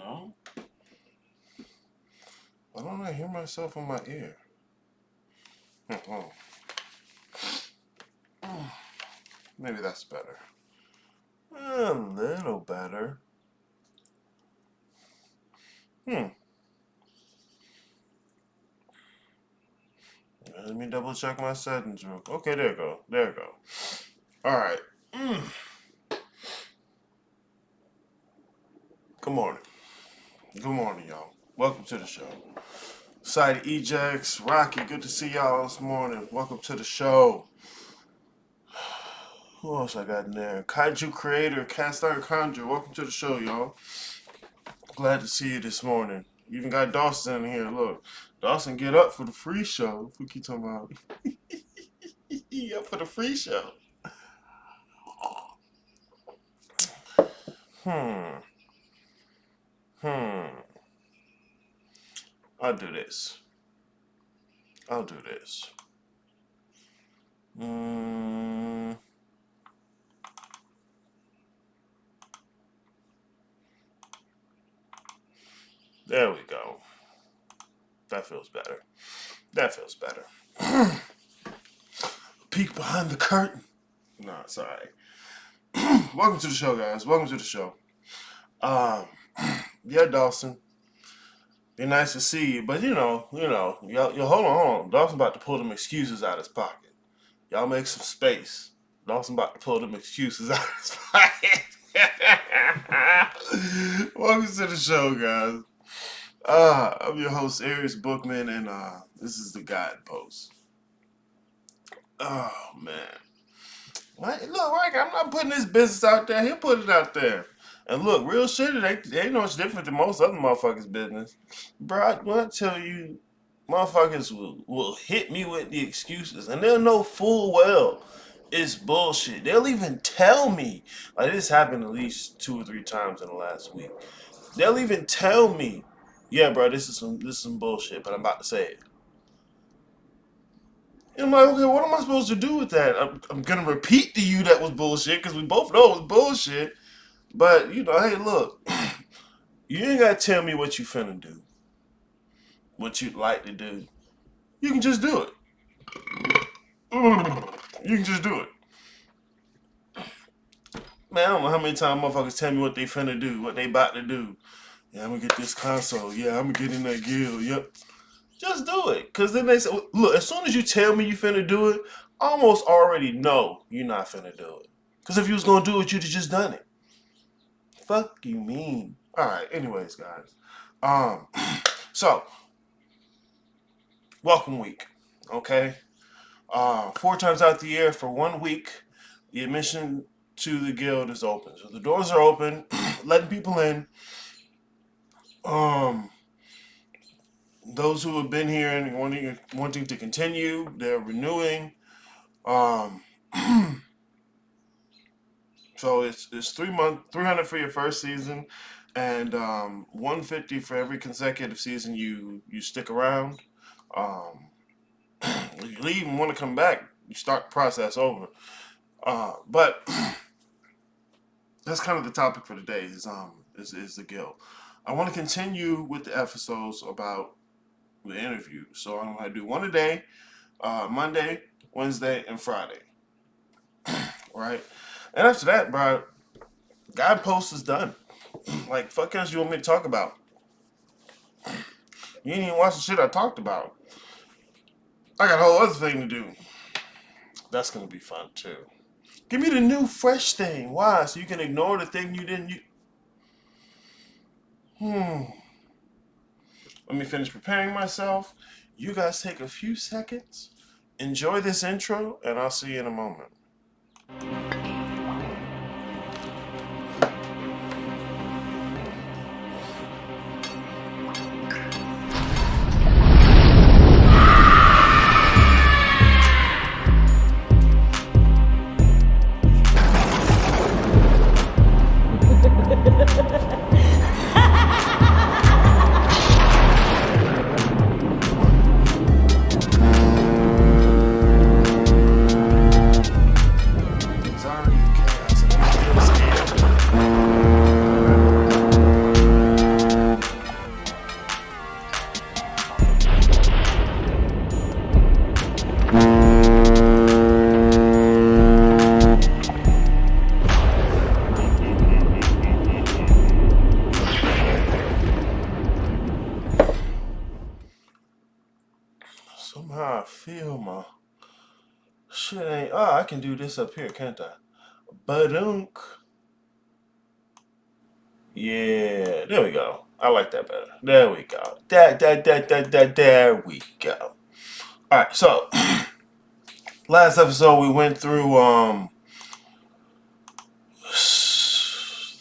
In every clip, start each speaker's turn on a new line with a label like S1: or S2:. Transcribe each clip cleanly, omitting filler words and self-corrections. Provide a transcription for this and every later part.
S1: No? Why don't I hear myself in my ear? Maybe that's better. A little better. Let me double check my settings real quick. Okay, there you go. There you go. Alright. Good morning. Good morning, y'all. Welcome to the show. Side Ejax, Rocky, good to see y'all this morning. Welcome to the show. Who else I got in there? Kaiju Creator, Cast Iron Conjure, welcome to the show, y'all. Glad to see you this morning. You even got Dawson in here. Look, Dawson, get up for the free show. What keep talking about? Up for the free show. I'll do this. There we go. That feels better. Peek behind the curtain. Nah, sorry. Welcome to the show, guys. Welcome to the show. Yeah, Dawson. Be nice to see you, but y'all hold on. Dawson about to pull them excuses out of his pocket. Y'all make some space. Dawson about to pull them excuses out of his pocket. Welcome to the show, guys. I'm your host, Aries Bookman, and this is the Guidepost. Oh, man. Look, Rick, I'm not putting this business out there. He'll put it out there. And look, real shit, it ain't no different than most other motherfuckers' business. Bro, when I tell you, motherfuckers will hit me with the excuses, and they'll know full well it's bullshit. They'll even tell me. Like, this happened at least 2 or 3 times in the last week. They'll even tell me, yeah, bro, this is some bullshit, but I'm about to say it. And I'm like, okay, what am I supposed to do with that? I'm going to repeat to you that was bullshit, because we both know it was bullshit. But, hey, look, you ain't got to tell me what you finna do, what you'd like to do. You can just do it. You can just do it. Man, I don't know how many times motherfuckers tell me what they finna do, what they about to do. Yeah, I'm going to get this console. Yeah, I'm going to get in that guild. Yep. Just do it. Because then they say, look, as soon as you tell me you finna do it, I almost already know you're not finna do it. Because if you was going to do it, you'd have just done it. Fuck you mean? Alright, anyways, guys. So, welcome week. Okay? 4 times out the year for 1 week, the admission to the guild is open. So the doors are open, letting people in. Those who have been here and wanting to continue, they're renewing. So it's 300 for your first season, and $150 for every consecutive season you stick around. If you leave and want to come back, you start the process over. But that's kind of the topic for today is the guild. I want to continue with the episodes about the interview. So I'm going to do one a day, Monday, Wednesday, and Friday. Right? And after that, bro, Guidepost is done. Like, fuck else you want me to talk about? You ain't even watch the shit I talked about. I got a whole other thing to do. That's going to be fun, too. Give me the new, fresh thing. Why? So you can ignore the thing you didn't use. Let me finish preparing myself. You guys take a few seconds. Enjoy this intro, and I'll see you in a moment. feel my shit ain't. Oh, I can do this up here, can't I? Badunk. Yeah, there we go. I like that better. There we go. There we go. All right, so last episode we went through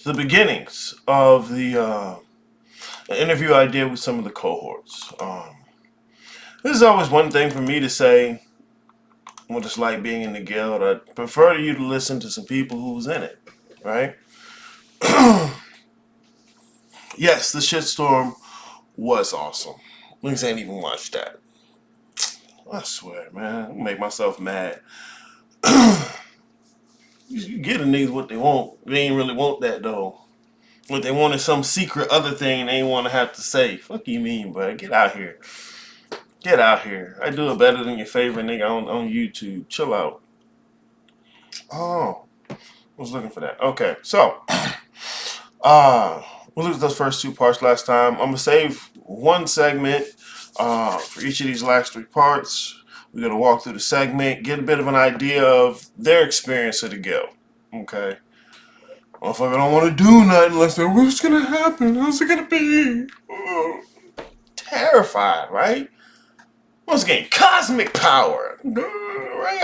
S1: the beginnings of the interview I did with some of the cohorts. This is always one thing for me to say what it's like being in the guild. I prefer you to listen to some people who's in it, right? Yes, the shitstorm was awesome. Niggas ain't even watched that. I swear, man, I'll make myself mad. You get the niggas what they want. They ain't really want that though. What they want is some secret other thing they ain't want to have to say. Fuck you mean, bro? Get out here. Get out here. I do it better than your favorite nigga on YouTube. Chill out. Oh, I was looking for that. Okay, so we looked at those first two parts last time. I'm gonna save one segment for each of these last three parts. We're gonna walk through the segment, get a bit of an idea of their experience of the guild. Okay. Motherfucker don't want to do nothing unless they're, what's gonna happen? How's it gonna be? Terrified, right? What's getting cosmic power? Right?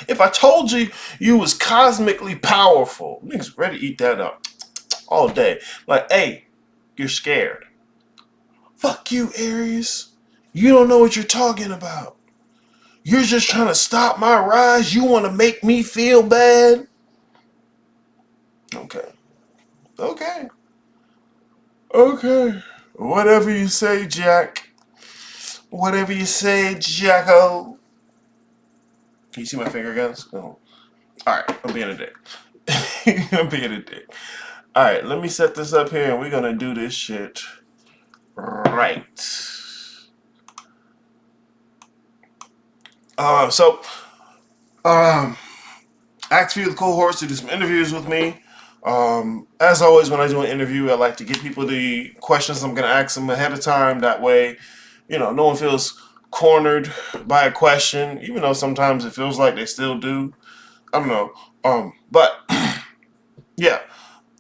S1: If I told you you was cosmically powerful, niggas ready to eat that up all day. Like, hey, you're scared. Fuck you, Aries. You don't know what you're talking about. You're just trying to stop my rise. You want to make me feel bad? Okay. Okay. Okay. Whatever you say, Jack. Whatever you say, Jacko. Can you see my finger guns? No. Alright, I'm being a dick. I'm being a dick. Alright, let me set this up here and we're gonna do this shit right. Asked a few of the cohorts to do some interviews with me. As always, when I do an interview, I like to give people the questions I'm going to ask them ahead of time. That way, no one feels cornered by a question, even though sometimes it feels like they still do. I don't know. But, yeah.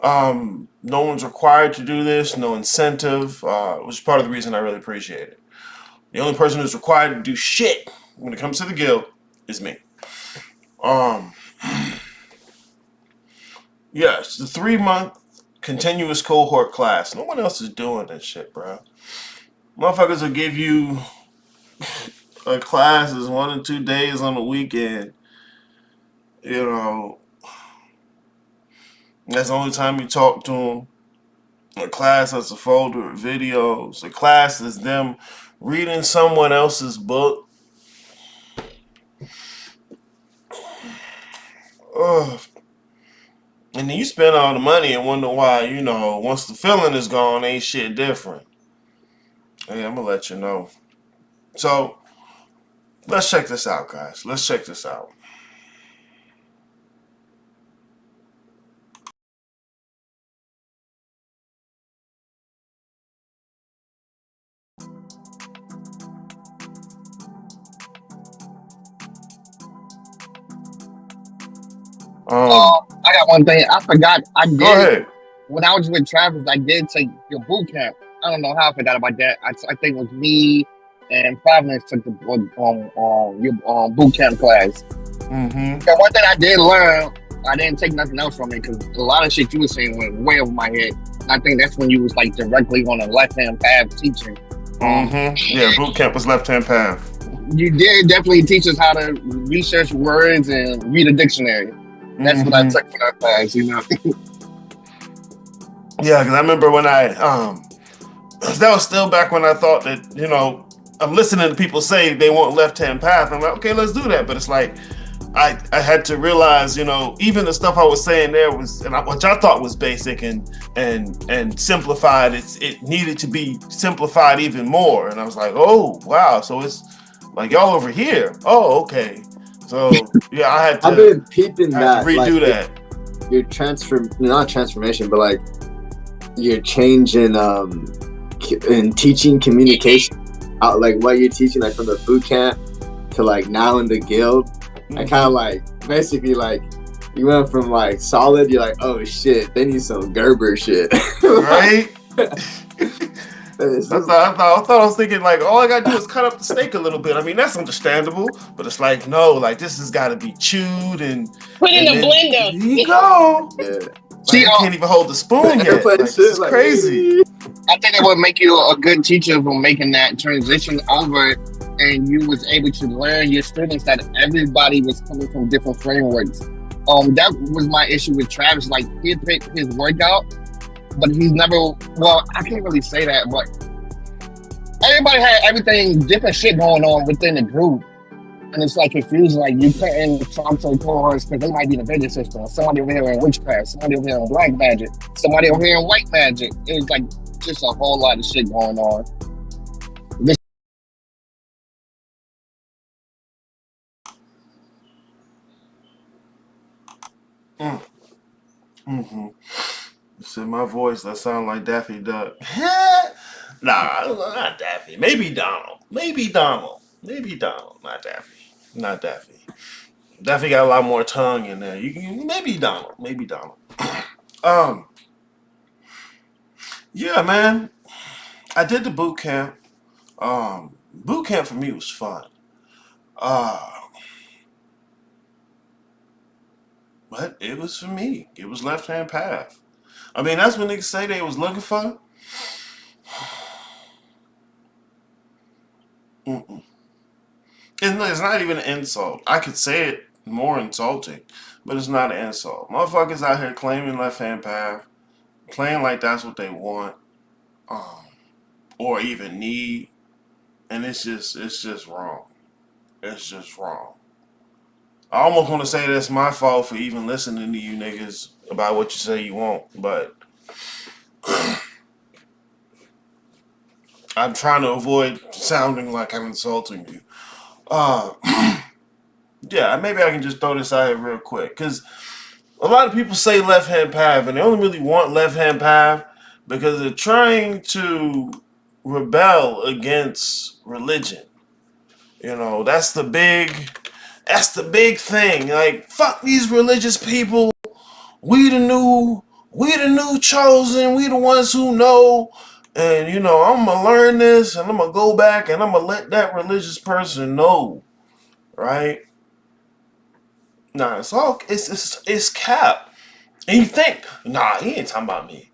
S1: No one's required to do this, no incentive, which is part of the reason I really appreciate it. The only person who's required to do shit when it comes to the guild is me. Yes, the 3-month continuous cohort class. No one else is doing this shit, bro. Motherfuckers will give you a class is 1 or 2 days on the weekend. That's the only time you talk to them. A class that's a folder of videos. A class is them reading someone else's book. Ugh. And then you spend all the money and wonder why, once the feeling is gone, ain't shit different. Hey, I'm gonna let you know. So, let's check this out, guys. Let's check this out.
S2: I got one thing. I forgot.
S1: Go ahead.
S2: When I was with Travis, I did take your boot camp. I don't know how I forgot about that. I think it was me and Providence took the your boot camp class.
S1: Mm-hmm.
S2: So one thing I did learn, I didn't take nothing else from it because a lot of shit you were saying went way over my head. I think that's when you was like directly on the left-hand path teaching.
S1: Yeah, boot camp was left-hand path.
S2: You did definitely teach us how to research words and read a dictionary. That's what I took for that class, Yeah,
S1: because I remember when that was still back when I thought that, I'm listening to people say they want left-hand path. I'm like, okay, let's do that. But it's like, I had to realize, even the stuff I was saying there was, which I thought was basic and simplified, it needed to be simplified even more. And I was like, oh, wow. So it's like y'all over here. Oh, okay. So yeah, I had to.
S3: I've been peeping that.
S1: Redo that.
S3: Your not transformation, but like your change in teaching communication. Like what you're teaching, like from the boot camp to like now in the guild, I kind of like basically like you went from like solid, you're like, oh shit, they need some Gerber shit,
S1: right? I thought I was thinking like all I gotta do is cut up the steak a little bit. I mean that's understandable, but it's like no, like this has got to be chewed and
S2: Put in the
S1: then,
S2: blender.
S1: Here you go.
S3: Yeah.
S1: Like, I can't even hold the spoon yet. Like, this is
S3: like,
S1: crazy.
S2: I think it would make you a good teacher for making that transition over, and you was able to learn your students that everybody was coming from different frameworks. That was my issue with Travis. Like he picked his workout, but he's never. Well, I can't really say that, but everybody had everything different shit going on within the group. And it's like confusing, like you couldn't talk to cohorts because they might be in the vision system. Somebody over here in witchcraft, somebody over here in black magic, somebody over here in white magic. It was like just a whole lot of shit going on.
S1: You said my voice, that sound like Daffy Duck. Nah, not Daffy. Maybe Donald. Maybe Donald. Not Daffy. Not Daffy. Daffy got a lot more tongue in there. Maybe Donald. Yeah, man. I did the boot camp. Boot camp for me was fun. But it was for me. It was left hand path. I mean, that's what niggas say they was looking for. It's not even an insult. I could say it more insulting, but it's not an insult. Motherfuckers out here claiming left hand path, playing like that's what they want, or even need, and it's just wrong. It's just wrong. I almost want to say that's my fault for even listening to you niggas about what you say you want, but I'm trying to avoid sounding like I'm insulting you. Yeah, maybe I can just throw this out here real quick, because a lot of people say left-hand path, and they only really want left-hand path because they're trying to rebel against religion. You know, that's the big thing. Like, fuck these religious people. We the new chosen. We the ones who know. And, you know, I'm going to learn this, and I'm going to go back, and I'm going to let that religious person know. Right? Nah, it's cap. And you think, nah, he ain't talking about me.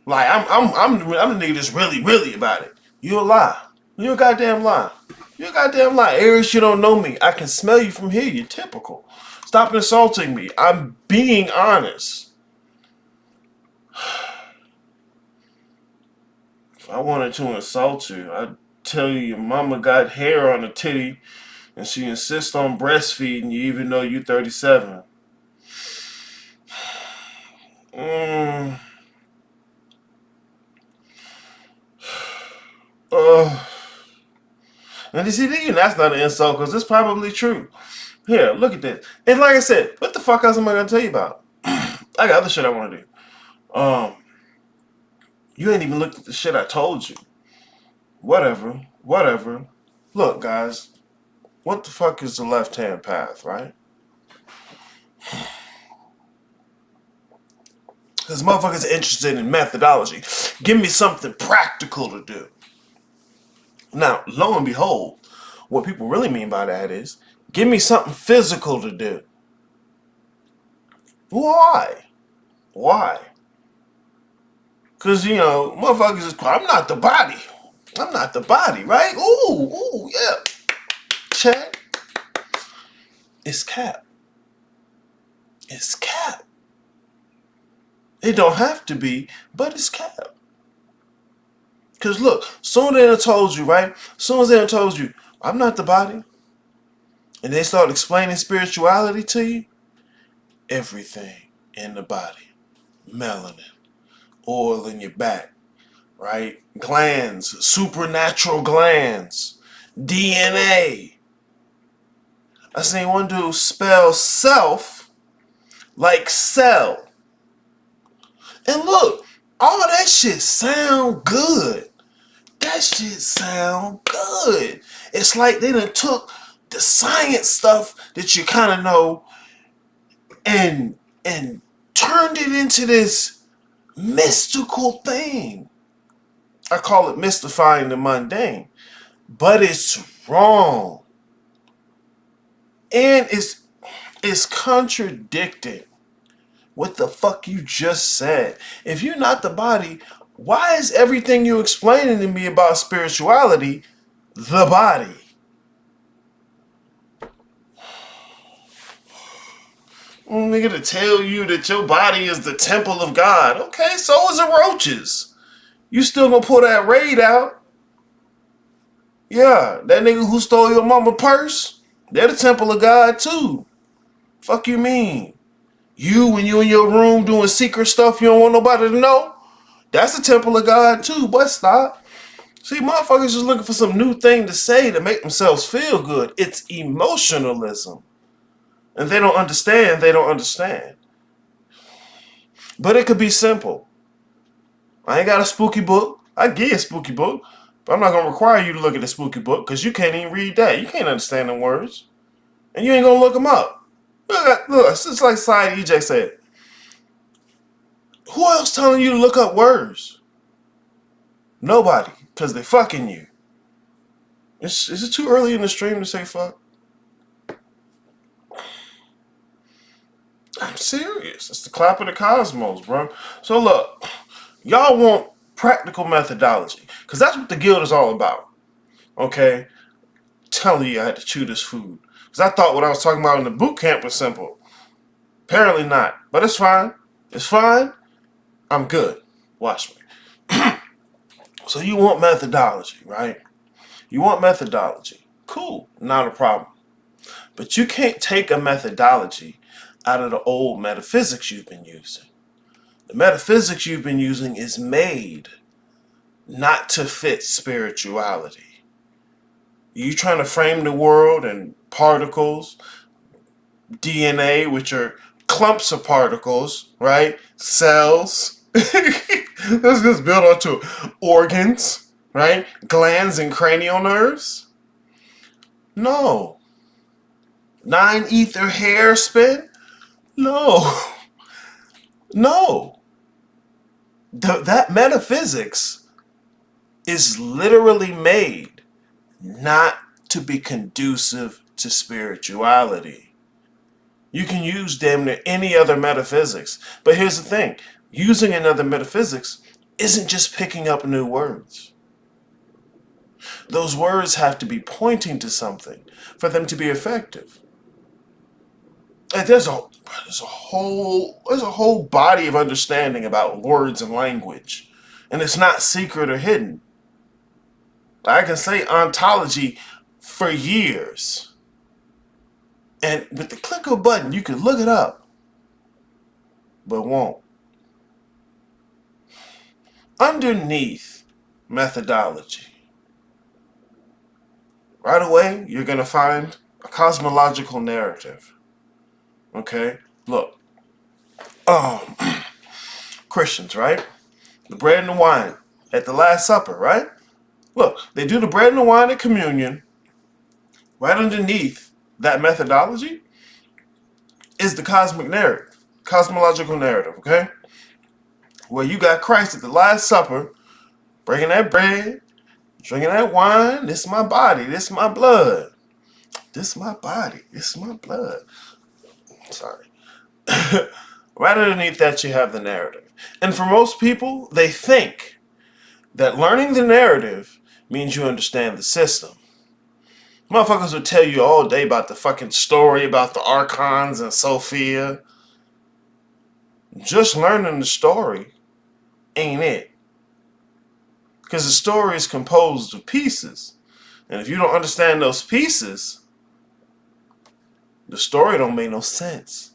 S1: Like, I'm the nigga that's really about it. You a lie. You a goddamn lie. Aries, you don't know me. I can smell you from here. You're typical. Stop insulting me. I'm being honest. If I wanted to insult you, I'd tell you your mama got hair on her titty and she insists on breastfeeding you even though you're 37. And you see, that's not an insult because it's probably true. Here, look at this. And like I said, what the fuck else am I gonna tell you about? I got other shit I want to do. You ain't even looked at the shit I told you. Whatever. Look, guys, what the fuck is the left-hand path, right? Because motherfuckers are interested in methodology. Give me something practical to do. Now, lo and behold, what people really mean by that is, give me something physical to do. Why? Because, you know, motherfuckers is, I'm not the body, right? Ooh, yeah. Check. It's cap. It don't have to be, but it's cap. Because look, soon as they told you, right? Soon as they told you, I'm not the body, and they start explaining spirituality to you, everything in the body, melanin, oil in your back, right? Glands, supernatural glands, DNA. I seen one dude spell self like cell. And look, all that shit sound good. It's like they done took the science stuff that you kind of know and turned it into this mystical thing. I call it mystifying the mundane. But it's wrong. And it's contradicting what the fuck you just said. If you're not the body, why is everything you're explaining to me about spirituality the body? Nigga, to tell you that your body is the temple of God. Okay, so is the roaches. You still gonna pull that raid out? Yeah, that nigga who stole your mama purse, they're the temple of God too. Fuck you mean? You, when you in your room doing secret stuff you don't want nobody to know, that's the temple of God too. But stop. See, motherfuckers just looking for some new thing to say to make themselves feel good. It's emotionalism. And they don't understand, But it could be simple. I ain't got a spooky book. I give you a spooky book. But I'm not going to require you to look at the spooky book because you can't even read that. You can't understand the words. And you ain't going to look them up. Look, it's just like Side EJ said. Who else telling you to look up words? Nobody. Because they fucking you. Is it too early in the stream to say fuck? I'm serious. It's the clap of the cosmos, bro. So look, y'all want practical methodology. Because that's what the guild is all about. Okay? Telling you I had to chew this food. Because I thought what I was talking about in the boot camp was simple. Apparently not. But it's fine. It's fine. I'm good. Watch me. So you want methodology, right? You want methodology. Cool. Not a problem. But you can't take a methodology out of the old metaphysics you've been using. The metaphysics you've been using is made not to fit spirituality. You trying to frame the world in particles, DNA, which are clumps of particles, right? Cells. Let's just build onto organs, right? Glands and cranial nerves. No. 9 ether hair spin? No. No. That metaphysics is literally made not to be conducive to spirituality. You can use damn near any other metaphysics. But here's the thing. Using another metaphysics isn't just picking up new words. Those words have to be pointing to something for them to be effective. And there's a whole body of understanding about words and language. And it's not secret or hidden. I can say ontology for years. And with the click of a button, you can look it up. But won't. Underneath methodology, right away, you're going to find a cosmological narrative. Okay? Look. Christians, right? The bread and the wine at the Last Supper, right? Look, they do the bread and the wine at communion. Right underneath that methodology is the cosmic narrative, cosmological narrative, okay? Where you got Christ at the Last Supper, breaking that bread, drinking that wine. This is my body, this is my blood. This is my body, this is my blood. Sorry. Right underneath that, you have the narrative. And for most people, they think that learning the narrative means you understand the system. Motherfuckers will tell you all day about the fucking story about the archons and Sophia. Just learning the story ain't it. Because the story is composed of pieces. And if you don't understand those pieces, the story don't make no sense.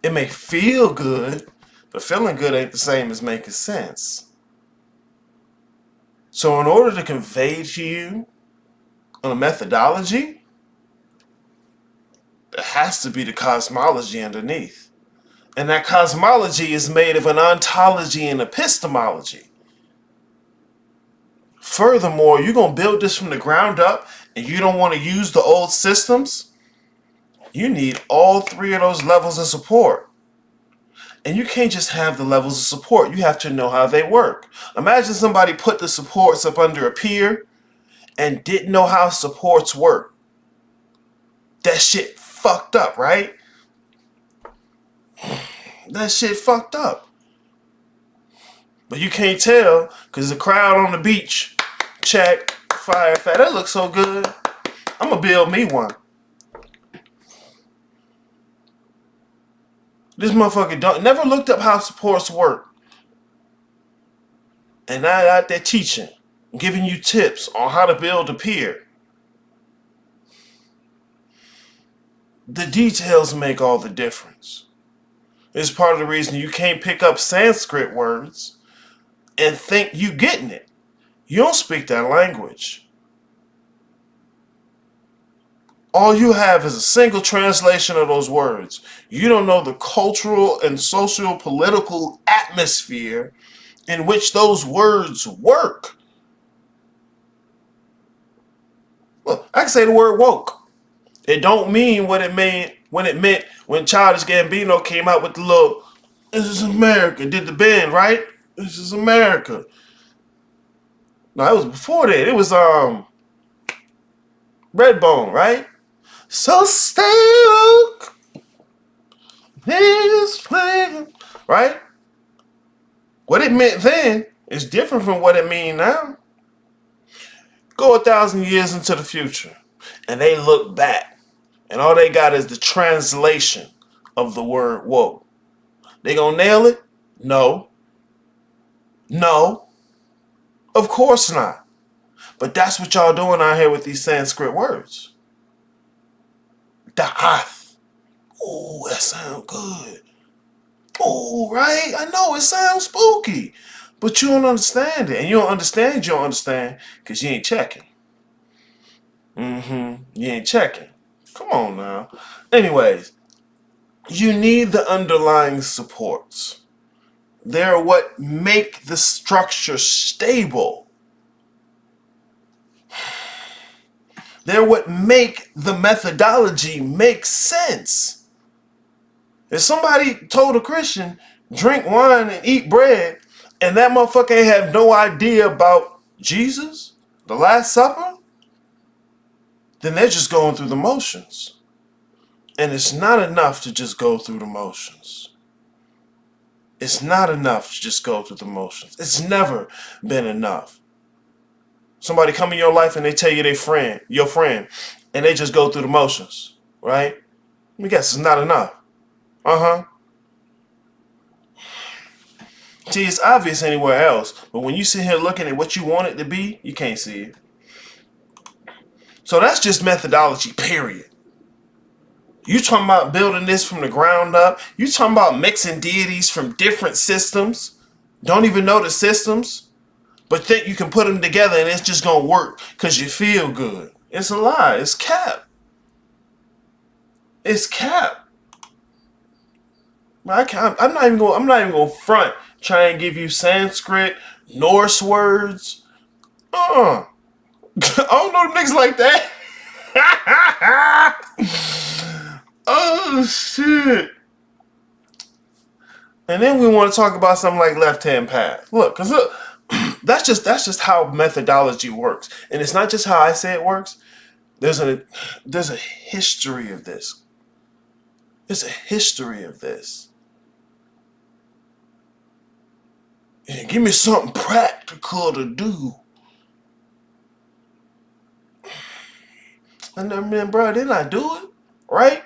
S1: It may feel good, but feeling good ain't the same as making sense. So in order to convey to you on a methodology, there has to be the cosmology underneath. And that cosmology is made of an ontology and epistemology. Furthermore, you're going to build this from the ground up and you don't want to use the old systems, you need all three of those levels of support. And you can't just have the levels of support. You have to know how they work. Imagine somebody put the supports up under a pier and didn't know how supports work. That shit fucked up, right? That shit fucked up. But you can't tell because the crowd on the beach, check, fire, fat. That looks so good. I'm going to build me one. This motherfucker never looked up how supports work. And now out there teaching, giving you tips on how to build a pier. The details make all the difference. It's part of the reason you can't pick up Sanskrit words and think you getting it. You don't speak that language. All you have is a single translation of those words. You don't know the cultural and socio-political atmosphere in which those words work. Look, I can say the word woke. It don't mean what it meant when Childish Gambino came out with the little, this is America, did the bend, right? This is America. No, it was before that. It was Redbone, right? So stay woke. Niggas playing. Right? What it meant then is different from what it means now. Go 1,000 years into the future, and they look back, and all they got is the translation of the word woke. They gonna nail it? No. No. Of course not. But that's what y'all doing out here with these Sanskrit words. Da'ath. Ooh, that sounds good. Ooh, right? I know it sounds spooky. But you don't understand it. And you don't understand because you ain't checking. You ain't checking. Come on now. Anyways, you need the underlying supports. They're what make the structure stable. They're what make the methodology make sense. If somebody told a Christian, drink wine and eat bread, and that motherfucker ain't have no idea about Jesus, the Last Supper, then they're just going through the motions. And it's not enough to just go through the motions. It's not enough to just go through the motions. It's never been enough. Somebody come in your life and they tell you your friend, and they just go through the motions, right? Let me guess, it's not enough. See, it's obvious anywhere else, but when you sit here looking at what you want it to be, you can't see it. So that's just methodology, period. You talking about building this from the ground up. You talking about mixing deities from different systems. Don't even know the systems. But think you can put them together and it's just going to work because you feel good. It's a lie. It's cap. It's cap. I'm not even going to front try and give you Sanskrit, Norse words. I don't know niggas like that. Oh shit. And then we want to talk about something like left-hand path. Look, that's just how methodology works. And it's not just how I say it works. There's a history of this. There's a history of this. And give me something practical to do. And then, bro, then I do it, right?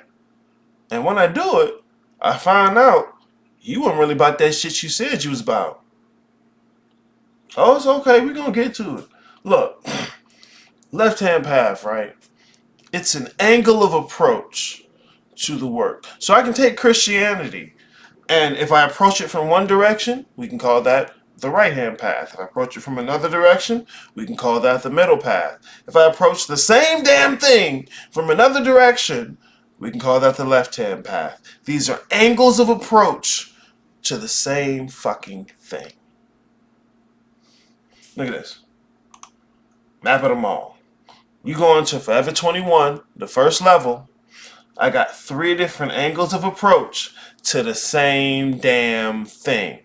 S1: And when I do it, I find out you weren't really about that shit you said you was about. Oh, it's okay. We're going to get to it. Look, left-hand path, right? It's an angle of approach to the work. So I can take Christianity, and if I approach it from one direction, we can call that the right-hand path. If I approach it from another direction, we can call that the middle path. If I approach the same damn thing from another direction, we can call that the left-hand path. These are angles of approach to the same fucking thing. Look at this. Map of them all. You go into Forever 21, the first level. I got 3 different angles of approach to the same damn thing.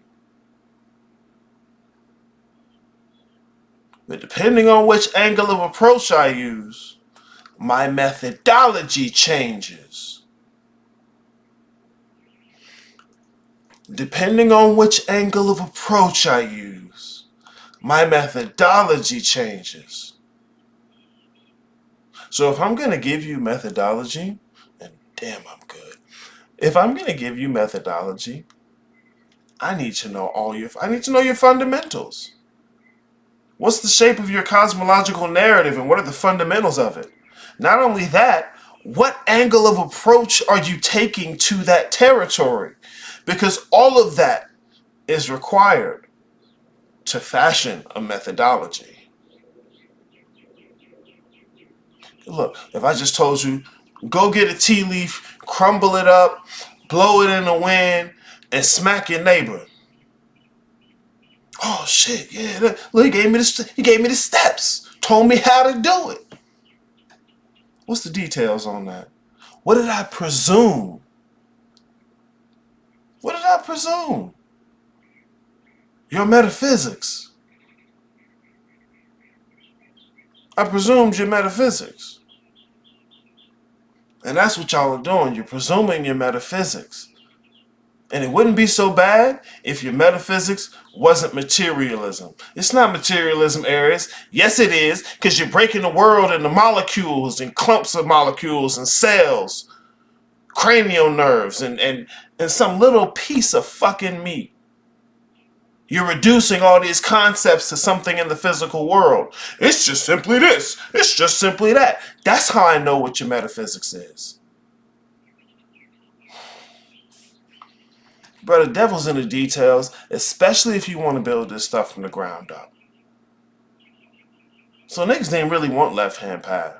S1: But depending on which angle of approach I use, my methodology changes. Depending on which angle of approach I use, my methodology changes. So if I'm going to give you methodology, and damn, I'm good. If I'm going to give you methodology, I need to know your fundamentals. What's the shape of your cosmological narrative and what are the fundamentals of it? Not only that, what angle of approach are you taking to that territory? Because all of that is required to fashion a methodology. Look, if I just told you, go get a tea leaf, crumble it up, blow it in the wind, and smack your neighbor. Oh shit, yeah, look, he gave me the steps, told me how to do it. What's the details on that? What did I presume? What did I presume? Your metaphysics. I presumed your metaphysics. And that's what y'all are doing. You're presuming your metaphysics. And it wouldn't be so bad if your metaphysics wasn't materialism. It's not materialism, Aries. Yes, it is, because you're breaking the world into molecules and clumps of molecules and cells, cranial nerves, and some little piece of fucking meat. You're reducing all these concepts to something in the physical world. It's just simply this. It's just simply that. That's how I know what your metaphysics is. But the devil's in the details, especially if you want to build this stuff from the ground up. So niggas didn't really want left-hand path.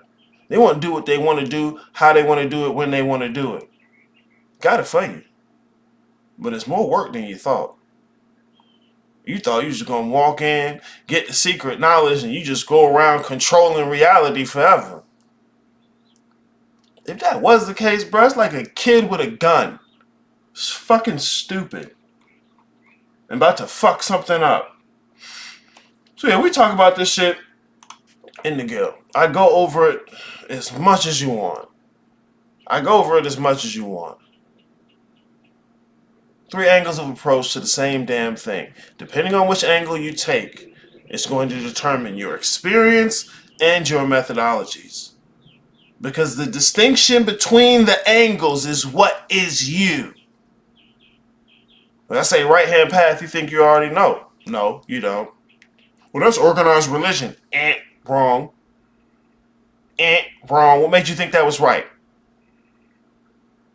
S1: They want to do what they want to do, how they want to do it, when they want to do it. Got it for you. But it's more work than you thought. You thought you was going to walk in, get the secret knowledge, and you just go around controlling reality forever. If that was the case, bro, it's like a kid with a gun. It's fucking stupid. And about to fuck something up. So yeah, we talk about this shit in the guild. I go over it as much as you want. 3 angles of approach to the same damn thing. Depending on which angle you take, it's going to determine your experience and your methodologies. Because the distinction between the angles is what is you. When I say right-hand path, you think you already know. No, you don't. Well, that's organized religion. Wrong. Wrong. What made you think that was right?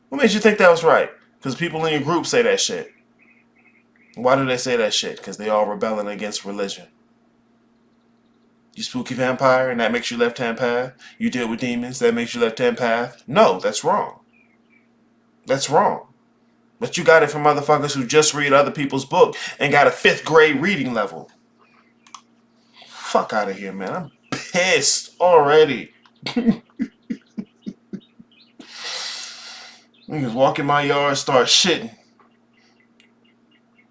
S1: What made you think that was right? Because people in your group say that shit. Why do they say that shit? Because they all rebelling against religion. You spooky vampire and that makes you left-hand path? You deal with demons, that makes you left-hand path? No, that's wrong. That's wrong. But you got it from motherfuckers who just read other people's book and got a 5th grade reading level. Fuck out of here, man. I'm pissed already. Niggas walk in my yard, start shitting.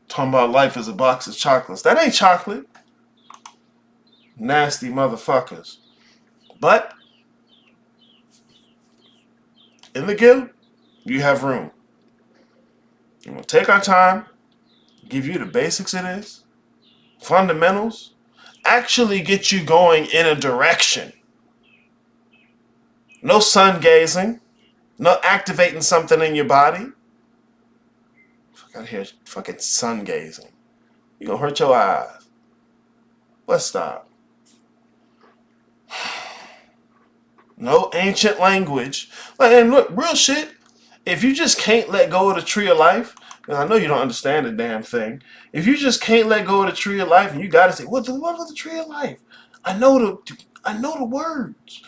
S1: Talking about life as a box of chocolates. That ain't chocolate. Nasty motherfuckers. But in the guild, you have room. We're going to take our time, give you the basics of this, fundamentals, actually get you going in a direction. No sun gazing, no activating something in your body. Fuck out of here, fucking sun gazing. You're going to hurt your eyes. Let's stop. No ancient language. And look, real shit. If you just can't let go of the tree of life, and I know you don't understand the damn thing. If you just can't let go of the tree of life, and you gotta say, what was the tree of life? I know the words.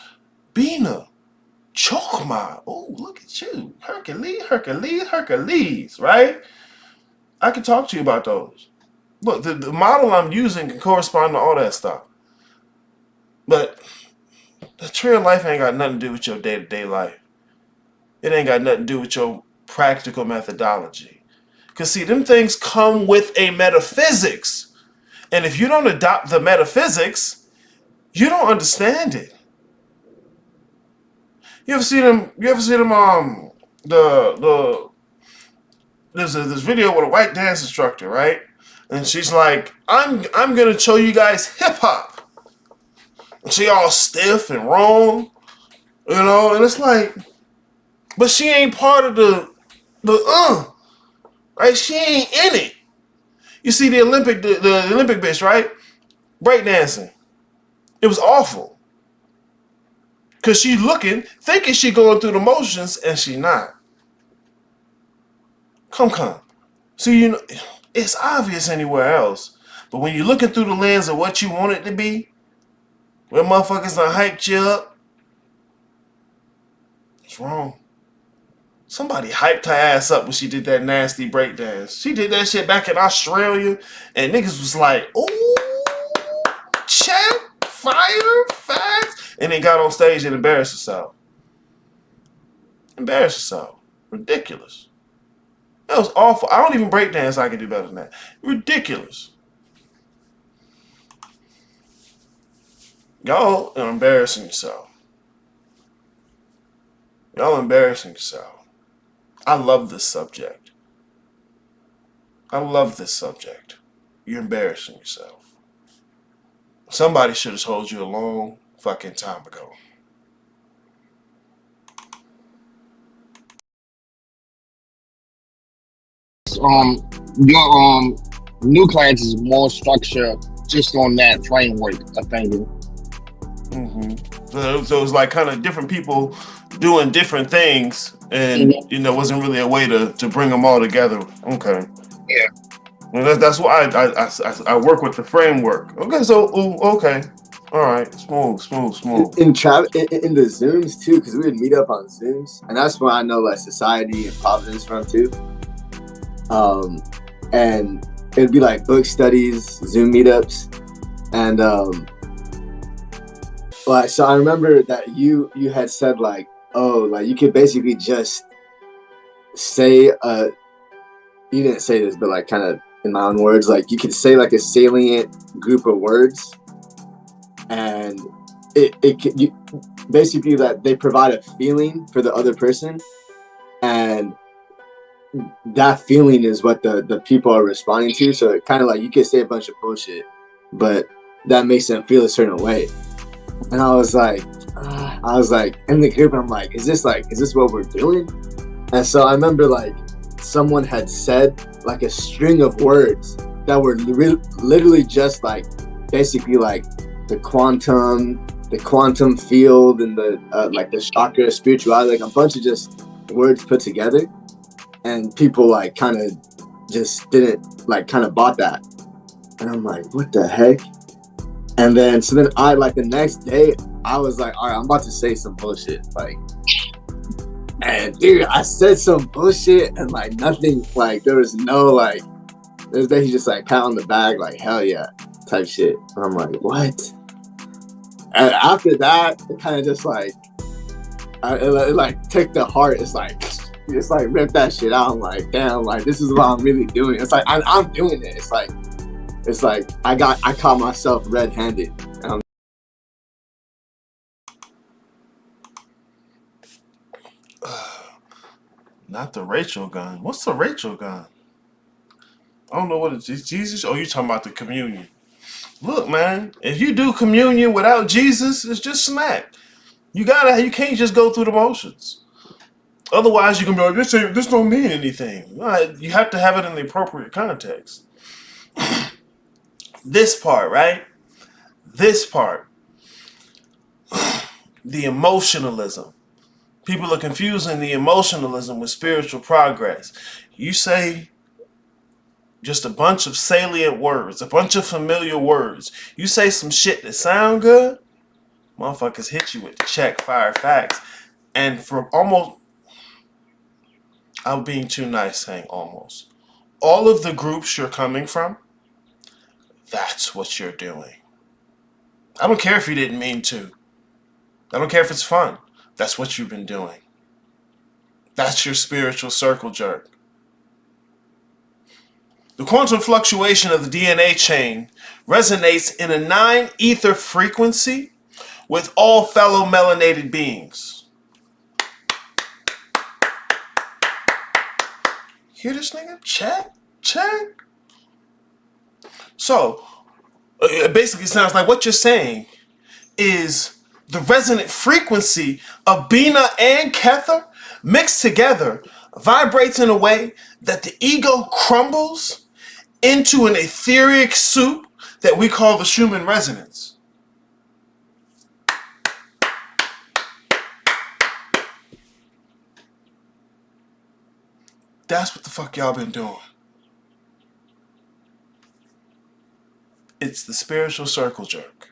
S1: Bina, Chokma. Oh, look at you, Hercules, right? I can talk to you about those. Look, the model I'm using can correspond to all that stuff. But The tree of life ain't got nothing to do with your day-to-day life. It ain't got nothing to do with your practical methodology. Because, see, them things come with a metaphysics. And if you don't adopt the metaphysics, you don't understand it. You ever see them? The there's this video with a white dance instructor, right? And she's like, I'm gonna show you guys hip hop. And she all stiff and wrong, and it's like, but she ain't part of the right? She ain't in it. You see the Olympic bitch, right? Breakdancing. It was awful. Cause she's looking, thinking she going through the motions, and she not. Come. See, it's obvious anywhere else. But when you're looking through the lens of what you want it to be, where motherfuckers done hyped you up, it's wrong. Somebody hyped her ass up when she did that nasty breakdance. She did that shit back in Australia, and niggas was like, ooh, check, fire, facts. And then got on stage and embarrassed herself. Ridiculous. That was awful. I don't even breakdance. I can do better than that. Ridiculous. Y'all are embarrassing yourself. I love this subject. You're embarrassing yourself. Somebody should have told you a long fucking time ago.
S2: Your new class is more structure just on that framework of thinking.
S1: So it was like kind of different people doing different things, and wasn't really a way to bring them all together. Okay.
S2: Yeah.
S1: And that's why I work with the framework. Okay, so okay, all right, smooth.
S3: In the Zooms too, because we would meet up on Zooms, and that's where I know like Society and Providence from too. And it'd be like book studies, Zoom meetups, and like, so I remember that you had said like, oh, like you could basically just say you didn't say this, but like kind of in my own words, like you could say like a salient group of words, and basically that they provide a feeling for the other person, and that feeling is what the people are responding to. So it kind of like you could say a bunch of bullshit, but that makes them feel a certain way. And I was like in the group, I'm like, is this what we're doing? And so I remember like someone had said like a string of words that were literally just like basically like the quantum field and the like the chakra, spirituality, like a bunch of just words put together, and people like kind of just didn't like kind of bought that. And I'm like, what the heck? And then I like the next day I was like, all right, I'm about to say some bullshit, like, and dude, I said some bullshit and like nothing, like there was no like, it was basically just like pat on the back, like hell yeah type shit. And I'm like, what? And after that, it kind of just like, it like took the heart. It's like rip that shit out. I'm like, damn, like this is what I'm really doing. It's like I'm doing it. It's like I caught myself red-handed.
S1: Not the Rachel gun. What's the Rachel gun? I don't know what it is. Jesus? Oh, you talking about the communion. Look, man, if you do communion without Jesus, it's just smack. You can't just go through the motions. Otherwise, you can be like, this don't mean anything. You have to have it in the appropriate context. This part, right? This part. The emotionalism. People are confusing the emotionalism with spiritual progress. You say just a bunch of salient words, a bunch of familiar words. You say some shit that sound good, motherfuckers hit you with the check, fire, facts. And from almost, I'm being too nice saying almost, all of the groups you're coming from, that's what you're doing. I don't care if you didn't mean to. I don't care if it's fun. That's what you've been doing. That's your spiritual circle jerk. The quantum fluctuation of the DNA chain resonates in a 9 ether frequency with all fellow melanated beings. Hear this nigga? Check. So, it basically sounds like what you're saying is the resonant frequency of Bina and Kether mixed together vibrates in a way that the ego crumbles into an etheric soup that we call the Schumann resonance. That's what the fuck y'all been doing. It's the spiritual circle jerk.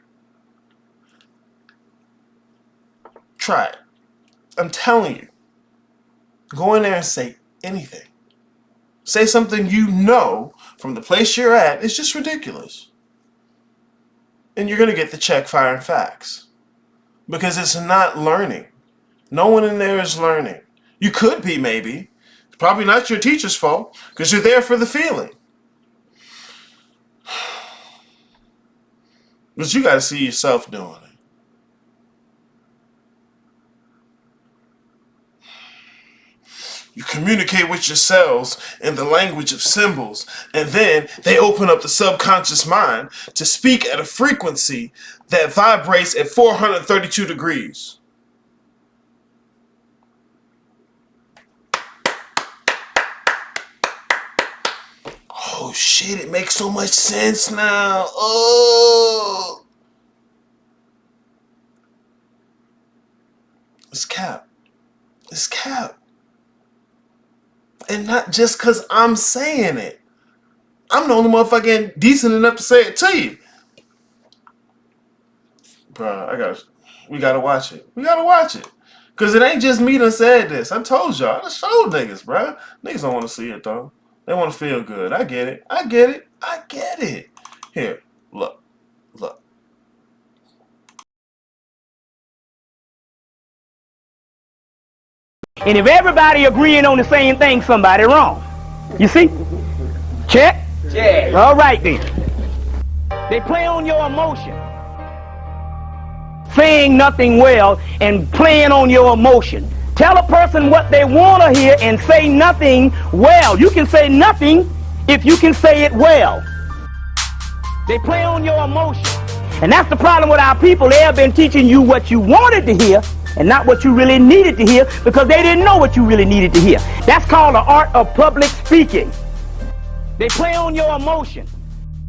S1: Try it. I'm telling you. Go in there and say anything. Say something you know from the place you're at is just ridiculous. And you're going to get the check firing facts. Because it's not learning. No one in there is learning. You could be, maybe. It's probably not your teacher's fault, because you're there for the feeling. But you got to see yourself doing it. You communicate with your cells in the language of symbols, and then they open up the subconscious mind to speak at a frequency that vibrates at 432 degrees. Oh shit, it makes so much sense now. Oh. It's cap. It's cap. And not just because I'm saying it. I'm the only motherfucking decent enough to say it to you. Bro, we gotta watch it. We gotta watch it. Because it ain't just me that said this. I told y'all. I showed niggas, bro. Niggas don't want to see it, though. They want to feel good. I get it. I get it. I get it. Here, look. Look.
S4: And if everybody agreeing on the same thing, somebody wrong. You see? Check? Check. All right then. They play on your emotion. Saying nothing well and playing on your emotion. Tell a person what they want to hear and say nothing well. You can say nothing if you can say it well. They play on your emotion. And that's the problem with our people. They have been teaching you what you wanted to hear and not what you really needed to hear, because they didn't know what you really needed to hear. That's called the art of public speaking. They play on your emotion.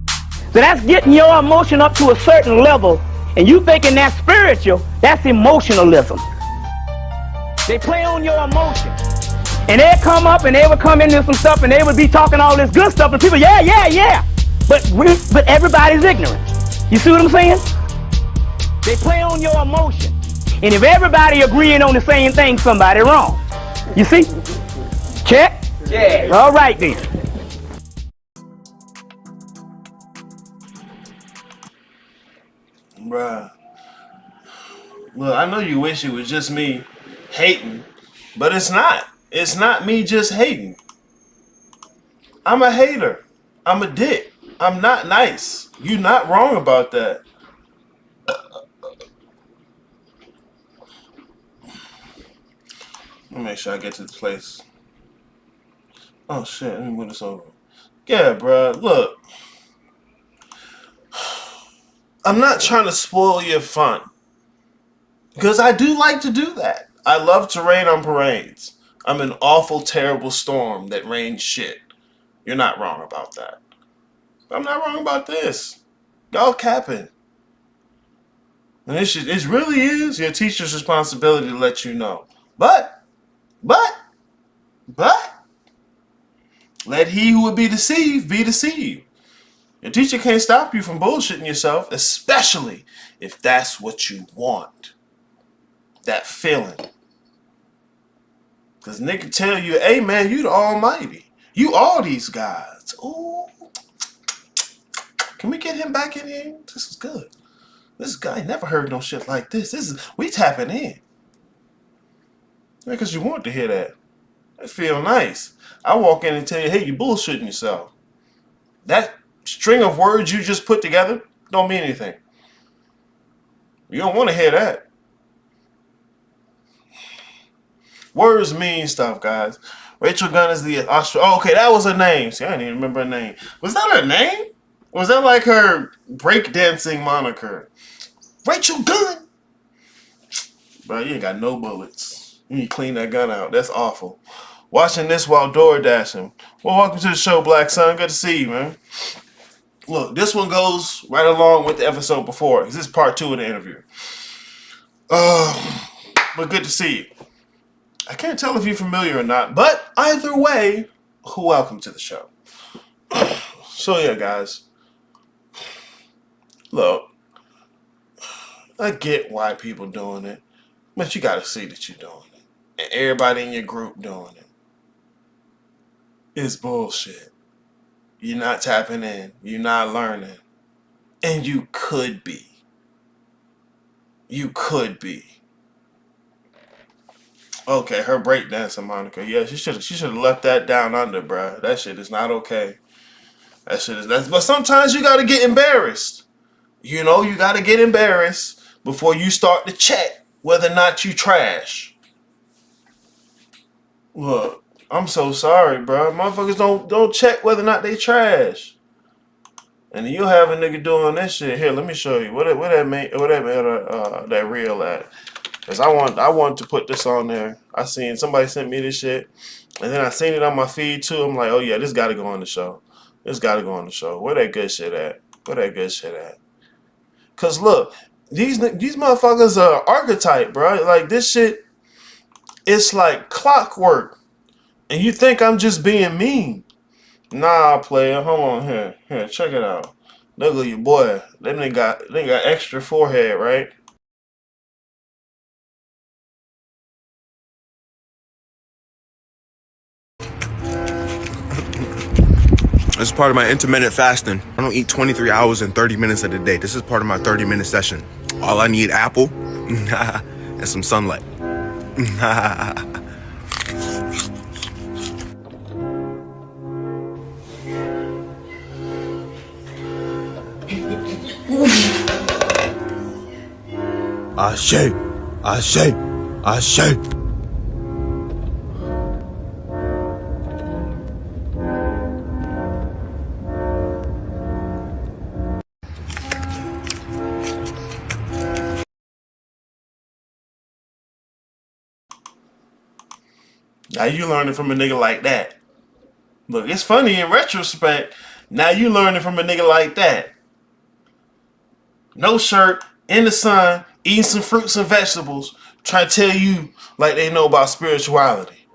S4: So that's getting your emotion up to a certain level, and you thinking that's spiritual. That's emotionalism. They play on your emotion. And they'll come up and they will come into some stuff and they would be talking all this good stuff, and people, yeah. But everybody's ignorant. You see what I'm saying? They play on your emotion. And if everybody agreeing on the same thing, somebody wrong. You see? Check? Yeah. All right then.
S1: Bruh. Look, I know you wish it was just me hating, but it's not. It's not me just hating. I'm a hater. I'm a dick. I'm not nice. You're not wrong about that. Let me make sure I get to this place. Oh shit, let me move this over. Yeah, bruh, look. I'm not trying to spoil your fun. Because I do like to do that. I love to rain on parades. I'm an awful, terrible storm that rains shit. You're not wrong about that. I'm not wrong about this. Y'all capping. And it really is your teacher's responsibility to let you know. But, let he who would be deceived be deceived. Your teacher can't stop you from bullshitting yourself, especially if that's what you want. That feeling. Because nigga tell you, hey man, you the almighty. You all these guys. Ooh. Can we get him back in here? This is good. This guy never heard no shit like this. We tapping in. Because you want to hear that. It feel nice. I walk in and tell you, hey, you bullshitting yourself. That string of words you just put together don't mean anything. You don't want to hear that. Words mean stuff, guys. Rachel Gunn is the Oh, okay, that was her name. See, I didn't even remember her name. Was that her name? Or was that like her breakdancing moniker? Rachel Gunn! Bro, you ain't got no bullets. You need to clean that gun out. That's awful. Watching this while door dashing. Well, welcome to the show, Black Sun. Good to see you, man. Look, this one goes right along with the episode before. This is part 2 of the interview. But good to see you. I can't tell if you're familiar or not, but either way, welcome to the show. So yeah, guys. Look, I get why people doing it, but you gotta see that you're doing it. And everybody in your group doing it. It's bullshit. You're not tapping in. You're not learning. And you could be. You could be. Okay, her breakdancing moniker. Yeah, she should have left that down under, bruh. That shit is not okay. That shit is but sometimes you gotta get embarrassed. You know, you gotta get embarrassed before you start to check whether or not you trash. Look, I'm so sorry, bro. Motherfuckers don't check whether or not they trash. And you'll have a nigga doing this shit. Here, let me show you. Where that reel at? Cause I want to put this on there. I seen somebody sent me this shit, and then I seen it on my feed too. I'm like, oh yeah, this got to go on the show. This got to go on the show. Where that good shit at? Where that good shit at? Cause look, these motherfuckers are archetype, bro. Like this shit, it's like clockwork. And you think I'm just being mean? Nah, player. Hold on here. Here, check it out. Look at your boy. They got extra forehead, right?
S5: This is part of my intermittent fasting. I don't eat 23 hours and 30 minutes of the day. This is part of my 30-minute session. All I need, apple and some sunlight. Ashe.
S1: Now you learning from a nigga like that. Look, it's funny in retrospect. Now you learning from a nigga like that. No shirt, in the sun, eating some fruits and vegetables, trying to tell you like they know about spirituality.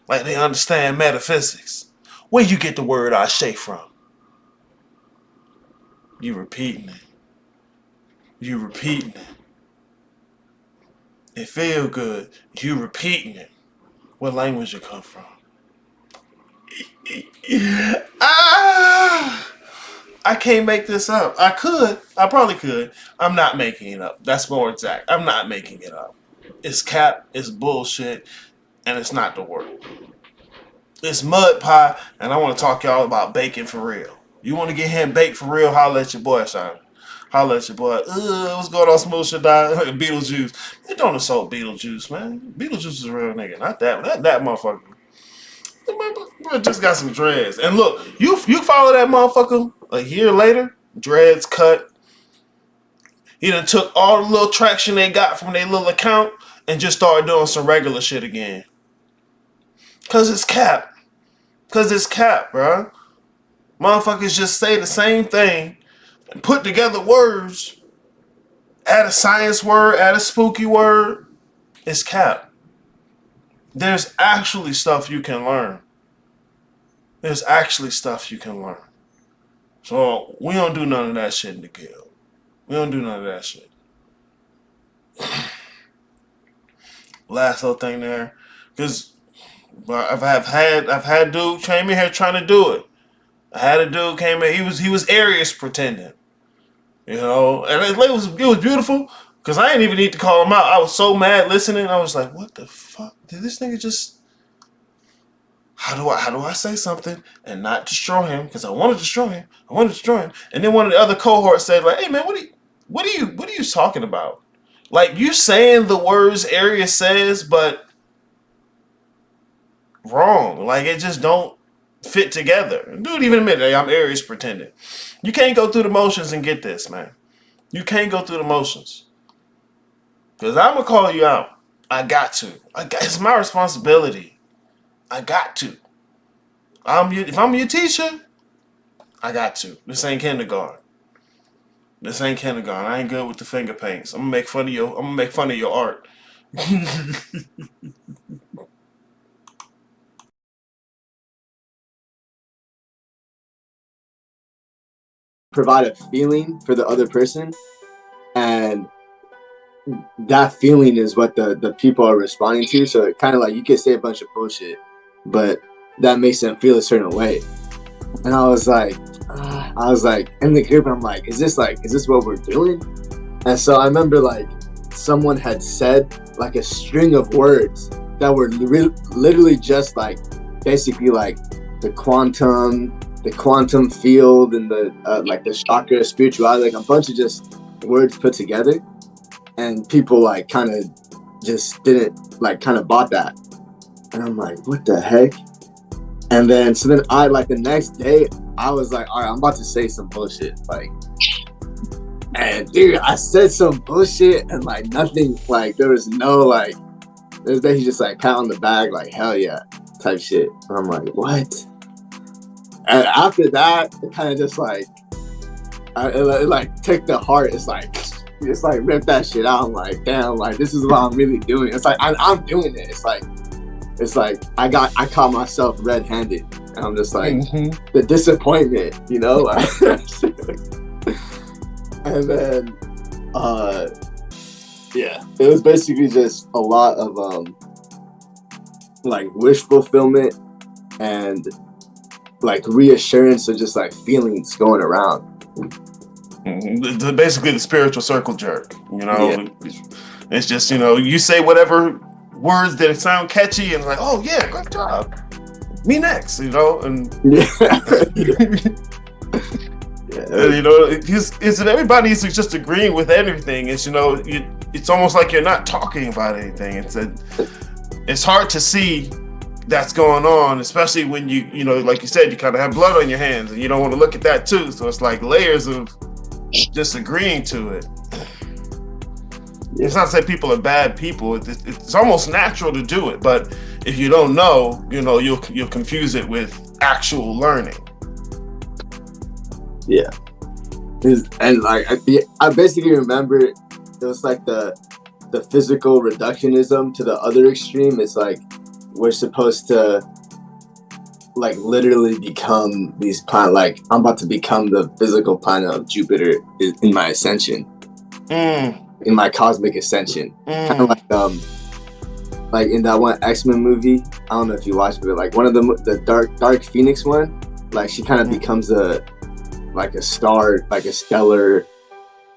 S1: Like they understand metaphysics. Where you get the word Ashe from? You repeating it. You repeating it. It feel good. You repeating it. What language it come from? I can't make this up. I could. I probably could. I'm not making it up. That's more exact. I'm not making it up. It's cap. It's bullshit. And it's not the word. It's mud pie. And I want to talk y'all about bacon for real. You want to get him baked for real? Holla at your boy, Simon. Holla at your boy. What's going on, Smooth Shaddai? Beetlejuice. They don't assault Beetlejuice, man. Beetlejuice is a real nigga. Not that motherfucker. The motherfucker just got some dreads. And look, you follow that motherfucker a year later, dreads cut. He done took all the little traction they got from their little account and just started doing some regular shit again. Cause it's cap. Bro. Motherfuckers just say the same thing and put together words, add a science word, add a spooky word. It's cap. There's actually stuff you can learn. So we don't do none of that shit in the guild. We don't do none of that shit. Last little thing there, because I've had dude came in here trying to do it. I had a dude came in. He was Aries pretending. You know, and it was beautiful because I didn't even need to call him out. I was so mad listening. I was like, "What the fuck? Did this nigga just? How do I say something and not destroy him? Because I want to destroy him. I want to destroy him." And then one of the other cohorts said, "Like, hey man, what are you talking about? Like you saying the words Arius says, but wrong. Like it just don't fit together." Dude even admitted, "Hey, I'm Arius pretending." You can't go through the motions and get this, man. You can't go through the motions. Because I'm going to call you out. I got to. It's my responsibility. I got to. If I'm your teacher, I got to. This ain't kindergarten. This ain't kindergarten. I ain't good with the finger paints. I'm gonna make fun of your art.
S3: Provide a feeling for the other person, and that feeling is what the people are responding to. So it kind of like you could say a bunch of bullshit, but that makes them feel a certain way. And I was like in the group, I'm like, is this what we're doing? And so I remember like someone had said like a string of words that were literally just like basically like the quantum field and the like the chakra spirituality, like a bunch of just words put together, and people like kind of just didn't like kind of bought that. And I'm like, what the heck? And then I like the next day I was like, all right, I'm about to say some bullshit, like, and dude, I said some bullshit and like nothing, like there was no like, there's basically just like pat on the back, like hell yeah type shit. And I'm like, what? And after that, it kind of just like, it like took the heart. It's like, just like rip that shit out. I'm like, damn, like this is what I'm really doing. It's like I'm doing it. It's like I caught myself red-handed, and I'm just like the disappointment, you know. Like, and then, yeah, it was basically just a lot of like wish fulfillment and like reassurance of just like feelings going around.
S1: Basically the spiritual circle jerk, you know.
S3: Yeah.
S1: It's just, you know, you say whatever words that sound catchy and like, oh yeah, great job, me next, you know. And
S3: Yeah.
S1: you know, it's everybody's just agreeing with everything. It's, you know, it's almost like you're not talking about anything. It's hard to see that's going on, especially when you know, like you said, you kind of have blood on your hands and you don't want to look at that too. So it's like layers of disagreeing to it. It's not to say people are bad people. It's almost natural to do it, but if you don't know, you know, you'll confuse it with actual learning.
S3: Yeah. And like I basically remember it was like the physical reductionism to the other extreme. It's like we're supposed to like literally become these planet. Like I'm about to become the physical planet of Jupiter in my ascension, in my cosmic ascension. Kind of like in that one X-Men movie. I don't know if you watched it, but like one of the Dark Phoenix one. Like she kind of becomes a star, like a stellar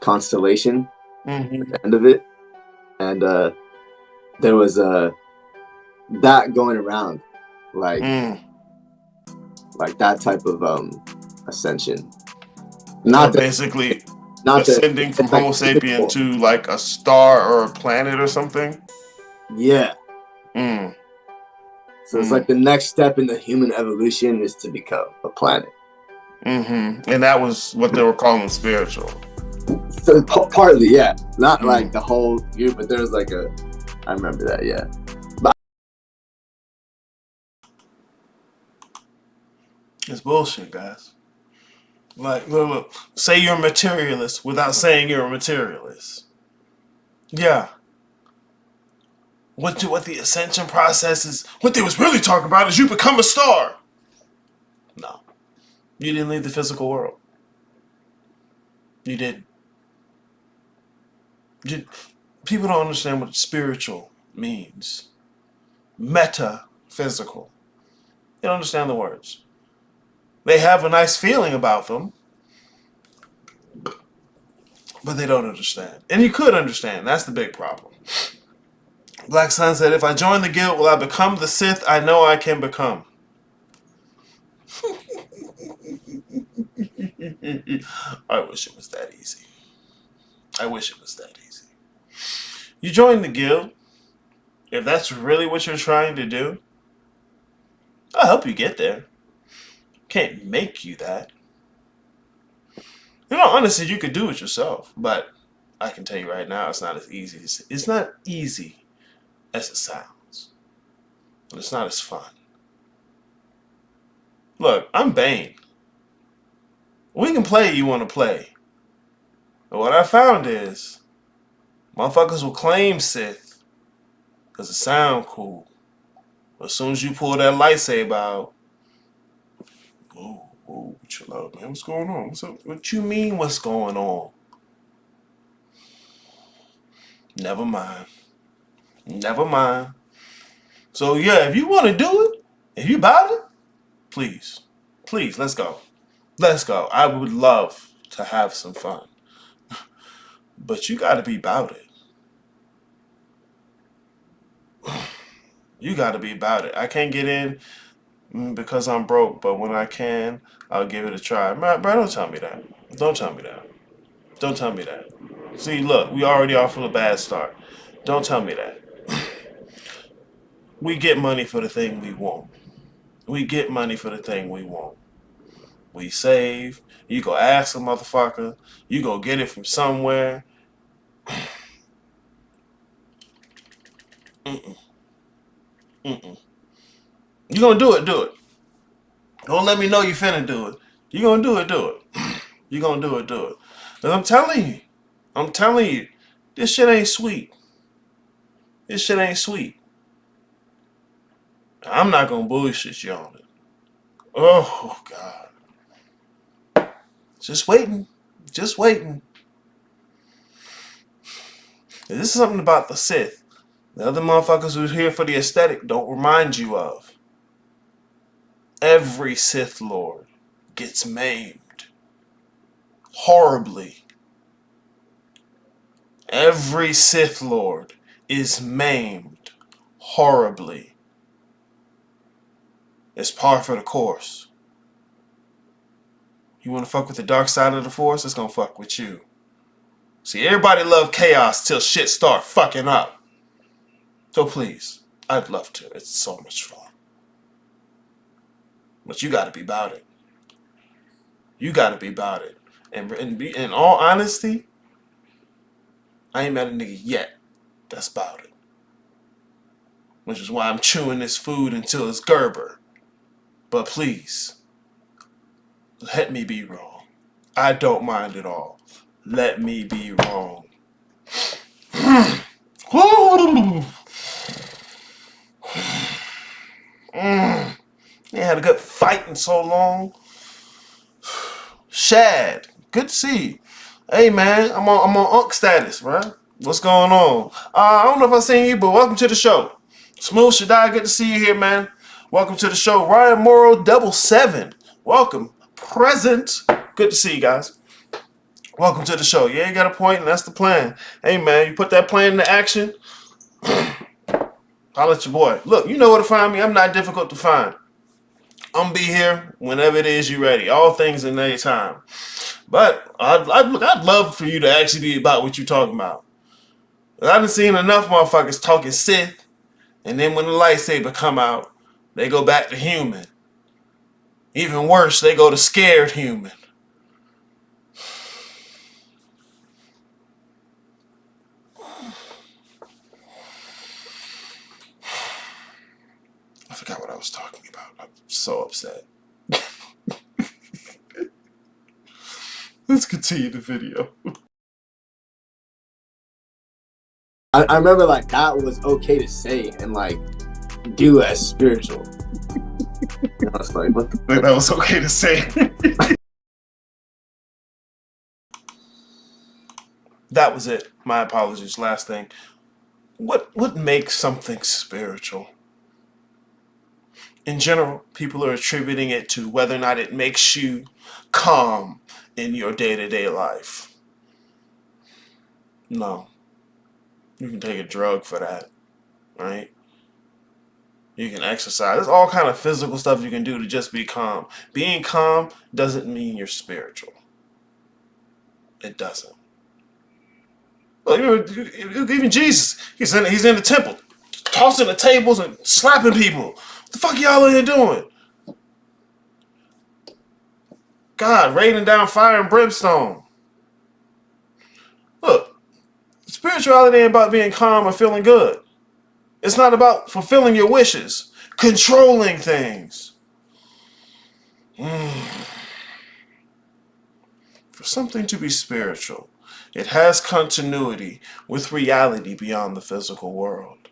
S3: constellation at the end of it, and there was that going around, like that type of ascension. Not
S1: so basically ascending from Homo sapien to like a star or a planet or something.
S3: Yeah. So it's like the next step in the human evolution is to become a planet.
S1: And that was what they were calling spiritual.
S3: So partly, yeah. Not like the whole group, but there was like I remember that, yeah.
S1: It's bullshit, guys. Like, look, say you're a materialist without saying you're a materialist. Yeah. What the ascension process is, what they was really talking about is you become a star. No. You didn't leave the physical world. You didn't. People don't understand what spiritual means. Metaphysical. They don't understand the words. They have a nice feeling about them. But they don't understand. And you could understand. That's the big problem. Black Sun said, if I join the guild, will I become the Sith I know I can become? I wish it was that easy. I wish it was that easy. You join the guild, if that's really what you're trying to do, I'll help you get there. Can't make you that. You know, honestly, you could do it yourself, but I can tell you right now, it's not as easy. It's not easy as it sounds. And it's not as fun. Look, I'm Bane. We can play you want to play. But what I found is, motherfuckers will claim Sith because it sound cool. But as soon as you pull that lightsaber out, whoa, chill out, man. What's going on? What's up? What you mean, what's going on? Never mind. Never mind. So yeah, if you want to do it, if you about it, please, let's go. Let's go. I would love to have some fun. But you gotta be about it. You gotta be about it. I can't get in because I'm broke, but when I can, I'll give it a try. Bro, don't tell me that. Don't tell me that. Don't tell me that. See, look, we already off from a bad start. Don't tell me that. We get money for the thing we want. We get money for the thing we want. We save. You go ask a motherfucker. You go get it from somewhere. You gonna do it, do it. Don't let me know you finna do it. You gonna do it, do it. You gonna do it, do it. Cause I'm telling you, this shit ain't sweet. This shit ain't sweet. I'm not gonna bullshit you on it. Oh, God. Just waiting. Just waiting. This is something about the Sith. The other motherfuckers who's here for the aesthetic don't remind you of. Every Sith Lord gets maimed. Horribly. Every Sith Lord is maimed. Horribly. It's par for the course. You want to fuck with the dark side of the Force? It's gonna fuck with you. See, everybody love chaos till shit start fucking up. So please, I'd love to. It's so much fun. But you gotta be about it. You gotta be about it. And in all honesty, I ain't met a nigga yet that's about it. Which is why I'm chewing this food until it's Gerber. But please, let me be wrong. I don't mind at all. Let me be wrong. They had a good fight in so long. Shad, good to see you. Hey man, I'm on Unk status, right? What's going on? I don't know if I seen you, but welcome to the show. Smooth Shaddai, good to see you here, man. Welcome to the show. Ryan Morrow, double 7. Welcome. Present. Good to see you guys. Welcome to the show. Yeah, you got a point, and that's the plan. Hey man, you put that plan into action. I'll let your boy. Look, you know where to find me. I'm not difficult to find. I'm gonna be here whenever it is you ready. All things in their time. But I'd love for you to actually be about what you're talking about. I done seen enough motherfuckers talking Sith, and then when the lightsaber come out, they go back to human. Even worse, they go to scared human. I forgot what I was talking about. I'm so upset. Let's continue the video.
S3: I remember like that was okay to say and like do as spiritual. I was like, what the
S1: That was okay to say. That was it. My apologies. Last thing. What makes something spiritual? In general, people are attributing it to whether or not it makes you calm in your day-to-day life. No. You can take a drug for that, right? You can exercise. There's all kind of physical stuff you can do to just be calm. Being calm doesn't mean you're spiritual. It doesn't. Well, even Jesus, he's in the temple, tossing the tables and slapping people. What the fuck y'all in here doing? God raining down fire and brimstone. Look, spirituality ain't about being calm or feeling good. It's not about fulfilling your wishes, controlling things. For something to be spiritual, it has continuity with reality beyond the physical world.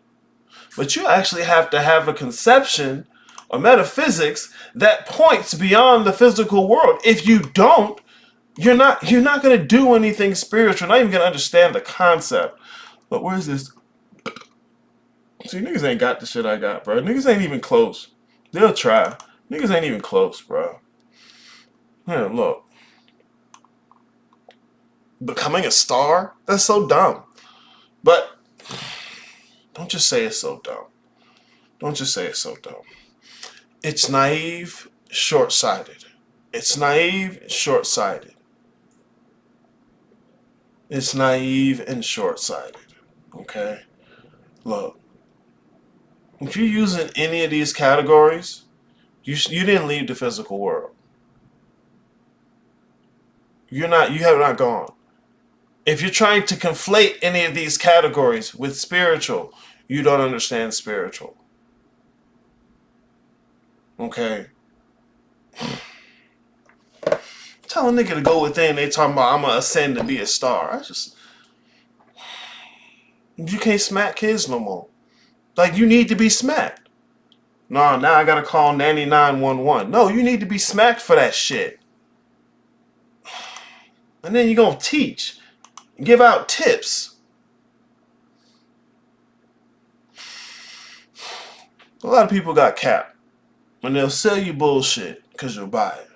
S1: But you actually have to have a conception, a metaphysics that points beyond the physical world. If you don't, you're not going to do anything spiritual. You're not even going to understand the concept. But where's this? See, niggas ain't got the shit I got, bro. Niggas ain't even close. They'll try. Niggas ain't even close, bro. Yeah, look. Becoming a star? That's so dumb. But don't just say it's so dumb. Don't just say it's so dumb. It's naive, short-sighted. It's naive, short-sighted. It's naive and short-sighted. Okay? Look. If you're using any of these categories, you didn't leave the physical world. You have not gone. If you're trying to conflate any of these categories with spiritual, you don't understand spiritual. Okay? Tell a nigga to go within, they talking about I'm gonna ascend and be a star. You can't smack kids no more. Like, you need to be smacked. No, now I gotta call 911. No, you need to be smacked for that shit. And then you're gonna teach. Give out tips. A lot of people got capped. And they'll sell you bullshit because you'll buy it.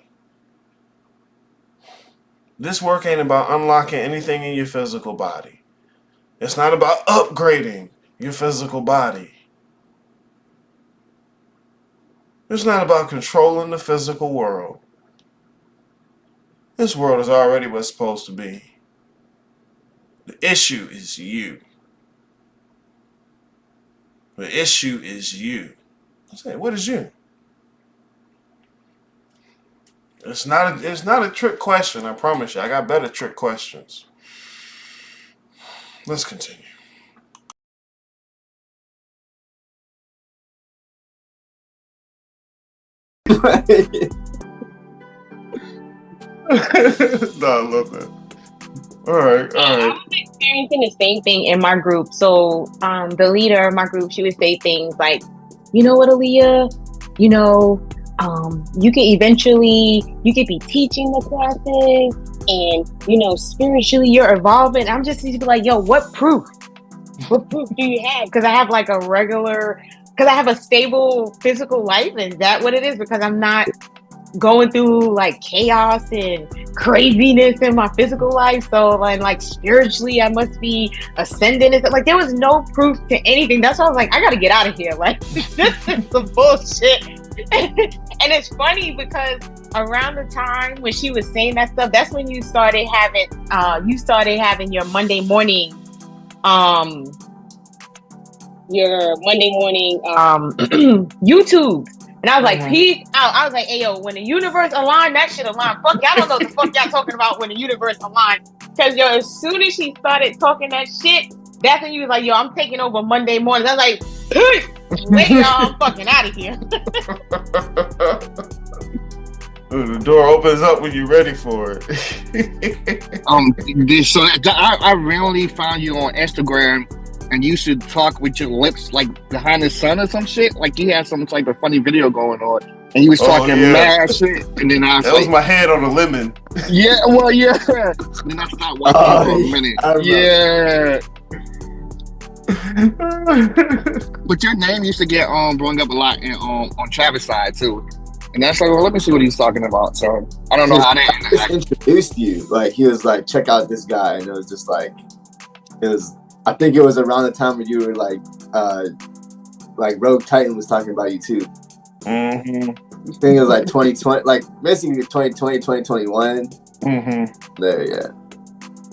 S1: This work ain't about unlocking anything in your physical body. It's not about upgrading your physical body. It's not about controlling the physical world. This world is already what it's supposed to be. The issue is you. The issue is you. I say, what is you? It's not a trick question, I promise you. I got better trick questions. Let's continue. No, I love that. All right.
S6: I'm experiencing the same thing in my group. So the leader of my group, she would say things like, you know what, Aaliyah, you could be teaching the classes and, spiritually you're evolving. I'm just be like, yo, what proof? What proof do you have? Because I have because I have a stable physical life. Is that what it is? Because I'm not going through like chaos and craziness in my physical life. So like spiritually, I must be ascending. Like there was no proof to anything. That's why I was like, I got to get out of here. Like this is some bullshit. And it's funny because around the time when she was saying that stuff, that's when you started having your Monday morning YouTube. And I was like, peace out. I was like, hey, yo, when the universe aligned, that shit aligned. Fuck, y'all don't know what the fuck y'all talking about when the universe aligned. Because, yo, as soon as she started talking that shit, that's when you was like, yo, I'm taking over Monday mornings. I was like, peace. Wait, y'all, I'm fucking out of here.
S1: The door opens up when you're ready for it.
S2: So I randomly found you on Instagram. And you should talk with your lips like behind the sun or some shit. Like you had some type of funny video going on. And you was talking mad shit. And then I was
S1: that was my head on a lemon.
S2: Yeah, well, yeah. And then I stopped watching for a minute. Yeah. But your name used to get brought up a lot on Travis' side too. And that's like, well, let me see what he's talking about. So I don't know how that
S3: introduced you. Like he was like, check out this guy. And it was just like, It was. I think it was around the time when you were like Rogue Titan was talking about you too.
S1: Mm-hmm.
S3: I think it was like 2020, like basically 2020, 2021.
S1: Mm-hmm.
S3: There, yeah.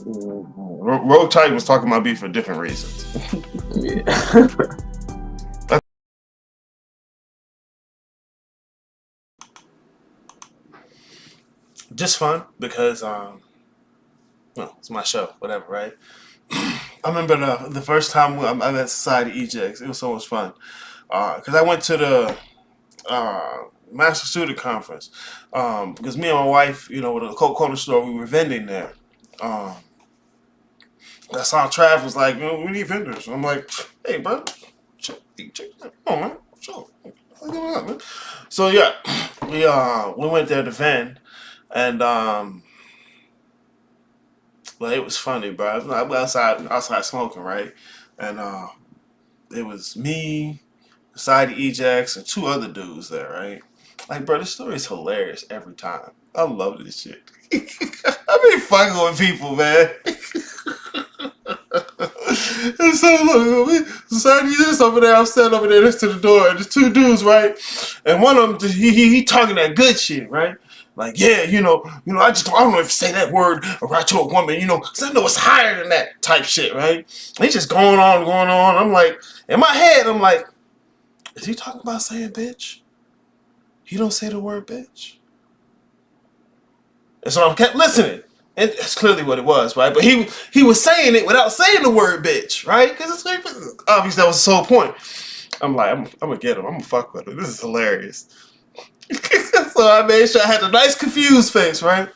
S1: Rogue Titan was talking about me for different reasons.
S3: Yeah.
S1: Just fun because it's my show, whatever, right? I remember the first time I met Society Ejects. It was so much fun because I went to the Master Student Conference because me and my wife, with a Coke corner store, we were vending there. I saw Trav was like, we need vendors. I'm like, hey, bro, check that. Oh, man, sure. Man. So yeah, we went there to vend, and but it was funny, bro. I was outside smoking, right, and it was me, Side Ejax, and two other dudes there, right? Like, bro, this story is hilarious every time. I love this shit. I be fucking with people, man. And so look, Society is over there. I'm standing over there next to the door, and there's two dudes, right? And one of them, he talking that good shit, right? Like, yeah, I don't know if you say that word right to a woman, because I know it's higher than that type shit, right? And he's just going on. I'm like, in my head, I'm like, is he talking about saying bitch? He don't say the word bitch. And so I kept listening. And that's clearly what it was, right? But he was saying it without saying the word bitch, right? Because it's obviously that was the sole point. I'm like, I'm going to get him. I'm going to fuck with him. This is hilarious. So I made sure I had a nice confused face, right?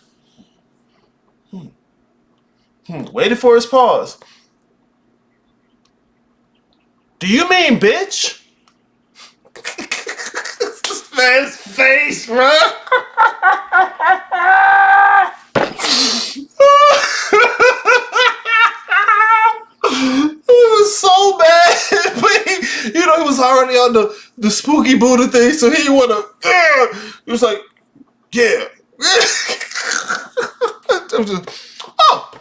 S1: Waited for his pause. Do you mean bitch? This man's face, bro. It was so bad. But he was already on the spooky Buddha thing, so he wanna. He was like, yeah. Oh.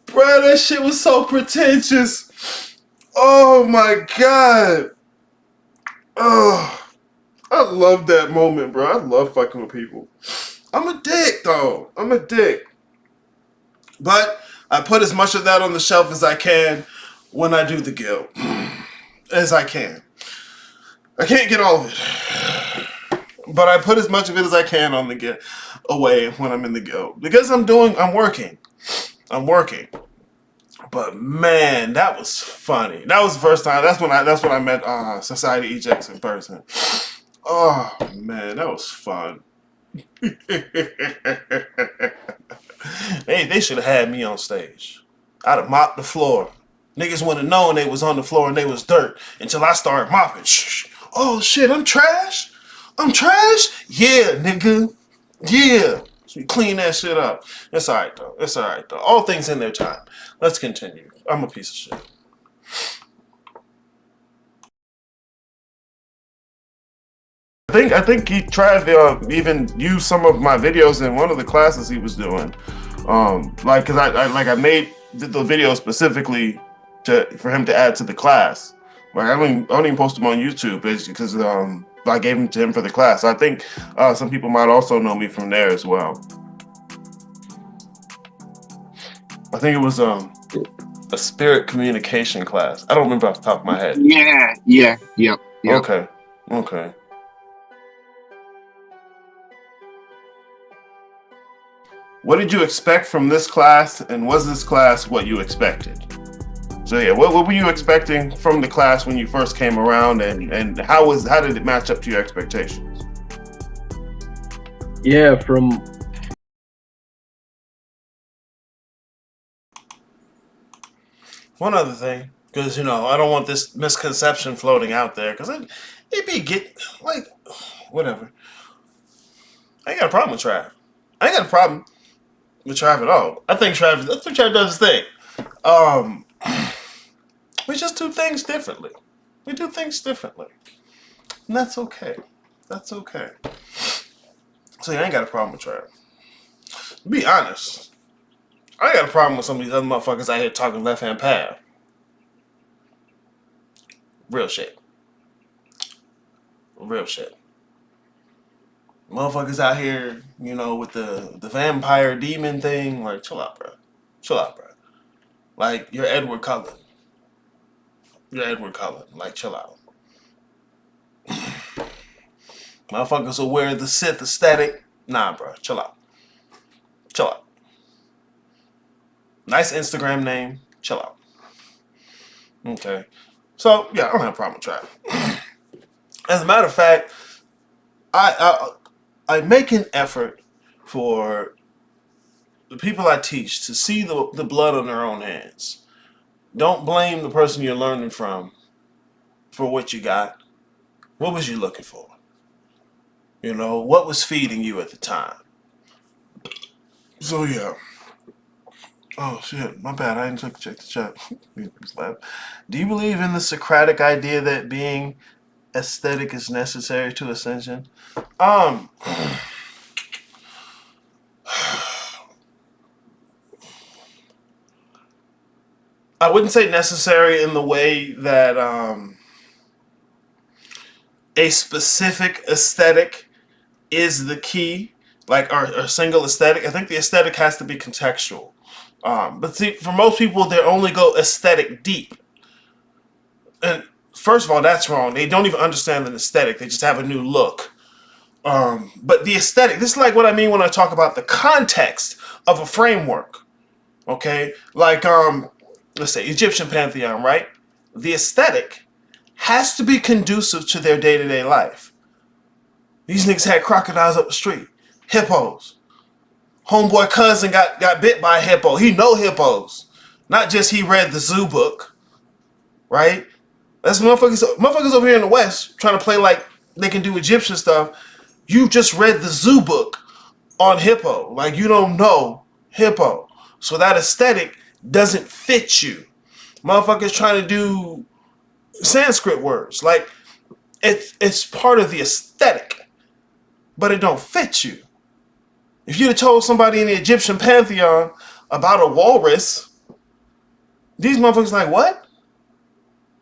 S1: Bro, that shit was so pretentious. Oh my god. Oh, I love that moment, bro. I love fucking with people. I'm a dick, though. I'm a dick. But I put as much of that on the shelf as I can when I do the guild. As I can. I can't get all of it. But I put as much of it as I can on the guild away when I'm in the guild. Because I'm working. I'm working. But man, that was funny. That was the first time. That's when I met Society Ejects in person. Oh man, that was fun. They should have had me on stage. I'd have mopped the floor. Niggas wouldn't have known they was on the floor and they was dirt until I started mopping. Shh. Oh shit, I'm trash? I'm trash? Yeah, nigga. Yeah. So you clean that shit up. It's alright though. All things in their time. Let's continue. I'm a piece of shit. I think he tried to even use some of my videos in one of the classes he was doing. Cause I made the video specifically for him to add to the class. Like I don't even post them on YouTube because I gave them to him for the class. So I think some people might also know me from there as well. I think it was a spirit communication class. I don't remember off the top of my head.
S2: Yeah. Okay.
S1: What did you expect from this class, and was this class what you expected? So yeah, what were you expecting from the class when you first came around, and how did it match up to your expectations?
S7: Yeah,
S1: One other thing, because I don't want this misconception floating out there, because it whatever. I ain't got a problem with Trav. I ain't got a problem with Trav at all. I think Trav does his thing. We just do things differently. We do things differently. And that's okay. So yeah, I ain't got a problem with Trav. To be honest, I got a problem with some of these other motherfuckers out here talking left-hand path. Real shit. Real shit. Motherfuckers out here, you know, with the vampire demon thing. Like, chill out, bro. Chill out, bro. Like, you're Edward Cullen. You're Edward Cullen. Like, chill out. Motherfuckers will wear the Sith aesthetic. Nah, bro. Chill out. Chill out. Nice Instagram name. Chill out. Okay. So, yeah, I don't have a problem with trap. As a matter of fact, I make an effort for the people I teach to see the blood on their own hands. Don't blame the person you're learning from for what you got. What was you looking for? You know, what was feeding you at the time? So, yeah. Oh, shit. My bad. I didn't check the chat. Do you believe in the Socratic idea that being aesthetic is necessary to ascension? I wouldn't say necessary in the way that a specific aesthetic is the key, like our single aesthetic. I think the aesthetic has to be contextual. But see, for most people, they only go aesthetic deep. And first of all, that's wrong. They don't even understand the aesthetic. They just have a new look. But the aesthetic, this is like what I mean when I talk about the context of a framework. Okay? Like, let's say Egyptian pantheon, right? The aesthetic has to be conducive to their day-to-day life. These niggas had crocodiles up the street. Hippos. Homeboy cousin got bit by a hippo. He know hippos. Not just he read the zoo book. Right? That's motherfuckers over here in the West trying to play like they can do Egyptian stuff. You just read the zoo book on hippo. Like, you don't know hippo. So that aesthetic doesn't fit you. Motherfuckers trying to do Sanskrit words. Like, it's part of the aesthetic, but it don't fit you. If you'd have told somebody in the Egyptian pantheon about a walrus, these motherfuckers like, what?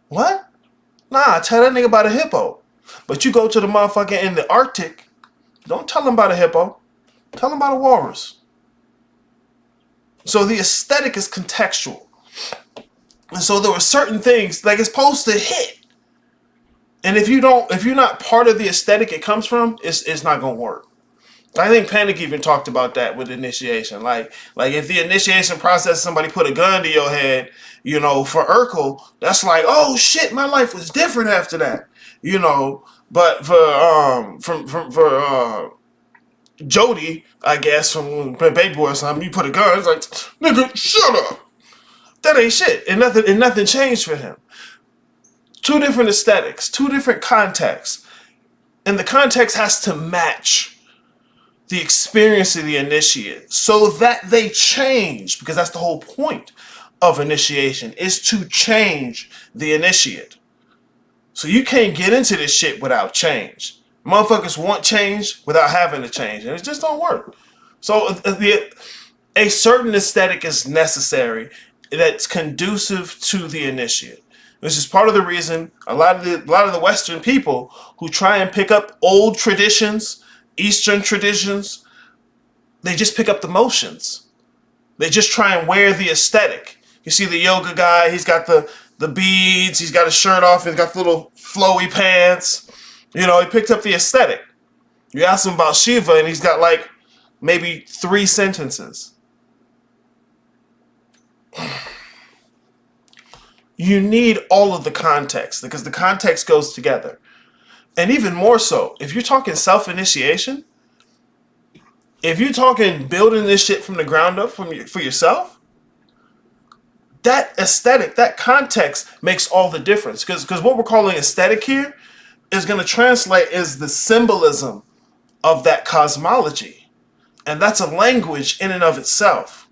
S1: What? Nah, tell that nigga about a hippo. But you go to the motherfucker in the Arctic, don't tell him about a hippo. Tell him about a walrus. So the aesthetic is contextual. And so there were certain things, like, it's supposed to hit. And if you're not part of the aesthetic it comes from, it's not gonna work. I think Panic even talked about that with initiation. Like if the initiation process, somebody put a gun to your head, you know, for Urkel, that's like, oh shit, my life was different after that, you know. But for Jody, I guess, from Baby Boy or something, you put a gun, it's like, nigga, shut up. That ain't shit, and nothing changed for him. Two different aesthetics, two different contexts, and the context has to match the experience of the initiate so that they change, because that's the whole point of initiation, is to change the initiate. So you can't get into this shit without change. Motherfuckers want change without having to change, and it just don't work. So a certain aesthetic is necessary that's conducive to the initiate. This is part of the reason a lot of the Western people who try and pick up old traditions, Eastern traditions, they just pick up the motions. They just try and wear the aesthetic. You see the yoga guy, he's got the beads, he's got his shirt off, he's got the little flowy pants. You know, he picked up the aesthetic. You ask him about Shiva and he's got like maybe 3 sentences. You need all of the context because the context goes together. And even more so, if you're talking self-initiation, if you're talking building this shit from the ground up for yourself, that aesthetic, that context makes all the difference. Because what we're calling aesthetic here is going to translate as the symbolism of that cosmology. And that's a language in and of itself.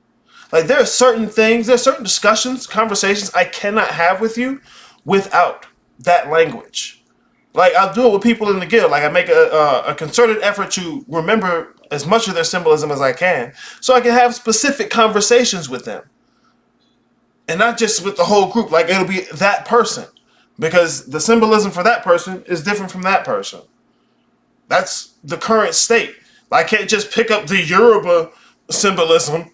S1: Like, there are certain things, there are certain discussions, conversations I cannot have with you without that language. Like, I'll do it with people in the guild. Like, I make a concerted effort to remember as much of their symbolism as I can, so I can have specific conversations with them. And not just with the whole group, like it'll be that person. Because the symbolism for that person is different from that person. That's the current state. I can't just pick up the Yoruba symbolism,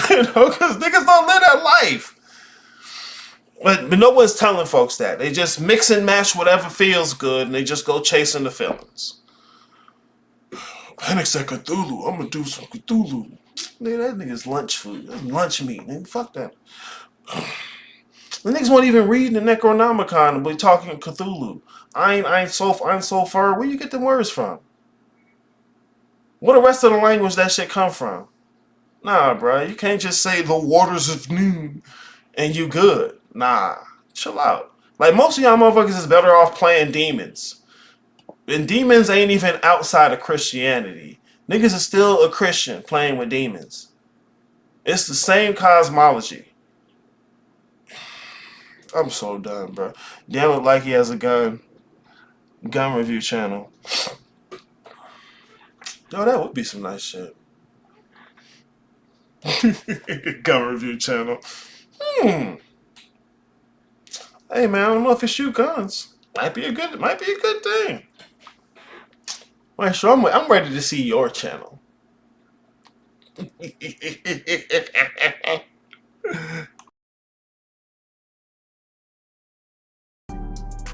S1: you know, because niggas don't live that life. But no one's telling folks that. They just mix and match whatever feels good, and they just go chasing the feelings. Panic said Cthulhu. I'm gonna do some Cthulhu. Nigga, that nigga's lunch food. That's lunch meat. Nigga, fuck that. The niggas won't even read the Necronomicon and be talking Cthulhu. Ein Sulfur. Where you get the words from? Where the rest of the language that shit come from? Nah, bro. You can't just say the waters of noon and you good. Nah. Chill out. Like, most of y'all motherfuckers is better off playing demons. And demons ain't even outside of Christianity. Niggas is still a Christian playing with demons. It's the same cosmology. I'm so done, bro. Damn look like he has a gun review channel. Yo, that would be some nice shit. Gun review channel. Hey man, I don't know if it shoot guns. Might be a good thing. Wait, so I'm ready to see your channel.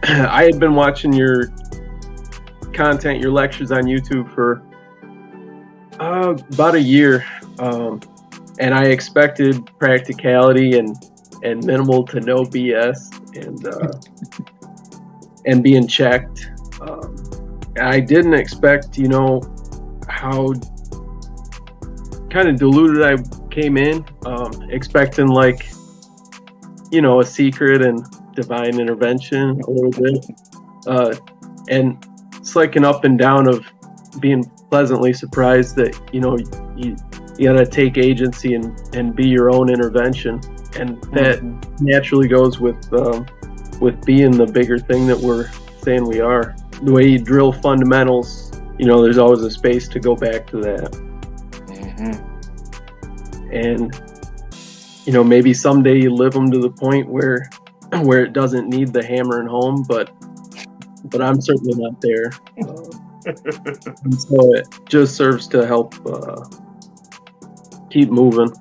S7: I had been watching your content, your lectures on YouTube for about a year, and I expected practicality and minimal to no BS and being checked. I didn't expect, you know, how kind of diluted I came in, expecting like, you know, a secret and divine intervention a little bit, and it's like an up and down of being pleasantly surprised that, you know, you gotta take agency and be your own intervention, and that naturally goes with being the bigger thing that we're saying we are. The way you drill fundamentals, you know, there's always a space to go back to that. And, you know, maybe someday you live them to the point where it doesn't need the hammer and home, but I'm certainly not there. And so it just serves to help keep moving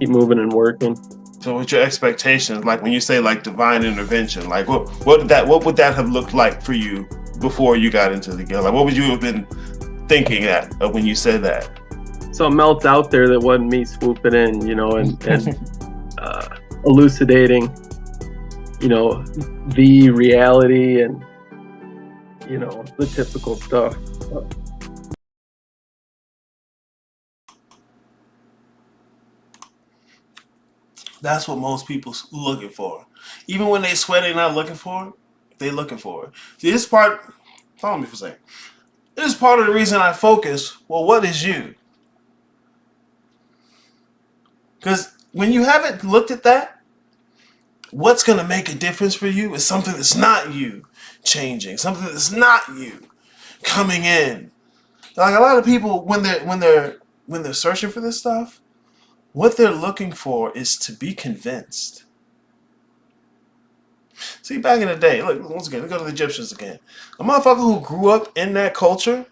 S7: and working.
S1: So what's your expectations? Like when you say like divine intervention, like what would that have looked like for you before you got into the game? Like what would you have been thinking of when you said that?
S7: Something else out there that wasn't me swooping in, you know, and elucidating, you know, the reality and, you know, the typical stuff.
S1: That's what most people's looking for. Even when they swear they're not looking for it, they're looking for it. See, this part, follow me for a second. This is part of the reason I focus, well, what is you? Because when you haven't looked at that, what's going to make a difference for you is something that's not you changing, something that's not you coming in. Like a lot of people, when they're searching for this stuff, what they're looking for is to be convinced. See, back in the day, look, once again, let's go to the Egyptians again. A motherfucker who grew up in that culture,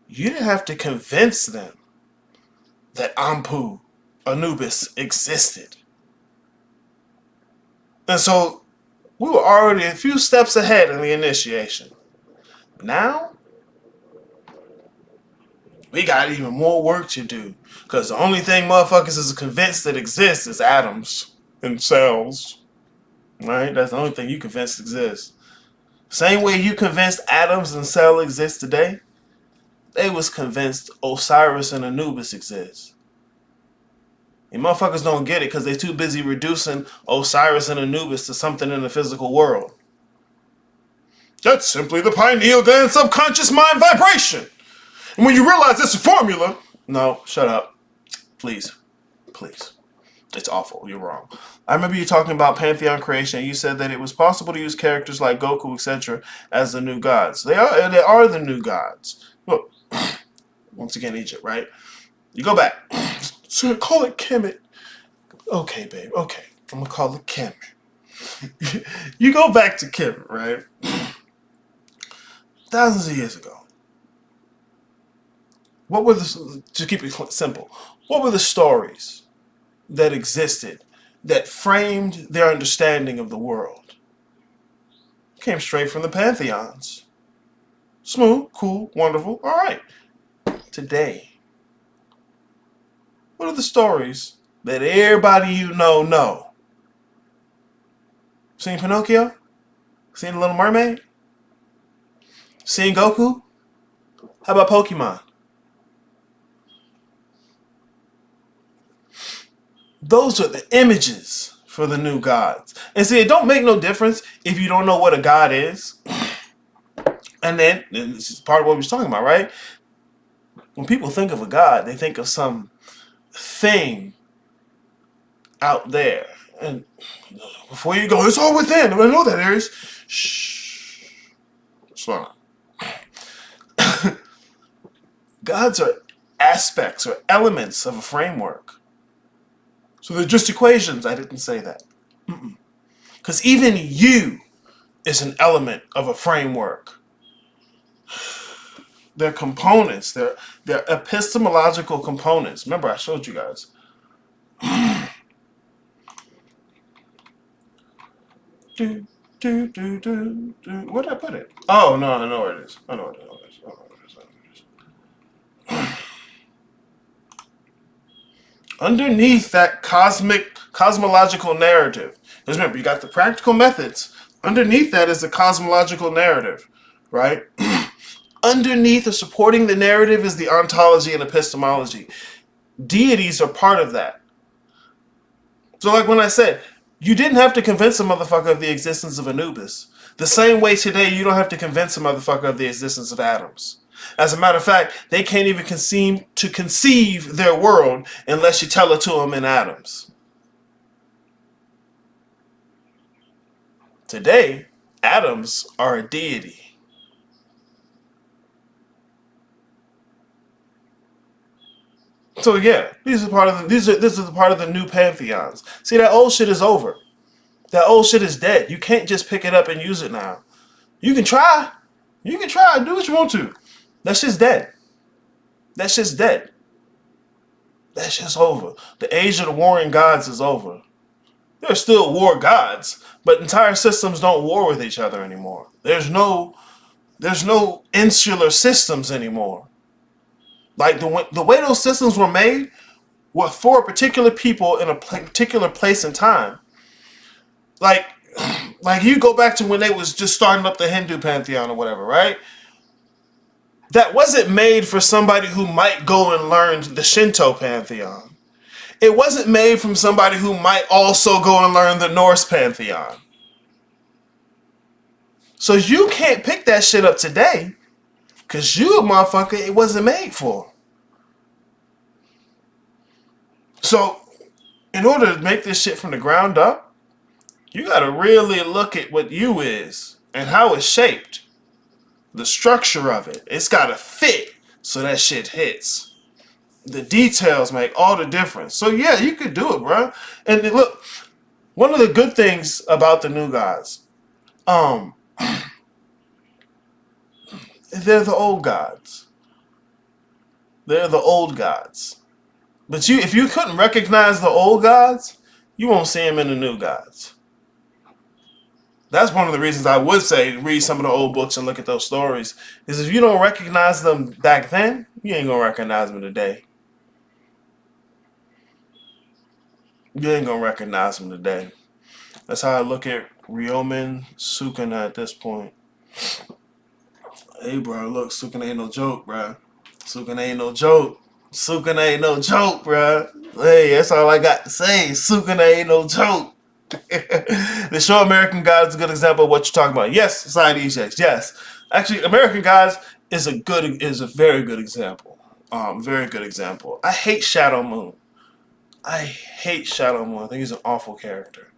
S1: you didn't have to convince them that Ampu, Anubis, existed. And so we were already a few steps ahead in the initiation. Now, we got even more work to do. Because the only thing motherfuckers is convinced that exists is atoms and cells. Right? That's the only thing you convinced exists. Same way you convinced atoms and cells exist today, they was convinced Osiris and Anubis exist. And motherfuckers don't get it because they're too busy reducing Osiris and Anubis to something in the physical world. That's simply the pineal gland subconscious mind vibration. And when you realize it's a formula, no, shut up. Please. It's awful. You're wrong. I remember you talking about pantheon creation. You said that it was possible to use characters like Goku, etc., as the new gods. They are the new gods. Look, Once again, Egypt, right? You go back. So call it Kemet. Okay, babe. Okay, I'm gonna call it Kemet. You go back to Kemet, right? Thousands of years ago. What were to keep it simple, what were the stories that existed that framed their understanding of the world? Came straight from the pantheons. Smooth, cool, wonderful. All right. Today, what are the stories that everybody you know? Seen Pinocchio? Seen The Little Mermaid? Seen Goku? How about Pokemon? Those are the images for the new gods. And see, it don't make no difference if you don't know what a god is. And this is part of what we was talking about, right? When people think of a god, they think of some thing out there. And before you go, it's all within. I know that, Aries. Shh. Slow down. Gods are aspects or elements of a framework. So they're just equations. I didn't say that. Because even you is an element of a framework. They're components. They're epistemological components. Remember, I showed you guys. Where did I put it? Oh, no, I know where it is. I know where it is. Underneath that cosmological narrative, because remember, you got the practical methods. Underneath that is the cosmological narrative, right? Underneath or supporting the narrative is the ontology and epistemology. Deities are part of that. So like when I said, you didn't have to convince a motherfucker of the existence of Anubis. The same way today you don't have to convince a motherfucker of the existence of atoms. As a matter of fact, they can't even conceive their world unless you tell it to them in atoms. Today, atoms are a deity. So yeah, this is part of the new pantheons. See, that old shit is over. That old shit is dead. You can't just pick it up and use it now. You can try. You can try. Do what you want to. That shit's dead. That shit's dead. That shit's over. The age of the warring gods is over. There are still war gods, but entire systems don't war with each other anymore. There's no insular systems anymore. Like the way those systems were made were for particular people in a particular place and time. Like you go back to when they was just starting up the Hindu pantheon or whatever, right? That wasn't made for somebody who might go and learn the Shinto pantheon. It wasn't made from somebody who might also go and learn the Norse pantheon. So you can't pick that shit up today because you a motherfucker it wasn't made for. So in order to make this shit from the ground up, you got to really look at what you is and how it's shaped. The structure of it. It's got to fit so that shit hits. The details make all the difference. So yeah, you could do it, bro. And look, one of the good things about the new gods, they're the old gods. They're the old gods. But if you couldn't recognize the old gods, you won't see them in the new gods. That's one of the reasons I would say read some of the old books and look at those stories. Is if you don't recognize them back then, you ain't gonna recognize them today. You ain't gonna recognize them today. That's how I look at Ryomen Sukuna at this point. Hey, bro, look, Sukuna ain't no joke, bro. Sukuna ain't no joke. Sukuna ain't no joke, bro. Hey, that's all I got to say. Sukuna ain't no joke. The show American Gods is a good example of what you're talking about. Yes, Society Ejects. Yes, actually, American Gods is a very good example. Very good example. I hate Shadow Moon. I think he's an awful character.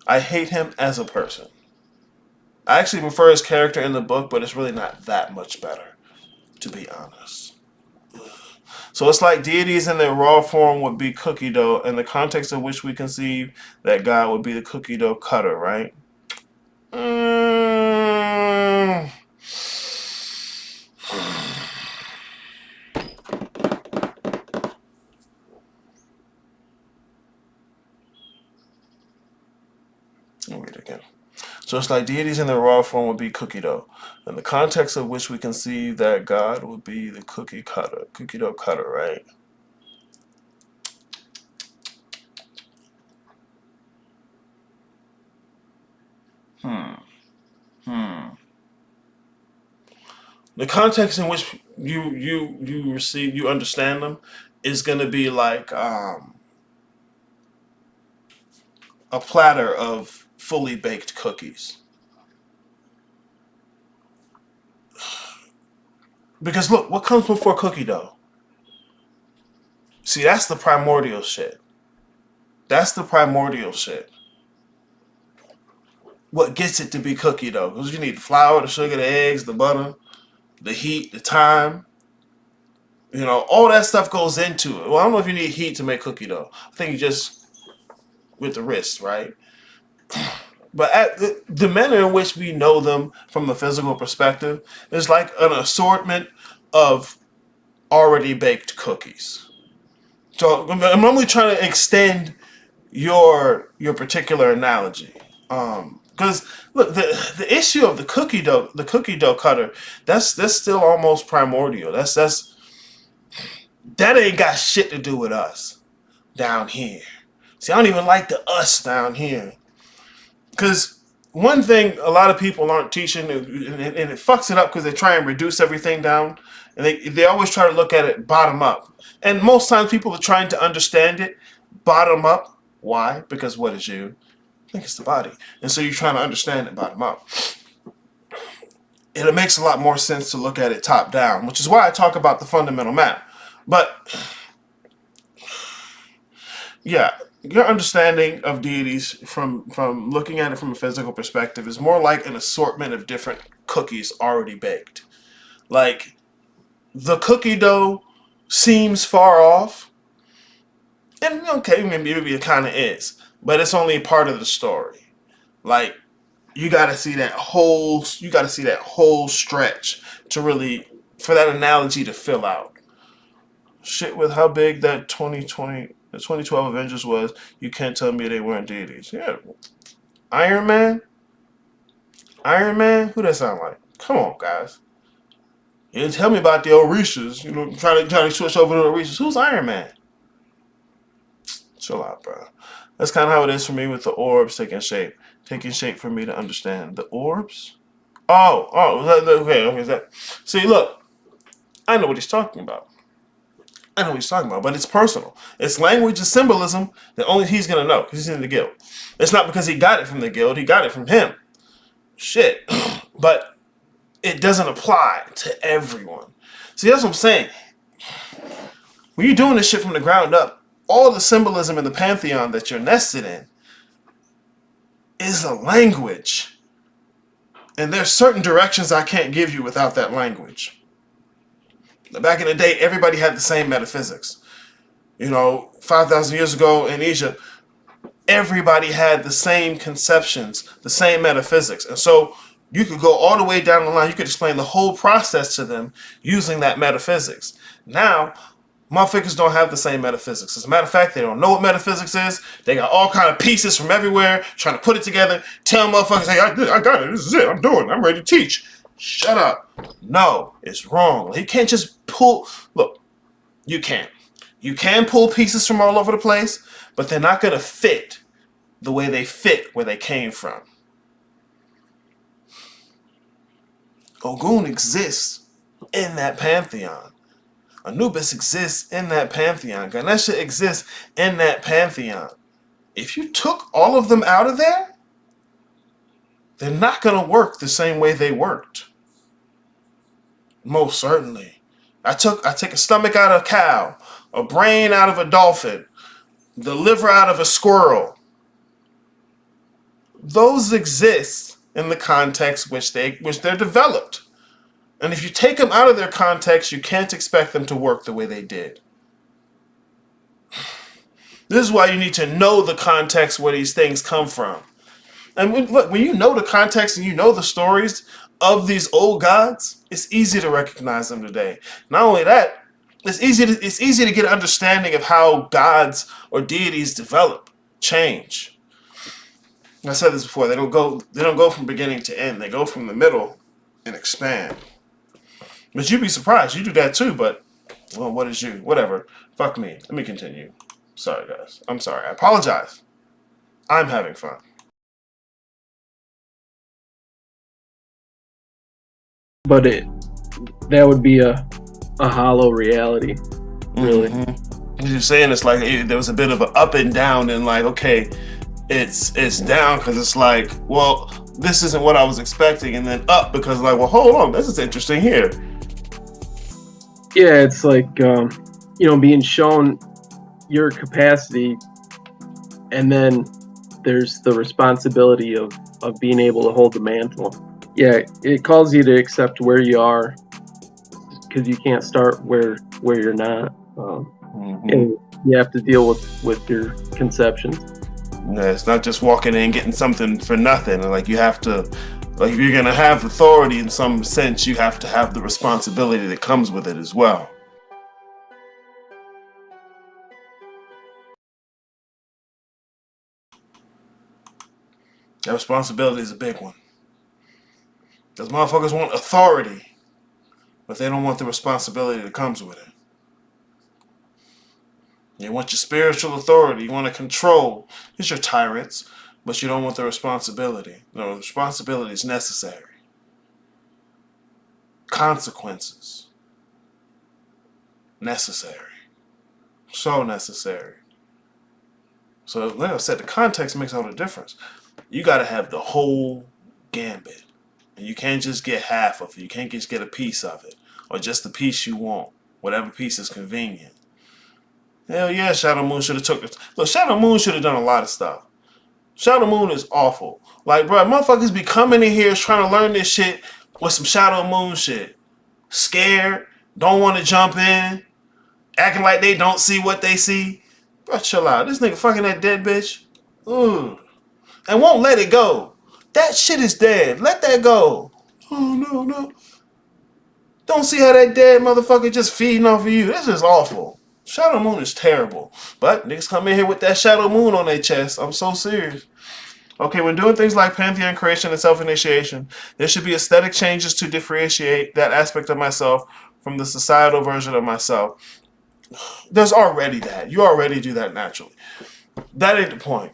S1: I hate him as a person. I actually prefer his character in the book, but it's really not that much better, to be honest. So it's like deities in their raw form would be cookie dough, in the context of which we conceive that God would be the cookie dough cutter, right? Mm. Let me read it again. So it's like deities in their raw form would be cookie dough, in the context of which we conceive that God would be the cookie dough cutter, right? The context in which you understand them is going to be like a platter of fully baked cookies. Because look, what comes before cookie dough? See, that's the primordial shit. That's the primordial shit. What gets it to be cookie dough? Because you need the flour, the sugar, the eggs, the butter, the heat, the time. You know, all that stuff goes into it. Well, I don't know if you need heat to make cookie dough. I think you just with the wrist, right? But at the manner in which we know them from a physical perspective is like an assortment of already baked cookies. So I'm only trying to extend your particular analogy, because look, the issue of the cookie dough cutter, that's still almost primordial. That ain't got shit to do with us down here. See, I don't even like the us down here. Because one thing a lot of people aren't teaching, and it fucks it up because they try and reduce everything down, and they always try to look at it bottom up. And most times people are trying to understand it bottom up. Why? Because what is you? I think it's the body. And so you're trying to understand it bottom up. And it makes a lot more sense to look at it top down, which is why I talk about the fundamental map. But yeah, your understanding of deities from looking at it from a physical perspective is more like an assortment of different cookies already baked. Like, the cookie dough seems far off, and okay, maybe it kind of is, but it's only part of the story. Like, you got to see that whole stretch to really, for that analogy to fill out. Shit, with how big that 2012 Avengers was, you can't tell me they weren't deities. Yeah. Iron Man? Who that sound like? Come on, guys. You didn't tell me about the Orishas. Trying to switch over to the Orishas. Who's Iron Man? Chill out, bro. That's kind of how it is for me with the orbs taking shape for me to understand. The orbs? Okay. See, look, I know what he's talking about. But it's personal. It's language and symbolism that only he's going to know because he's in the guild. It's not because he got it from the guild. He got it from him. Shit. But it doesn't apply to everyone. See, that's what I'm saying. When you're doing this shit from the ground up, all the symbolism in the pantheon that you're nested in is a language. And there's certain directions I can't give you without that language. Back in the day, everybody had the same metaphysics. 5,000 years ago in Egypt, everybody had the same conceptions, the same metaphysics. And so you could go all the way down the line. You could explain the whole process to them using that metaphysics. Now, motherfuckers don't have the same metaphysics. As a matter of fact, they don't know what metaphysics is. They got all kind of pieces from everywhere, trying to put it together, tell motherfuckers, hey, I got it. This is it. I'm doing it. I'm ready to teach. Shut up. No, it's wrong. You can't just pull. Look, you can. You can pull pieces from all over the place, but they're not going to fit the way they fit where they came from. Ogun exists in that pantheon. Anubis exists in that pantheon. Ganesha exists in that pantheon. If you took all of them out of there, they're not going to work the same way they worked. Most certainly. I take a stomach out of a cow, a brain out of a dolphin, the liver out of a squirrel. Those exist in the context which they're developed. And if you take them out of their context, you can't expect them to work the way they did. This is why you need to know the context where these things come from. And when you know the context and you know the stories of these old gods, it's easy to recognize them today. Not only that, it's easy to get an understanding of how gods or deities develop, change. I said this before. They don't go from beginning to end. They go from the middle and expand. But you'd be surprised. You do that too, but well, what is you? Whatever. Fuck me. Let me continue. Sorry, guys. I'm sorry. I apologize. I'm having fun.
S7: But that would be a hollow reality, really.
S1: Mm-hmm. You're saying it's like there was a bit of an up and down, and like, okay, it's down because it's like, well, this isn't what I was expecting, and then up because like, well, hold on, this is interesting here.
S7: Yeah, it's like being shown your capacity, and then there's the responsibility of being able to hold the mantle. Yeah, it calls you to accept where you are, because you can't start where you're not. And you have to deal with your conceptions.
S1: Yeah, it's not just walking in and getting something for nothing. Like you have to, like if you're gonna have authority in some sense, you have to have the responsibility that comes with it as well. That responsibility is a big one. Because motherfuckers want authority, but they don't want the responsibility that comes with it. You want your spiritual authority, you want to control. It's your tyrants, but you don't want the responsibility. No, the responsibility is necessary. Consequences. Necessary. So necessary. So, like I said, the context makes all the difference. You got to have the whole gambit. And you can't just get half of it. You can't just get a piece of it. Or just the piece you want. Whatever piece is convenient. Hell yeah, Shadow Moon should have took it. Look, Shadow Moon should have done a lot of stuff. Shadow Moon is awful. Like, bro, motherfuckers be coming in here trying to learn this shit with some Shadow Moon shit. Scared. Don't want to jump in. Acting like they don't see what they see. Bro, chill out. This nigga fucking that dead bitch. Ooh. And won't let it go. That shit is dead. Let that go. Oh, no. Don't see how that dead motherfucker just feeding off of you. This is awful. Shadow Moon is terrible. But niggas come in here with that Shadow Moon on their chest. I'm so serious. Okay, when doing things like pantheon creation and self-initiation, there should be aesthetic changes to differentiate that aspect of myself from the societal version of myself. There's already that. You already do that naturally. That ain't the point.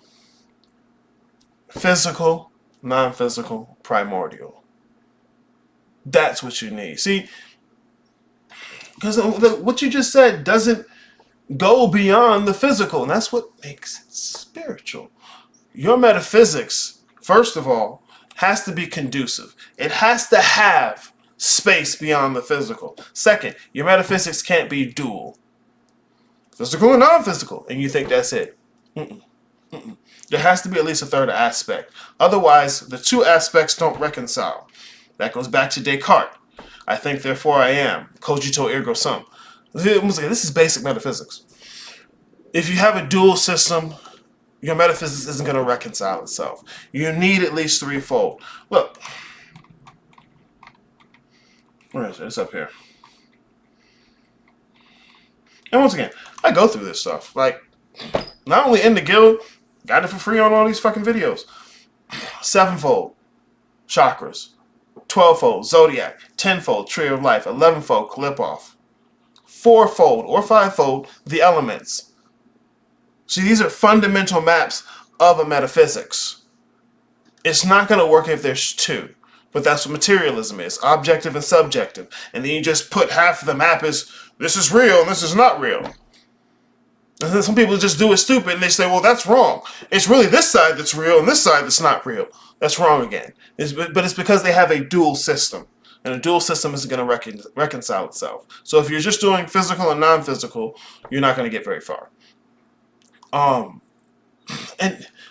S1: Physical, non-physical, primordial. That's what you need. See, because what you just said doesn't go beyond the physical, and that's what makes it spiritual. Your metaphysics, first of all, has to be conducive. It has to have space beyond the physical. Second, your metaphysics can't be dual. Physical and non-physical, and you think that's it. There has to be at least a third aspect. Otherwise, the two aspects don't reconcile. That goes back to Descartes. I think, therefore I am. Cogito ergo sum. This is basic metaphysics. If you have a dual system, your metaphysics isn't going to reconcile itself. You need at least threefold. Look. Where is it? It's up here. And once again, I go through this stuff. Like, not only in the guild, got it for free on all these fucking videos. 7-fold chakras. 12-fold zodiac. 10-fold tree of life. 11-fold clip-off. 4-fold or 5-fold the elements. See, these are fundamental maps of a metaphysics. It's not going to work if there's two. But that's what materialism is. Objective and subjective. And then you just put half of the map as, this is real and this is not real. And then some people just do it stupid and they say, well, that's wrong. It's really this side that's real and this side that's not real. That's wrong again. But it's because they have a dual system. And a dual system isn't going to reconcile itself. So if you're just doing physical and non-physical, you're not going to get very far. And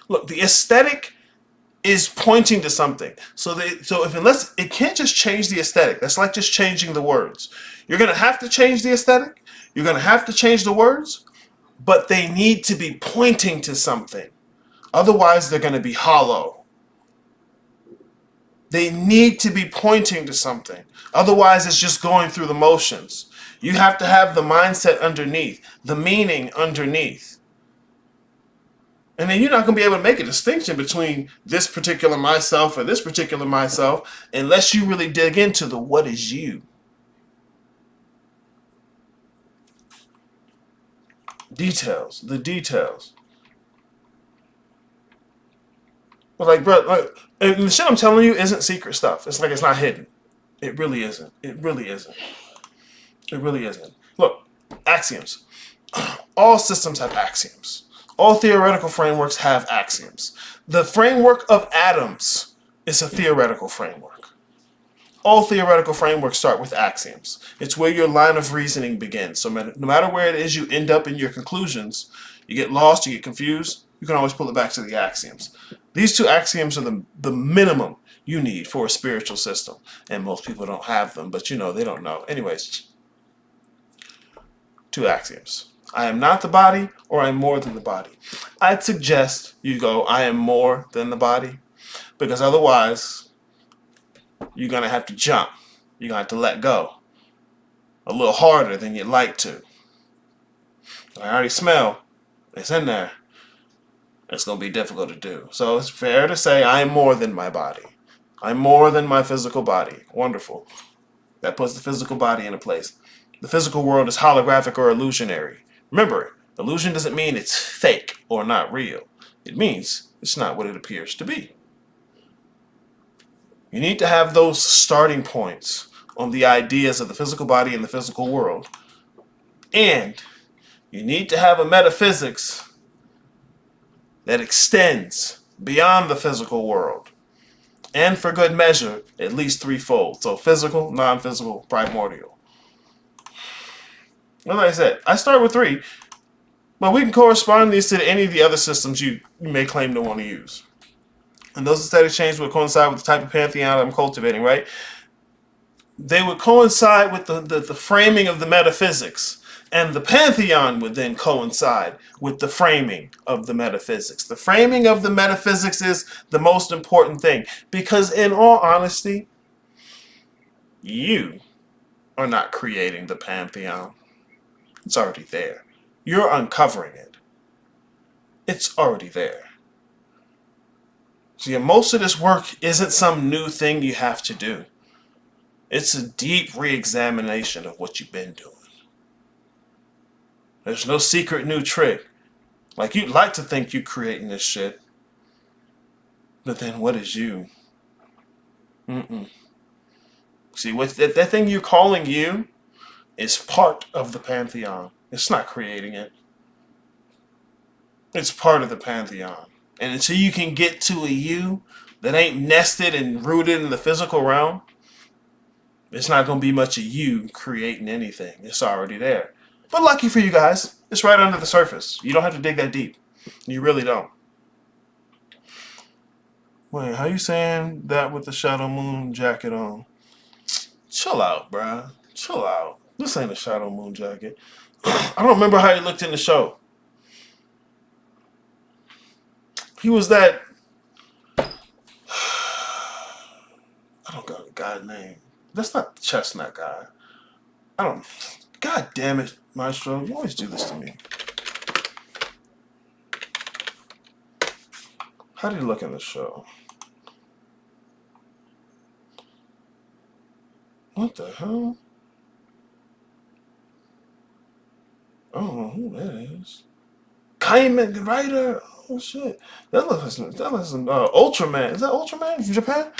S1: look, the aesthetic is pointing to something. So unless it can't just change the aesthetic. That's like just changing the words. You're gonna have to change the aesthetic. You're gonna have to change the words, but they need to be pointing to something. Otherwise, they're gonna be hollow. They need to be pointing to something. Otherwise, it's just going through the motions. You have to have the mindset underneath, the meaning underneath. And then you're not going to be able to make a distinction between this particular myself or this particular myself unless you really dig into the what is you. Details, the details. But like, bro, like, and the shit I'm telling you isn't secret stuff. It's like it's not hidden. It really isn't. It really isn't. It really isn't. Look, axioms. All systems have axioms. All theoretical frameworks have axioms. The framework of atoms is a theoretical framework. All theoretical frameworks start with axioms. It's where your line of reasoning begins. So no matter where it is you end up in your conclusions, you get lost, you get confused, you can always pull it back to the axioms. These two axioms are the minimum you need for a spiritual system. And most people don't have them, but you know, they don't know. Anyways, two axioms. I am not the body, or I am more than the body. I'd suggest you go, I am more than the body, because otherwise, you're going to have to jump. You're going to have to let go a little harder than you'd like to. I already smell. It's in there. It's going to be difficult to do. So it's fair to say I am more than my body. I'm more than my physical body. Wonderful. That puts the physical body in a place. The physical world is holographic or illusionary. Remember, illusion doesn't mean it's fake or not real. It means it's not what it appears to be. You need to have those starting points on the ideas of the physical body and the physical world. And you need to have a metaphysics that extends beyond the physical world. And for good measure, at least threefold. So physical, non-physical, primordial. Like I said, I start with 3, but we can correspond these to any of the other systems you may claim to want to use. And those aesthetic changes would coincide with the type of pantheon I'm cultivating, right? They would coincide with the framing of the metaphysics. And the pantheon would then coincide with the framing of the metaphysics. The framing of the metaphysics is the most important thing. Because in all honesty, you are not creating the pantheon. It's already there. You're uncovering it. It's already there. See, most of this work isn't some new thing you have to do. It's a deep re-examination of what you've been doing. There's no secret new trick. Like, you'd like to think you're creating this shit. But then what is you? See, what that thing you're calling you is part of the pantheon. It's not creating it. It's part of the pantheon. And until you can get to a you that ain't nested and rooted in the physical realm, it's not going to be much of you creating anything. It's already there. But lucky for you guys, it's right under the surface. You don't have to dig that deep. You really don't. Wait, how you saying that with the Shadow Moon jacket on? Chill out, bruh. Chill out. This ain't a Shadow Moon jacket. I don't remember how he looked in the show. He was that... I don't got a guy's name. That's not the chestnut guy. I don't... God damn it, Maestro. You always do this to me. How did he look in the show? What the hell? I don't know who that is. Kaiman, the writer. Oh shit. That looks Ultraman. Is that Ultraman from Japan?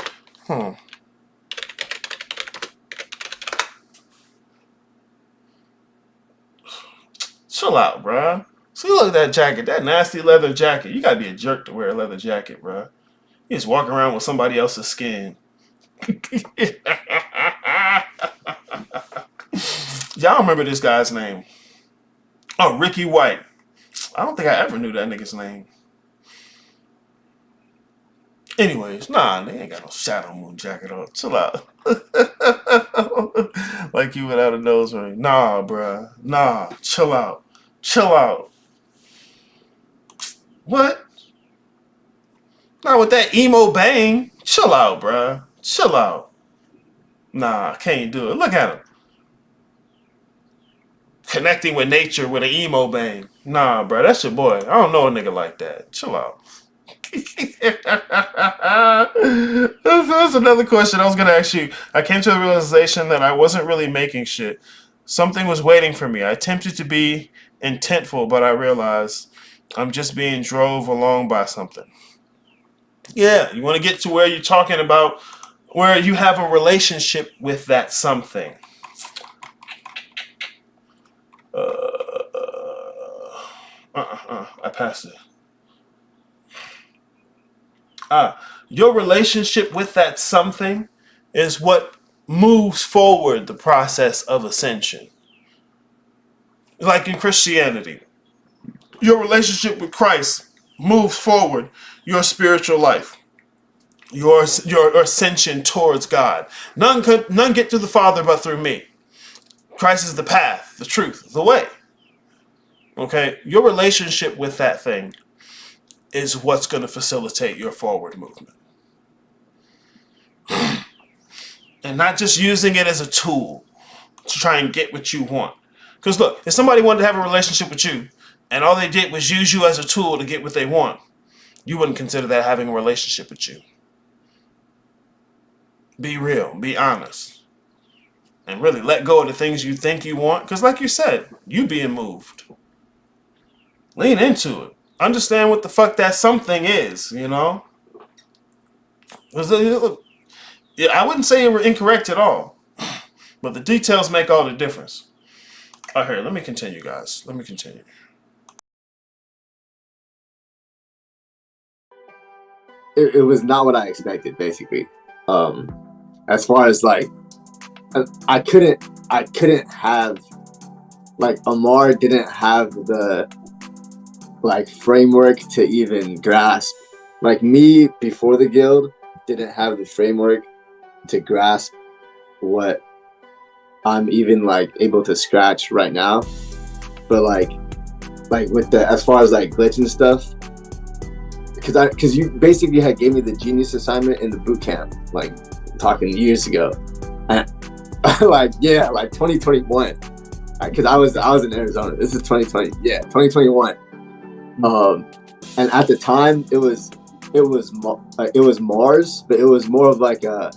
S1: Chill out, bruh. See, look at that jacket. That nasty leather jacket. You gotta be a jerk to wear a leather jacket, bruh. You just walk around with somebody else's skin. Y'all remember this guy's name? Oh, Ricky White. I don't think I ever knew that nigga's name. Anyways, nah, they ain't got no shadow moon jacket on. Chill out. Like you without a nose ring. Nah, bruh. Nah, chill out. Chill out. What? Not with that emo bang. Chill out, bruh. Chill out. Nah, can't do it. Look at him. Connecting with nature with an emo bang. Nah, bruh, that's your boy. I don't know a nigga like that. Chill out. That's another question I was gonna ask you. I came to the realization that I wasn't really making shit. Something was waiting for me. I attempted to be intentful, but I realized I'm just being drove along by something. Yeah, you want to get to where you're talking about where you have a relationship with that something. I passed it. Your relationship with that something is what moves forward the process of ascension. Like in Christianity, your relationship with Christ moves forward your spiritual life, your ascension towards God. None get to the Father but through me. Christ is the path, the truth, the way. Okay, your relationship with that thing is what's going to facilitate your forward movement. And not just using it as a tool to try and get what you want. Because look, if somebody wanted to have a relationship with you and all they did was use you as a tool to get what they want, you wouldn't consider that having a relationship with you. Be real, be honest, and really let go of the things you think you want. Because like you said, you being moved. Lean into it. Understand what the fuck that something is, you know? Yeah, I wouldn't say you were incorrect at all. But the details make all the difference. All right, here, let me continue, guys. Let me continue.
S3: It was not what I expected, basically. As far as like, I couldn't have, like, Amar didn't have the, like, framework to even grasp. Like, me before the guild didn't have the framework to grasp what I'm even, like, able to scratch right now. But like with the, as far as like glitch and stuff, because you basically had gave me the genius assignment in the boot camp, like talking years ago, and like 2021, because I was in Arizona. This is 2020, 2021. And at the time it was Mars, but it was more of like a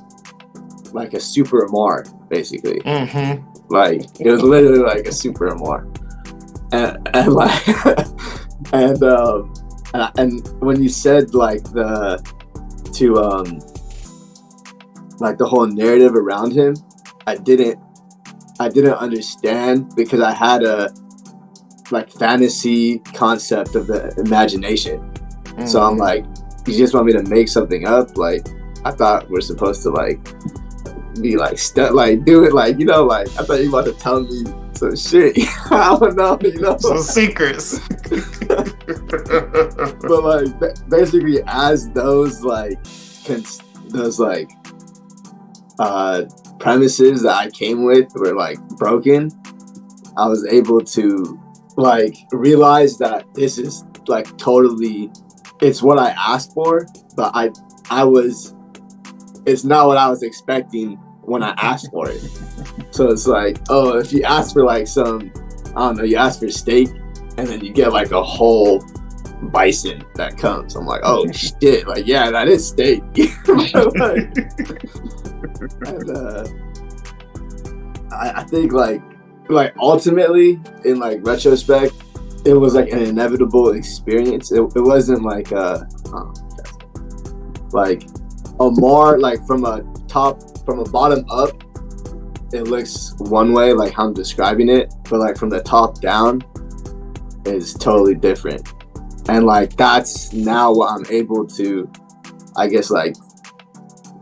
S3: super Mar, basically.
S1: Mm-hmm.
S3: Like it was literally like a super Mar, and like and when you said like the whole narrative around him, I didn't understand, because I had a like fantasy concept of the imagination. Mm-hmm. So I'm like, you just want me to make something up? Like, I thought we're supposed to like be like do it, like, you know, like I thought you were about to tell me some shit. I don't know, you know,
S1: some secrets.
S3: But like basically, as those premises that I came with were like broken, I was able to like realize that this is like totally, it's what I asked for, but it's not what I was expecting when I asked for it. So it's like, oh, if you ask for like some, I don't know, you ask for steak and then you get like a whole bison that comes. I'm like, oh shit, like, yeah, that is steak. And I think like ultimately, in like retrospect, it was like an inevitable experience. It wasn't like like Amar, like from a bottom up, it looks one way, like how I'm describing it, but like from the top down is totally different. And like that's now what I'm able to, I guess, like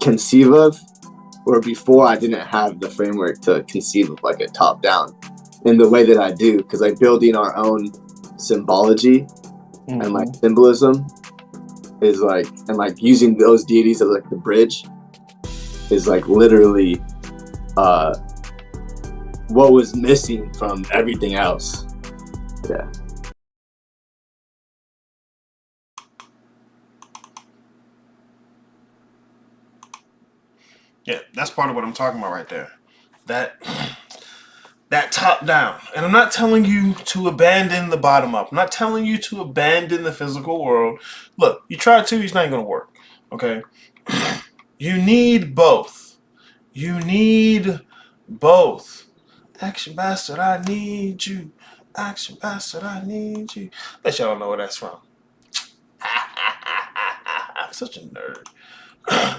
S3: conceive of, where before I didn't have the framework to conceive of like a top down in the way that I do, because like building our own symbology and like symbolism, is like, and like using those deities as like the bridge is like literally what was missing from everything else. Yeah.
S1: Yeah, that's part of what I'm talking about right there. That top down. And I'm not telling you to abandon the bottom up. I'm not telling you to abandon the physical world. Look, you try to, it's not going to work. Okay? You need both. You need both. Action Bastard, I need you. Action Bastard, I need you. Bet y'all don't know where that's from. I'm such a nerd.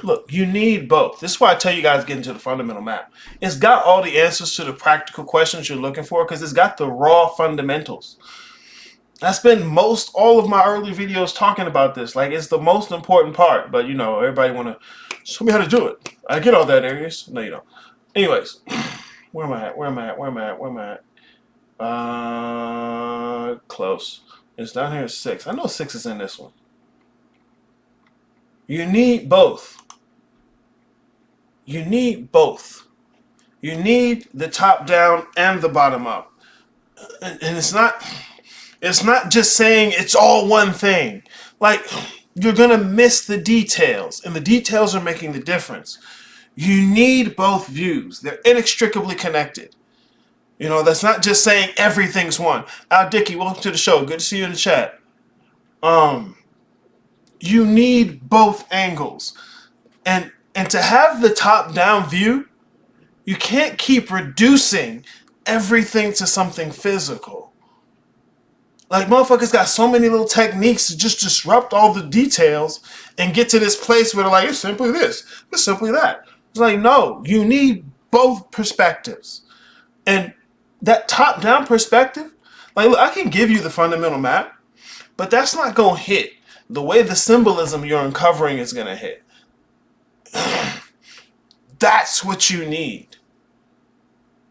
S1: Look, you need both. This is why I tell you guys get into the fundamental map. It's got all the answers to the practical questions you're looking for because it's got the raw fundamentals. I spent all of my early videos talking about this. Like, it's the most important part. But, you know, everybody want to show me how to do it. I get all that, Aries. No, you don't. Anyways, where am I at? Close. It's down here at 6. I know 6 is in this one. You need both. You need both. You need the top down and the bottom up. And it's not just saying it's all one thing. Like, you're going to miss the details, and the details are making the difference. You need both views. They're inextricably connected. You know, that's not just saying everything's one. Al Dickey, welcome to the show. Good to see you in the chat. You need both angles. And to have the top-down view, you can't keep reducing everything to something physical. Like, motherfuckers got so many little techniques to just disrupt all the details and get to this place where they're like, it's simply this, it's simply that. It's like, no, you need both perspectives. And that top-down perspective, like, look, I can give you the fundamental map, but that's not going to hit the way the symbolism you're uncovering is going to hit. That's what you need.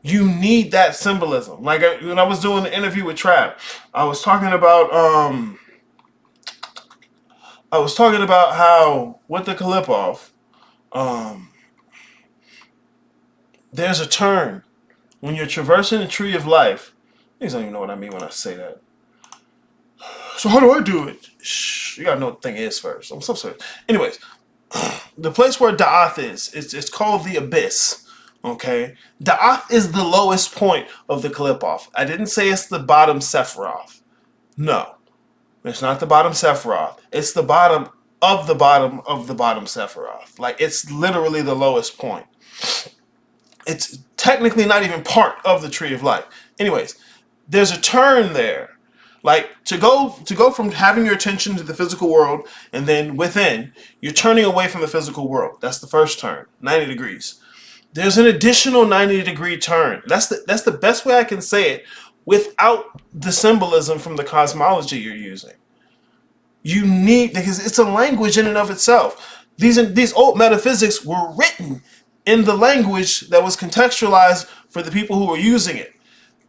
S1: You need that symbolism. Like, when I was doing the interview with Trap, I was talking about how with the Kalipov, there's a turn when you're traversing the tree of life. You don't even know what I mean when I say that. So how do I do it? Shh, you gotta know what the thing is first. I'm so sorry. Anyways, the place where Da'ath is, it's called the Abyss. Okay? Da'ath is the lowest point of the Kalipov. I didn't say it's the bottom Sephiroth. No. It's not the bottom Sephiroth. It's the bottom of the bottom of the bottom Sephiroth. Like, it's literally the lowest point. It's technically not even part of the Tree of Life. Anyways, there's a turn there. Like, to go from having your attention to the physical world and then within, you're turning away from the physical world. That's the first turn, 90 degrees. There's an additional 90-degree turn. That's the best way I can say it without the symbolism from the cosmology you're using. You need, because it's a language in and of itself. These old metaphysics were written in the language that was contextualized for the people who were using it.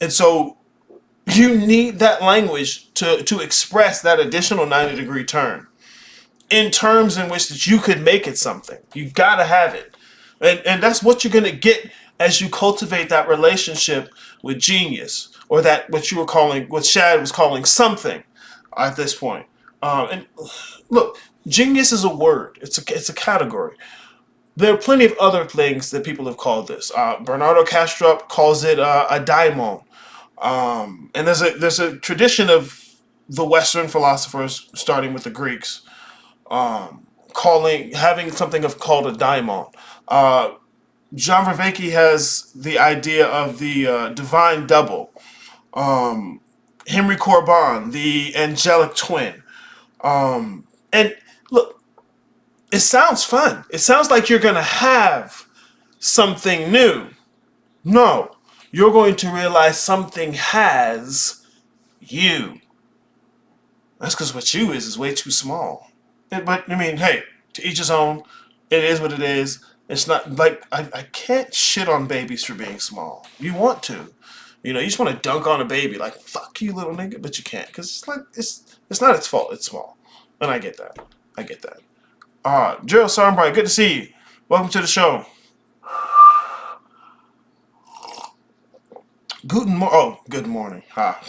S1: And so you need that language to express that additional 90-degree turn in terms in which that you could make it something. You've got to have it. And that's what you're going to get as you cultivate that relationship with genius, or that what Shad was calling something at this point. And look, genius is a word. It's a category. There are plenty of other things that people have called this. Bernardo Kastrup calls it a daimon. And there's a tradition of the Western philosophers, starting with the Greeks, having something called a daimon. John Vervaeke has the idea of the divine double. Henry Corbin, the angelic twin. And look, it sounds fun. It sounds like you're going to have something new. No, you're going to realize something has you. That's because what you is way too small. But, I mean, hey, to each his own. It is what it is. It's not like, I can't shit on babies for being small. You want to. You know, you just want to dunk on a baby like, fuck you, little nigga, but you can't. Because it's not its fault. It's small. And I get that. I get that. Gerald Sarnbright, good to see you. Welcome to the show. Good morning. Ha.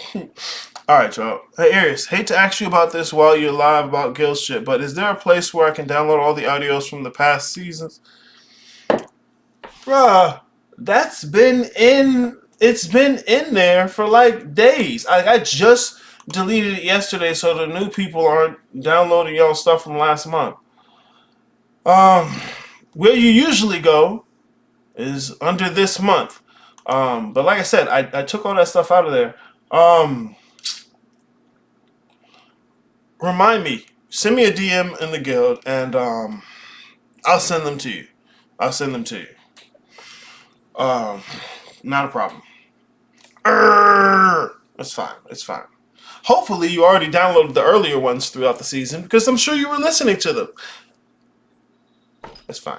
S1: All right, y'all. Hey, Aries, hate to ask you about this while you're live about guild shit, but is there a place where I can download all the audios from the past seasons? Bruh, it's been in there for like days. I just deleted it yesterday so the new people aren't downloading y'all stuff from last month. Where you usually go is under this month. But like I said, I took all that stuff out of there. Remind me, send me a DM in the guild, and I'll send them to you. Not a problem. It's fine. Hopefully you already downloaded the earlier ones throughout the season, because I'm sure you were listening to them. It's fine.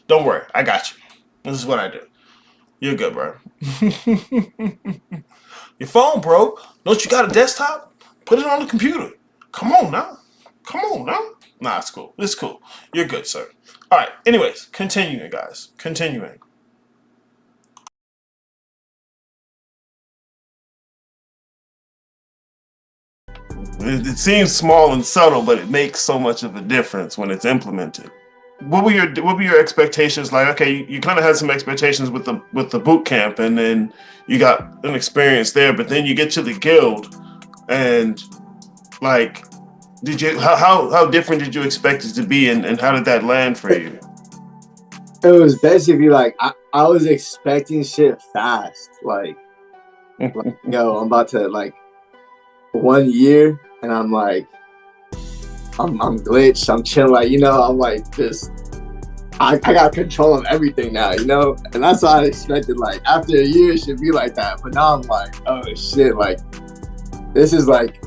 S1: Don't worry, I got you. This is what I do. You're good, bro. Your phone broke. Don't you got a desktop? Put it on the computer. Come on now. Nah, it's cool. You're good, sir. All right. Anyways, continuing, guys. It seems small and subtle, but it makes so much of a difference when it's implemented. What were your expectations like? Okay, you kind of had some expectations with the boot camp, and then you got an experience there, but then you get to the guild, and like, how different did you expect it to be, and how did that land for you?
S3: It was basically like I was expecting shit fast. Like, yo, I'm about to like 1 year, and I'm like, I'm glitched. I'm chilling, like, I'm like this. I got control of everything now, and that's what I expected. Like after a year, it should be like that. But now I'm like, oh shit, like this is like,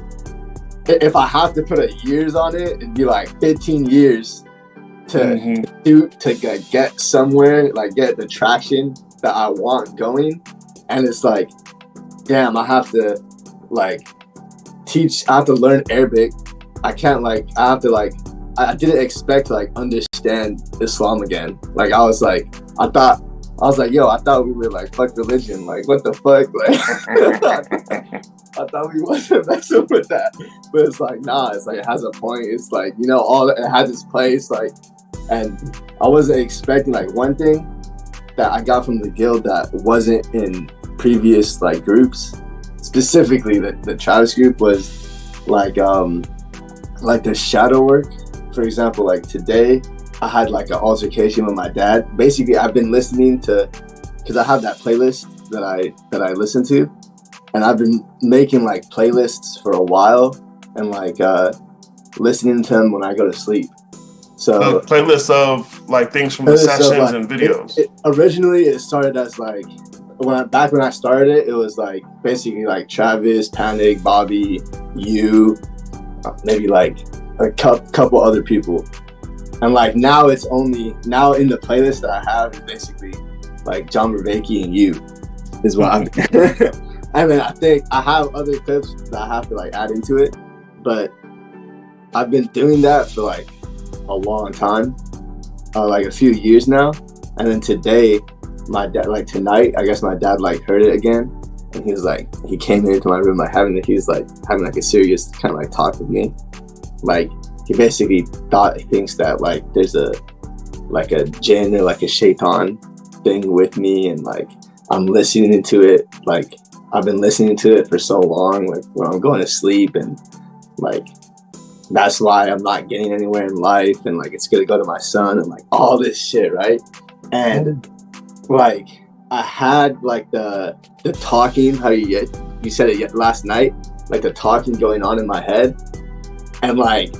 S3: if I have to put a years on it, it'd be like 15 years to get somewhere, like get the traction that I want going. And it's like, damn, I have to like teach. I have to learn Arabic. I can't like. I have to like. I didn't expect to like understand Islam again. Like I was like, I thought we were like fuck religion. Like what the fuck? Like I thought we wasn't messing with that. But it's like nah. It's like it has a point. It's like all it has its place. Like, and I wasn't expecting like one thing that I got from the guild that wasn't in previous like groups. Specifically, the Travis group was like the shadow work. For example, like today, I had like an altercation with my dad. Basically, I've been listening to, because I have that playlist that I listen to, and I've been making like playlists for a while, and like listening to them when I go to sleep. So
S1: playlists of like things from the sessions and videos.
S3: Originally, it started as like when I started it, it was like basically like Travis, Panic, Bobby, you, maybe like a couple other people, and like now it's only now in the playlist that I have is basically like John Vervaeke and you is what I'm. And then I think I have other clips that I have to like add into it, but I've been doing that for like a long time, like a few years now. And then today, my dad, like tonight, I guess my dad like heard it again, and he was like, he came into my room like having like a serious kind of like talk with me. Like he basically thinks that like there's a jinn or like a shaitan thing with me, and like I'm listening to it. Like I've been listening to it for so long, like when I'm going to sleep, and like that's why I'm not getting anywhere in life, and like it's gonna go to my son and like all this shit, right? And like I had like the talking, how you said it last night, like the talking going on in my head, and like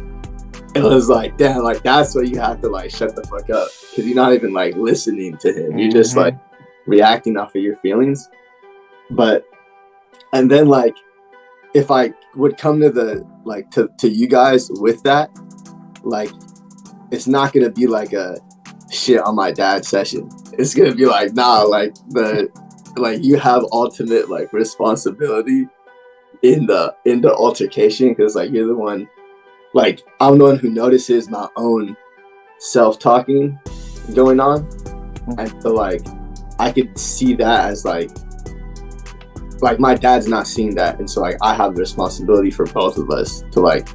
S3: it was like, damn, like that's where you have to like shut the fuck up, because you're not even like listening to him, you're just like reacting off of your feelings. And then like if I would come to the like to you guys with that, like it's not gonna be like a shit on my dad session. It's gonna be like, nah, like you have ultimate like responsibility in the altercation, because like you're the one like I'm the one who notices my own self-talking going on, and so like I could see that as like my dad's not seeing that, and so like I have the responsibility for both of us to like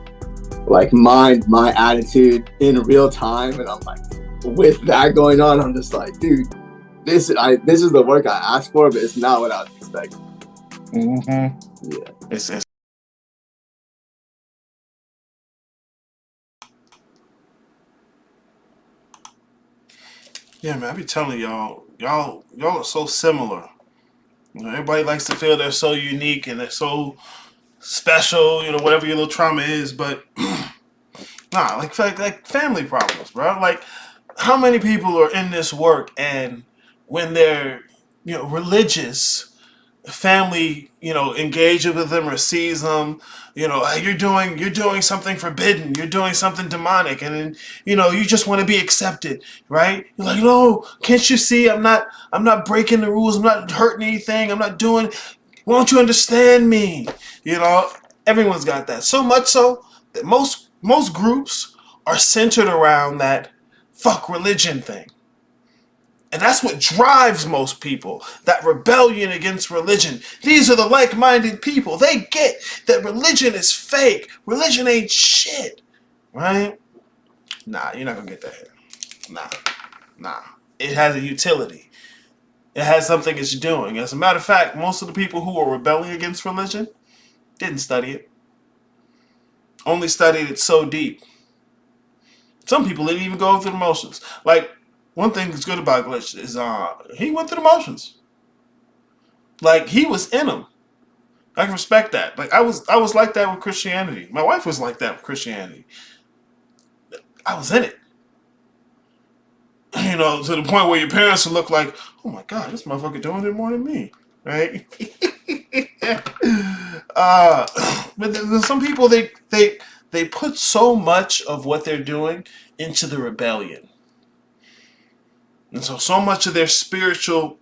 S3: mind my attitude in real time. And I'm like, with that going on, I'm just like, dude, this is the work I asked for, but it's not what I was expecting.
S1: Mm-hmm.
S3: Yeah,
S1: It's yeah, man. I be telling y'all are so similar. You know, everybody likes to feel they're so unique and they're so special. You know, whatever your little trauma is, but nah, like family problems, bro. Like, how many people are in this work and when they're religious, family engages with them or sees them, "Hey, you're doing something forbidden, you're doing something demonic," and then you just want to be accepted, right? You're like, "No, can't you see I'm not breaking the rules, I'm not hurting anything, I'm not doing, won't you understand me?" Everyone's got that, so much so that most groups are centered around that fuck religion thing. And that's what drives most people, that rebellion against religion. These are the like-minded people. They get that religion is fake. Religion ain't shit, right? Nah, you're not going to get that here. Nah. It has a utility. It has something it's doing. As a matter of fact, most of the people who are rebelling against religion didn't study it. Only studied it so deep. Some people didn't even go through the motions. Like, one thing that's good about Glitch is he went through the motions. Like, he was in them. I can respect that. Like, I was like that with Christianity. My wife was like that with Christianity. I was in it. To the point where your parents would look like, "Oh my God, this motherfucker doing it more than me," right? But there's some people they put so much of what they're doing into the rebellion, and so much of their spiritual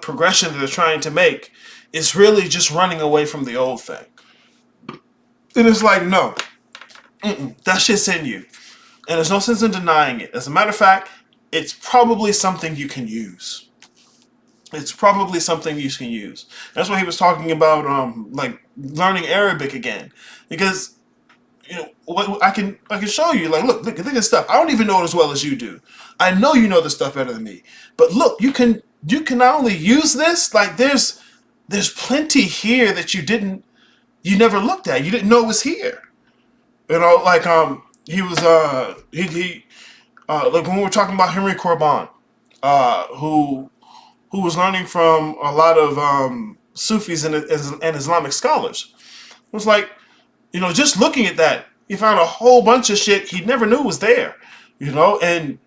S1: progression that they're trying to make is really just running away from the old thing. And it's like, no, that shit's in you. And there's no sense in denying it. As a matter of fact, it's probably something you can use. It's probably something you can use. That's why he was talking about like learning Arabic again. Because what I can show you, like, look at this stuff. I don't even know it as well as you do. I know you know this stuff better than me. But look, you can not only use this, like there's plenty here that you never looked at. You didn't know it was here. Like he was like when we were talking about Henry Corbin, who was learning from a lot of Sufis and Islamic scholars. It was like, just looking at that, he found a whole bunch of shit he never knew was there. And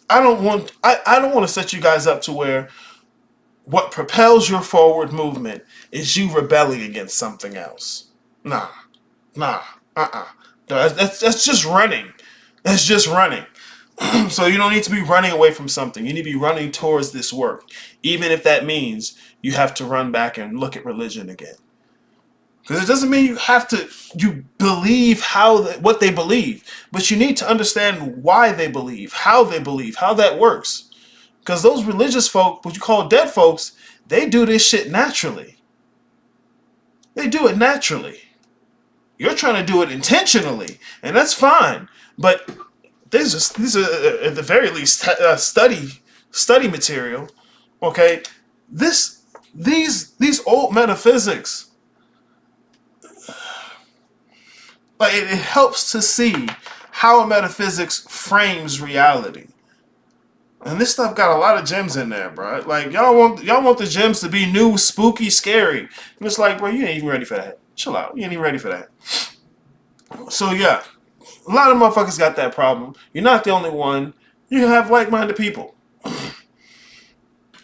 S1: I don't want to set you guys up to where what propels your forward movement is you rebelling against something else. Nah. That's just running. That's just running. So you don't need to be running away from something. You need to be running towards this work, even if that means you have to run back and look at religion again. Because it doesn't mean you believe what they believe, but you need to understand why they believe, how that works. Because those religious folk, what you call dead folks, they do this shit naturally. They do it naturally. You're trying to do it intentionally, and that's fine. But these are at the very least study material. Okay, these old metaphysics, like it helps to see how a metaphysics frames reality. And this stuff got a lot of gems in there, bro. Like y'all want the gems to be new, spooky, scary. And it's like, bro, you ain't even ready for that. Chill out. You ain't even ready for that. So yeah, a lot of motherfuckers got that problem. You're not the only one. You have like-minded people.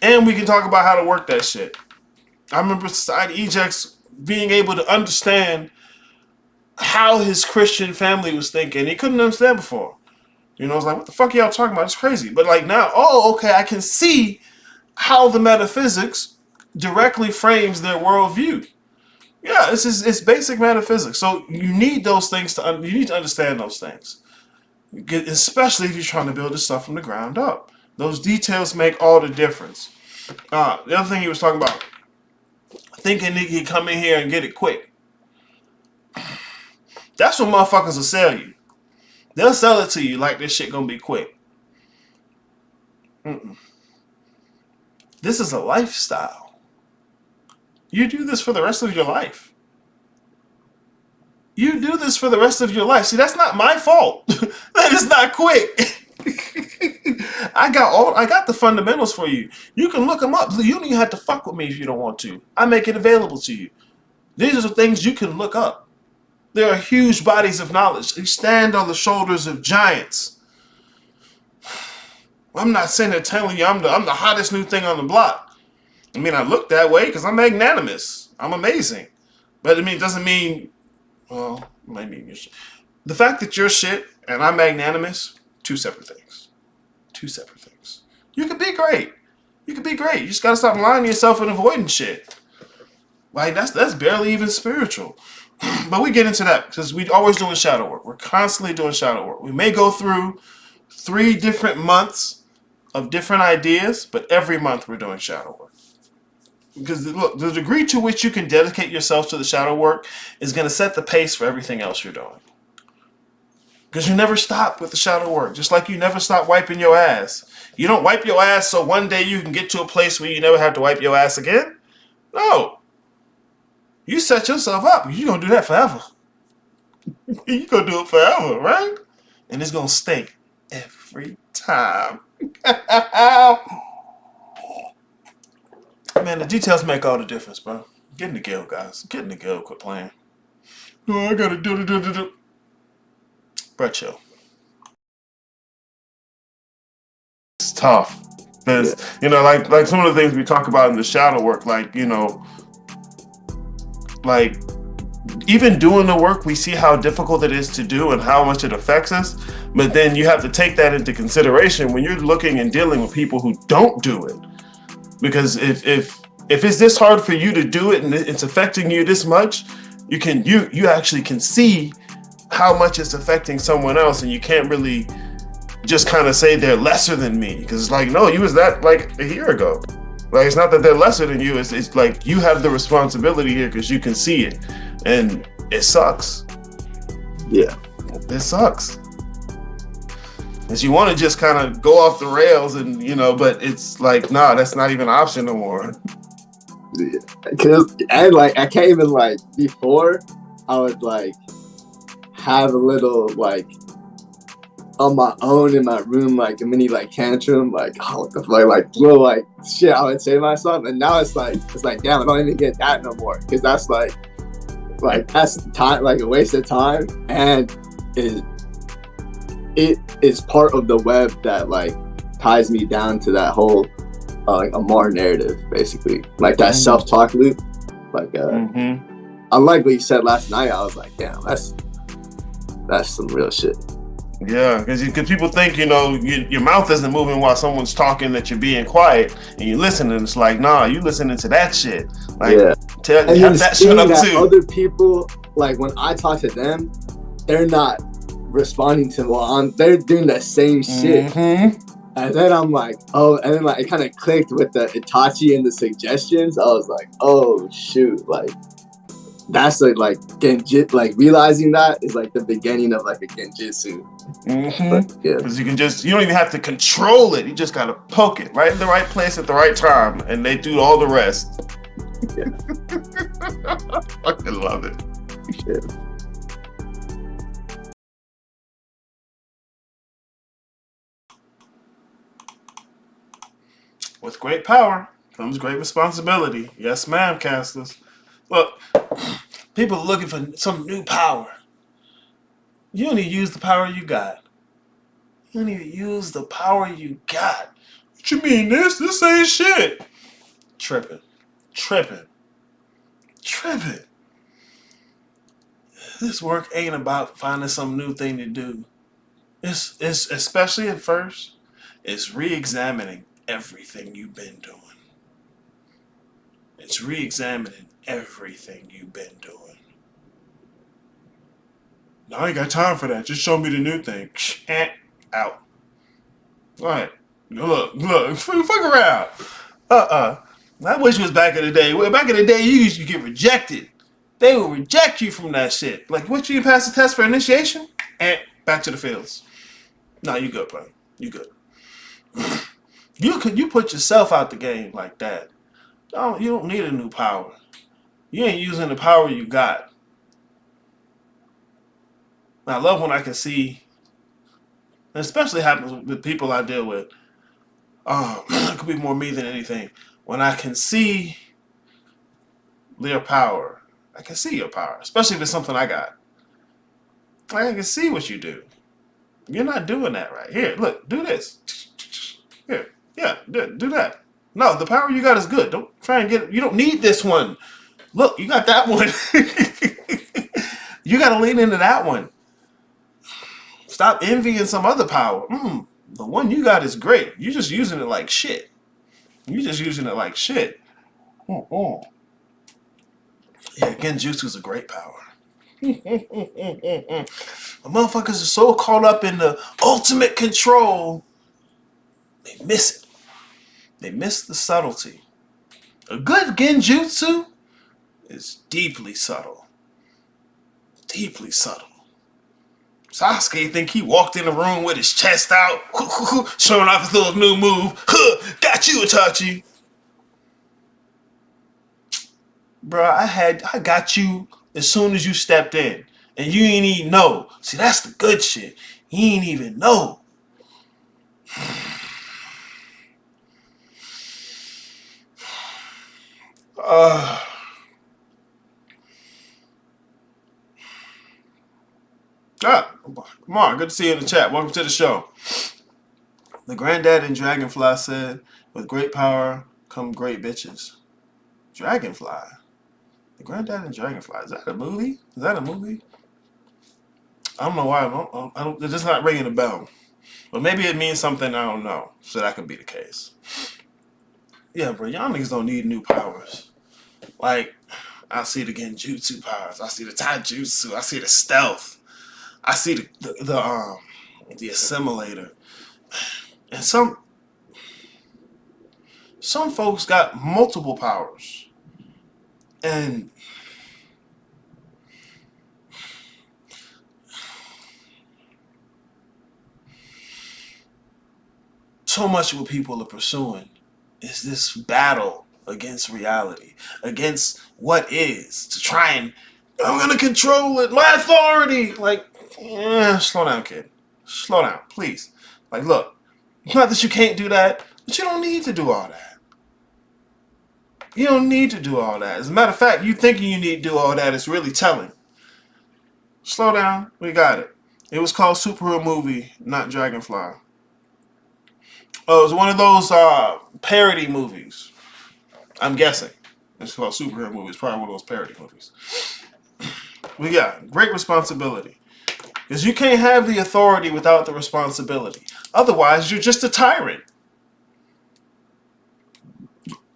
S1: And we can talk about how to work that shit. I remember Side Ejects being able to understand how his Christian family was thinking. He couldn't understand before. It's like, what the fuck are y'all talking about? It's crazy. But like now, okay, I can see how the metaphysics directly frames their worldview. Yeah, it's basic metaphysics. So you need those things you need to understand those things, especially if you're trying to build this stuff from the ground up. Those details make all the difference. The other thing he was talking about, thinking he can come in here and get it quick. That's what motherfuckers will sell you. They'll sell it to you like this shit gonna be quick. Mm-mm. This is a lifestyle. You do this for the rest of your life. You do this for the rest of your life. See, that's not my fault. That is not quick. I got the fundamentals for you. You can look them up. You don't even have to fuck with me if you don't want to. I make it available to you. These are the things you can look up. There are huge bodies of knowledge. They stand on the shoulders of giants. I'm not sitting there telling you I'm the hottest new thing on the block. I mean, I look that way because I'm magnanimous. I'm amazing. But it doesn't mean, well, it might mean your shit. The fact that you're shit and I'm magnanimous, two separate things. Two separate things. You can be great. You can be great. You just gotta stop lying to yourself and avoiding shit. Like that's barely even spiritual. But we get into that because we're always doing shadow work. We're constantly doing shadow work. We may go through 3 different months of different ideas, but every month we're doing shadow work. Because look, the degree to which you can dedicate yourself to the shadow work is going to set the pace for everything else you're doing. Because you never stop with the shadow work, just like you never stop wiping your ass. You don't wipe your ass so one day you can get to a place where you never have to wipe your ass again. No. You set yourself up. You're going to do that forever. You're going to do it forever, right? And it's going to stink every time. Man, the details make all the difference, bro. Get in the guild, guys. Get in the guild. Quit playing. Oh, I got to do. Bro, chill. It's tough. Because, like some of the things we talk about in the shadow work, like even doing the work, we see how difficult it is to do and how much it affects us. But then you have to take that into consideration when you're looking and dealing with people who don't do it. Because if it's this hard for you to do it and it's affecting you this much, you actually can see how much it's affecting someone else, and you can't really just kind of say they're lesser than me, because it's like, no, you was that like a year ago. Like, it's not that they're lesser than you. It's like you have the responsibility here because you can see it, and it sucks.
S3: Yeah,
S1: it sucks. Because you want to just kind of go off the rails, and but it's like, nah, that's not even an option no more.
S3: Yeah, because I can't even before I would have a little on my own in my room, a mini tantrum, oh, what the fuck, little shit I would say to myself. And now it's damn, I don't even get that no more, because that's that's time, a waste of time, and it is part of the web that ties me down to that whole Amar narrative, basically, that self-talk loop. I like what you said last night. I was like, damn, that's some real shit.
S1: Yeah, because people think, your mouth isn't moving while someone's talking, that you're being quiet, and you listen, and it's like, nah, you listening to that shit.
S3: Yeah.
S1: Have that shit up too.
S3: Other people, when I talk to them, they're not responding to they're doing the same shit.
S1: Mm-hmm.
S3: And then I'm like, oh, and then it kind of clicked with the Itachi and the suggestions. I was like, oh shoot, that's genjitsu, realizing that is the beginning of a genjitsu.
S1: Mm-hmm.
S3: Yeah,
S1: because you don't even have to control it. You just gotta poke it right in the right place at the right time, and they do all the rest.
S3: Yeah.
S1: I fucking love it.
S3: Yeah.
S1: With great power comes great responsibility. Yes, ma'am, casters. Look, people are looking for some new power. You don't even use the power you got. You don't even use the power you got. What you mean this? This ain't shit. Tripping. This work ain't about finding some new thing to do. It's especially at first, it's re-examining everything you've been doing. It's re-examining everything you've been doing. No, I ain't got time for that. Just show me the new thing. Out. All right. Look, fuck around. I wish it was back in the day. Back in the day, you used to get rejected. They will reject you from that shit. Like, what, you didn't pass the test for initiation? And back to the fields. No, you good, bro. You good. You put yourself out the game like that. You don't need a new power. You ain't using the power you got. I love when I can see, and especially happens with people I deal with. It could be more me than anything. When I can see their power, I can see your power, especially if it's something I got. I can see what you do. You're not doing that right. Here, look, do this. Here, yeah, do that. No, the power you got is good. Don't try and get it. You don't need this one. Look, you got that one. You got to lean into that one. Stop envying some other power. The one you got is great. You're just using it like shit. Yeah, Genjutsu's a great power. The motherfuckers are so caught up in the ultimate control, they miss it. They miss the subtlety. A good Genjutsu is deeply subtle. Deeply subtle. Sasuke think he walked in the room with his chest out, showing off his little new move. Got you, Itachi. Bro, I got you as soon as you stepped in. And you ain't even know. See, that's the good shit. You ain't even know. Come on, good to see you in the chat. Welcome to the show. The granddad in Dragonfly said, with great power come great bitches. Dragonfly? The granddad in Dragonfly. Is that a movie? I don't know why. It's just not ringing a bell. But maybe it means something I don't know. So that could be the case. Yeah, bro. Y'all niggas don't need new powers. Like, I see the Genjutsu powers. I see the Taijutsu. I see the stealth. I see the assimilator. And some folks got multiple powers. And so much of what people are pursuing is this battle against reality, against what is, to try and, I'm going to control it, my authority. Like, slow down, kid. Slow down, please. Like, look, not that you can't do that, but you don't need to do all that. You don't need to do all that. As a matter of fact, you thinking you need to do all that is really telling. Slow down. We got it. It was called Superhero Movie, not Dragonfly. Oh, it was one of those parody movies. I'm guessing. It's called Superhero Movie. It's probably one of those parody movies. We got great responsibility. Because you can't have the authority without the responsibility. Otherwise, you're just a tyrant.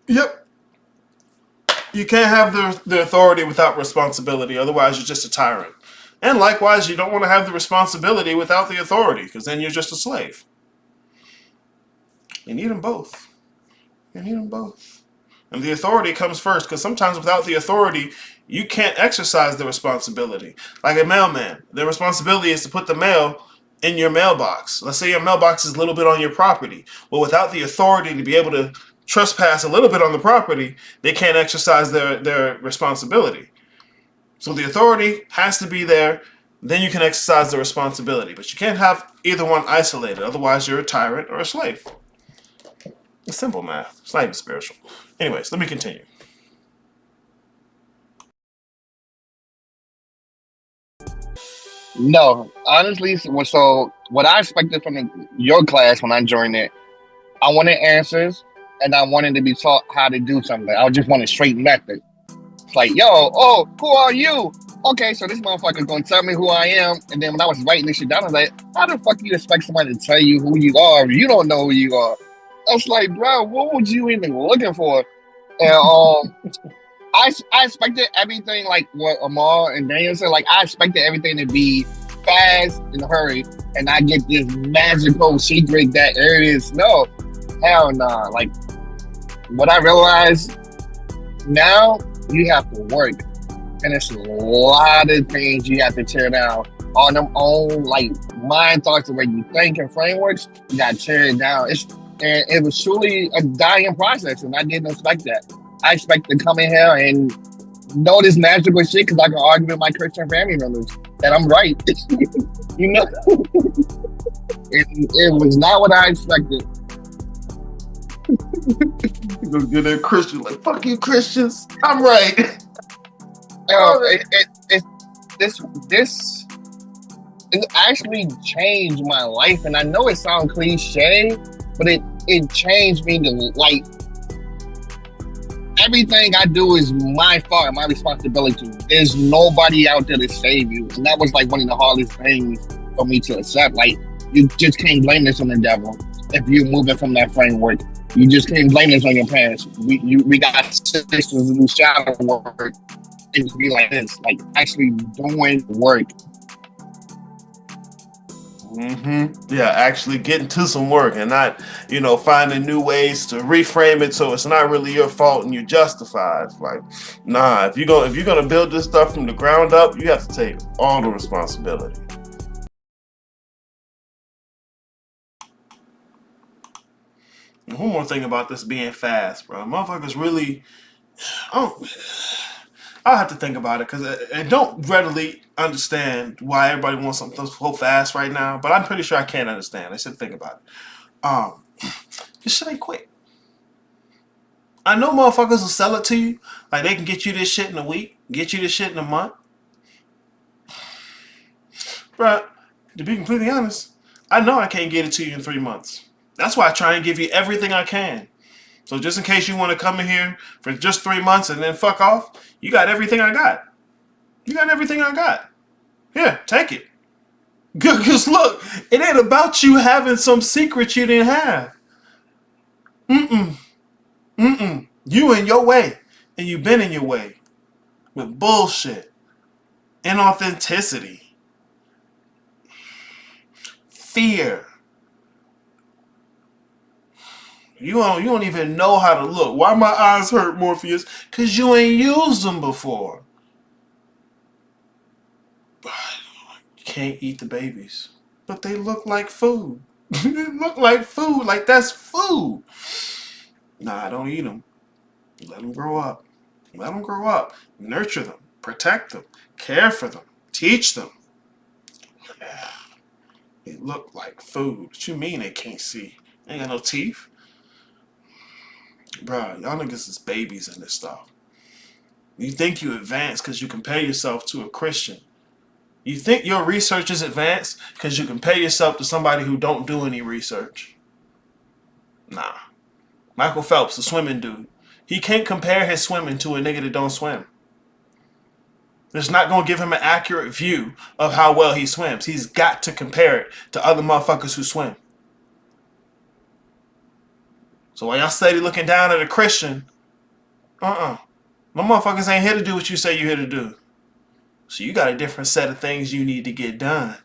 S1: Yep. You can't have the authority without responsibility. Otherwise, you're just a tyrant. And likewise, you don't want to have the responsibility without the authority. Because then you're just a slave. You need them both. And the authority comes first. Because sometimes without the authority, you can't exercise the responsibility. Like a mailman. The responsibility is to put the mail in your mailbox. Let's say your mailbox is a little bit on your property. Well, without the authority to be able to trespass a little bit on the property, they can't exercise their responsibility. So the authority has to be there. Then you can exercise the responsibility. But you can't have either one isolated. Otherwise, you're a tyrant or a slave. It's simple math. It's not even spiritual. Anyways, let me continue.
S2: No, honestly, so what I expected from your class when I joined it, I wanted answers and I wanted to be taught how to do something. I just wanted straight method. It's like, who are you? Okay, so this motherfucker's gonna tell me who I am. And then when I was writing this shit down, I was like, how the fuck you expect somebody to tell you who you are if you don't know who you are? I was like, bro, what would you even looking for? And I expected everything like what Amal and Daniel said. Like I expected everything to be fast and hurry, and I get this magical secret that it is no, hell nah. Like what I realized now, you have to work, and it's a lot of things you have to tear down on them own like mind thoughts, the way you think and frameworks. You got to tear it down. And it was truly a dying process, and I didn't expect that. I expect to come in here and know this magical shit because I can argue with my Christian family members that I'm right. You know, it was not what I expected.
S1: You gonna get that Christian like fuck you Christians. I'm right.
S2: It actually changed my life, and I know it sounds cliche, but it changed me to like everything I do is my fault, my responsibility. There's nobody out there to save you, and that was like one of the hardest things for me to accept. Like you just can't blame this on the devil if you're moving from that framework. You just can't blame this on your parents. We got sisters who do shadow work and be like this, like actually doing work.
S1: Yeah, actually getting to some work and not, finding new ways to reframe it so it's not really your fault and you're justified. Like, nah, if you're gonna build this stuff from the ground up, you have to take all the responsibility. And one more thing about this being fast, bro. Motherfuckers really, I'll have to think about it because I don't readily understand why everybody wants something so fast right now. But I'm pretty sure I can't understand. I should think about it. This shit ain't quick. I know motherfuckers will sell it to you. Like they can get you this shit in a week, get you this shit in a month. Bruh, to be completely honest, I know I can't get it to you in 3 months. That's why I try and give you everything I can. So just in case you want to come in here for just 3 months and then fuck off, you got everything I got. You got everything I got. Here, take it. Because look, it ain't about you having some secret you didn't have. You in your way. And you been in your way. With bullshit. Inauthenticity. Fear. You don't even know how to look. Why my eyes hurt, Morpheus? Because you ain't used them before. You can't eat the babies. But they look like food. They look like food. Like that's food. Nah, don't eat them. Let them grow up. Let them grow up. Nurture them. Protect them. Care for them. Teach them. Yeah. They look like food. What you mean they can't see? They ain't got no teeth. Bruh, y'all niggas is babies in this stuff. You think you advanced because you compare yourself to a Christian. You think your research is advanced because you compare yourself to somebody who don't do any research. Nah. Michael Phelps, the swimming dude. He can't compare his swimming to a nigga that don't swim. It's not going to give him an accurate view of how well he swims. He's got to compare it to other motherfuckers who swim. So while y'all steady looking down at a Christian, my motherfuckers ain't here to do what you say you're here to do. So you got a different set of things you need to get done.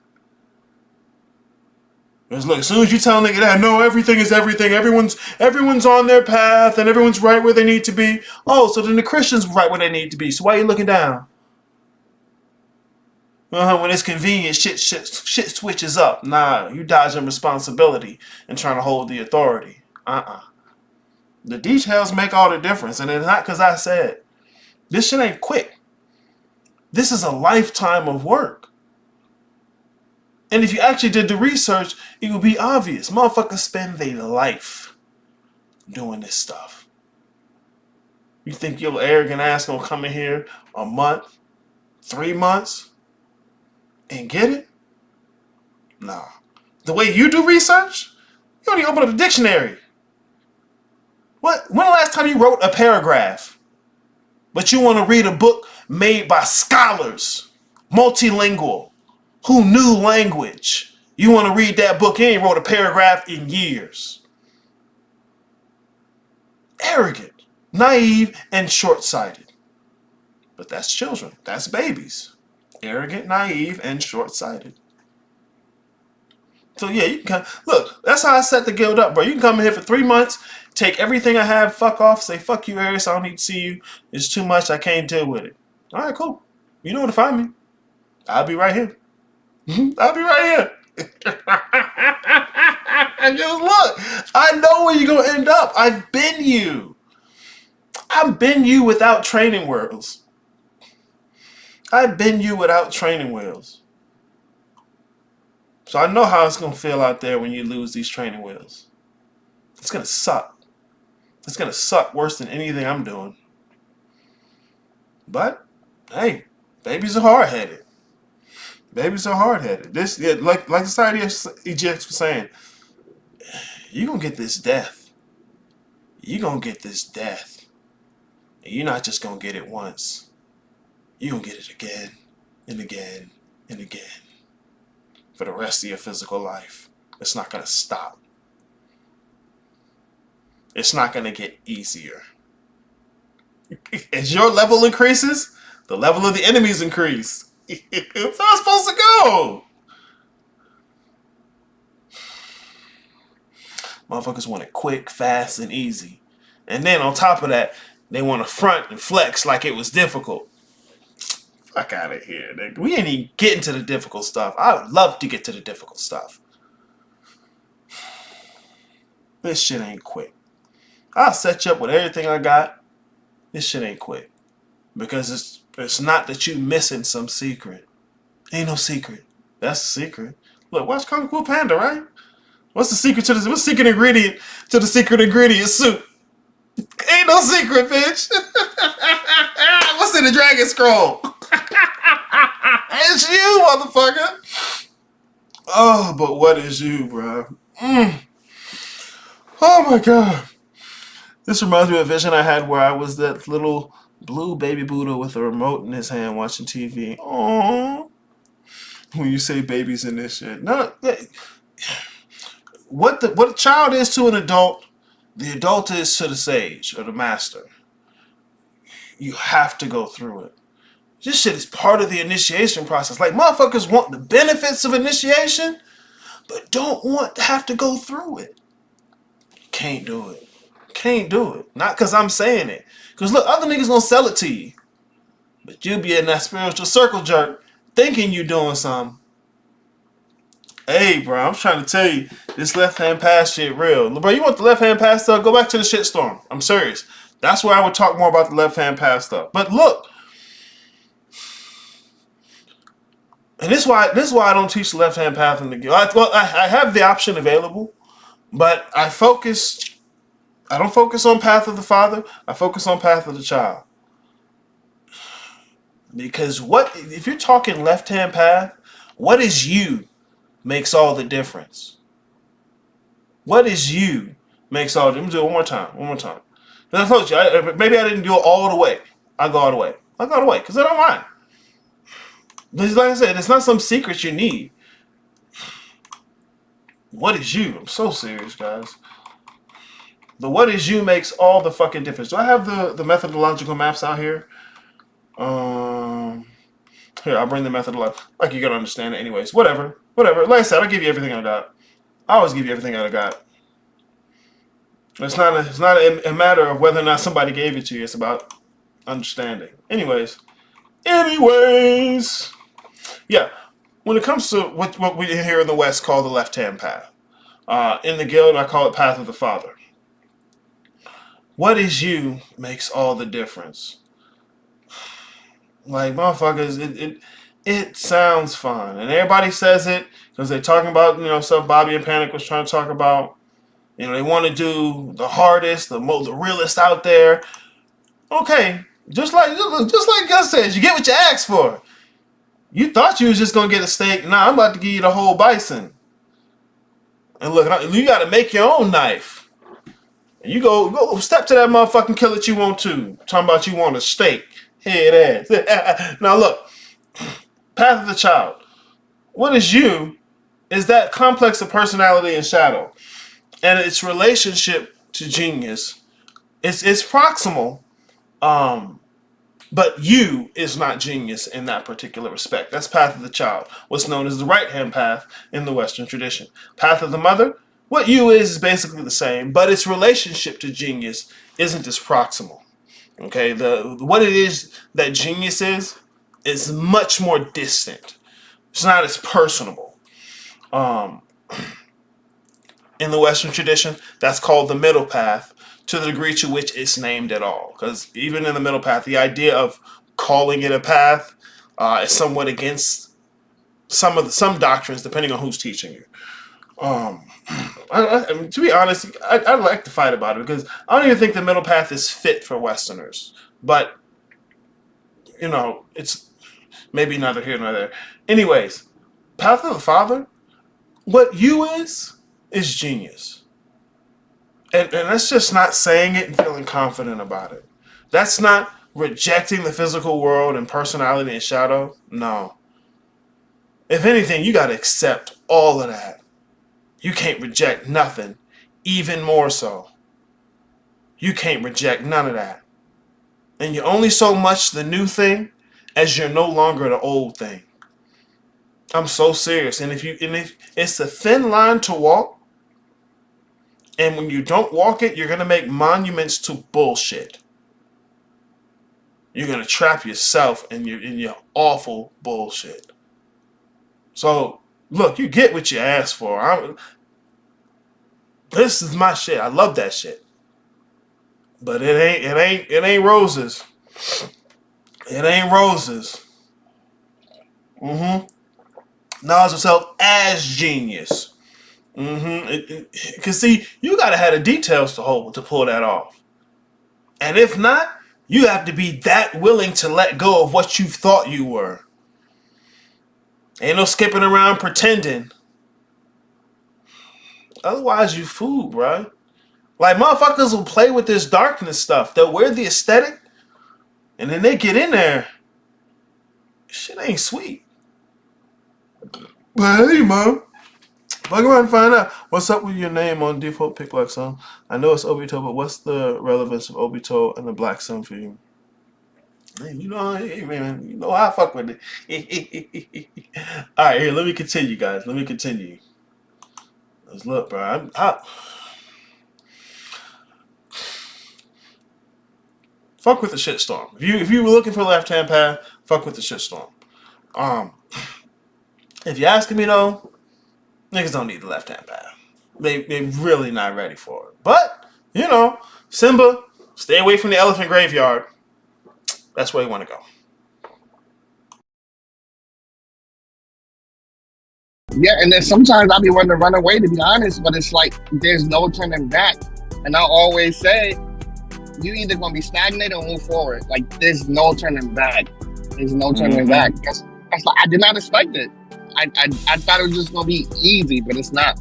S1: Because look, as soon as you tell a nigga that, no, everything is everything, everyone's on their path and everyone's right where they need to be. Oh, so then the Christians right where they need to be. So why are you looking down? When it's convenient, shit switches up. Nah, you dodging responsibility and trying to hold the authority. The details make all the difference, and it's not because I said. This shit ain't quick. This is a lifetime of work. And if you actually did the research, it would be obvious. Motherfuckers spend their life doing this stuff. You think your arrogant ass gonna come in here a month, 3 months, and get it? Nah. The way you do research, you don't even open up a dictionary. When the last time you wrote a paragraph? But you want to read a book made by scholars, multilingual, who knew language. You want to read that book, you ain't wrote a paragraph in years. Arrogant. naive, and short-sighted. But that's children. That's babies. Arrogant, naive, and short-sighted. So yeah, you can come. Look, that's how I set the guild up, bro. You can come in here for 3 months, take everything I have, fuck off, say fuck you, Aries. I don't need to see you. It's too much. I can't deal with it. All right, cool. You know where to find me. I'll be right here. I'll be right here. And just look, I know where you're gonna end up. I've been you. I've been you without training wheels. I've been you without training wheels. So I know how it's gonna feel out there when you lose these training wheels. It's gonna suck. It's gonna suck worse than anything I'm doing. But hey, babies are hard-headed. Babies are hard-headed. This, yeah, like the Society of EGX was saying, you're gonna get this death. You're gonna get this death. And you're not just gonna get it once. You're gonna get it again and again and again for the rest of your physical life. It's not gonna stop. It's not gonna get easier. As your level increases, the level of the enemies increase. It's how it's supposed to go. Motherfuckers want it quick, fast, and easy. And then on top of that, they want to front and flex like it was difficult. Fuck out of here, nigga. We ain't even getting to the difficult stuff. I would love to get to the difficult stuff. This shit ain't quick. I'll set you up with everything I got. This shit ain't quick. Because it's not that you missing some secret. Ain't no secret. That's the secret. Look, watch Kung Fu Panda, right? What's the secret to this? What's the secret ingredient to the secret ingredient soup? Ain't no secret, bitch. What's in the Dragon Scroll? It's you, motherfucker. Oh, but what is you, bro? Oh my god. This reminds me of a vision I had where I was that little blue baby Buddha with a remote in his hand watching TV. Aww. When you say babies in this shit. No, what a child is to an adult, the adult is to the sage or the master. You have to go through it. This shit is part of the initiation process. Like, motherfuckers want the benefits of initiation, but don't want to have to go through it. Can't do it. Can't do it. Not because I'm saying it. Because look, other niggas gonna sell it to you. But you be in that spiritual circle jerk thinking you doing something. Hey, bro, I'm trying to tell you, this left-hand pass shit real. Bro, you want the left-hand pass stuff? Go back to the shitstorm. I'm serious. That's where I would talk more about the left-hand pass stuff. But look, and this is why I don't teach the left-hand path in the guild. I have the option available, but I don't focus on path of the father. I focus on path of the child. Because if you're talking left-hand path, what is you makes all the difference. What is you makes all the difference. Let me do it one more time. And I told you, maybe I didn't do it all the way. I go all the way. Because I don't mind. But like I said, it's not some secret you need. What is you? I'm so serious, guys. The what is you makes all the fucking difference. Do I have the methodological maps out here? Here, I'll bring the methodology. Like, you gotta understand it anyways. Whatever. Like I said, I'll give you everything I got. I always give you everything I got. It's not a matter of whether or not somebody gave it to you. It's about understanding. Anyways. Yeah. When it comes to what we here in the West call the left-hand path. In the guild, I call it path of the father. What is you makes all the difference. Like, motherfuckers, it sounds fun. And everybody says it because they're talking about, stuff Bobby and Panic was trying to talk about. They want to do the hardest, the realest out there. Okay, just like Gus says, you get what you asked for. You thought you was just going to get a steak. Nah, I'm about to give you the whole bison. And look, you got to make your own knife. And you go step to that motherfucking kill that you want to. Talking about you want a steak. Head ass. Now look, path of the child. What is you is that complex of personality and shadow. And its relationship to genius It's proximal, but you is not genius in that particular respect. That's path of the child, what's known as the right-hand path in the Western tradition. Path of the mother, what you is basically the same, but its relationship to genius isn't as proximal. Okay, what it is that genius is much more distant. It's not as personable. In the Western tradition, that's called the middle path, to the degree to which it's named at all. Because even in the middle path, the idea of calling it a path is somewhat against some doctrines, depending on who's teaching you. I mean, to be honest, I'd like to fight about it because I don't even think the middle path is fit for Westerners. But it's maybe neither here nor there. Anyways, path of the father, what you is genius. And that's just not saying it and feeling confident about it. That's not rejecting the physical world and personality and shadow. No. If anything, you got to accept all of that. You can't reject nothing. Even more so. You can't reject none of that. And you're only so much the new thing as you're no longer the old thing. I'm so serious. And if it's a thin line to walk, and when you don't walk it, you're going to make monuments to bullshit. You're going to trap yourself in your awful bullshit. So, look, you get what you asked for. This is my shit. I love that shit. But it ain't roses. It ain't roses. Knowledge of self as genius. Because see, you gotta have the details to pull that off. And if not, you have to be that willing to let go of what you thought you were. Ain't no skipping around pretending. Otherwise, you fool, bro. Like, motherfuckers will play with this darkness stuff. They'll wear the aesthetic, and then they get in there. Shit ain't sweet. But hey, man. Fuck around and find out what's up with your name on default pick black sun. I know it's Obito, but what's the relevance of Obito and the black sun for you? Man, hey, man, I fuck with it. All right, here, let me continue, guys. Let me continue. Let's look, bro. Fuck with the shitstorm. If you were looking for left-hand path, fuck with the shitstorm. If you're asking me though, niggas don't need the left-hand path. They really not ready for it. But, Simba, stay away from the elephant graveyard. That's where you want to go.
S2: Yeah, and then sometimes I'll be wanting to run away, to be honest, but it's like there's no turning back. And I always say, you either gonna be stagnant or move forward. Like, there's no turning back. There's no turning back. That's like, I did not expect it. I thought it was just gonna be easy, but it's not.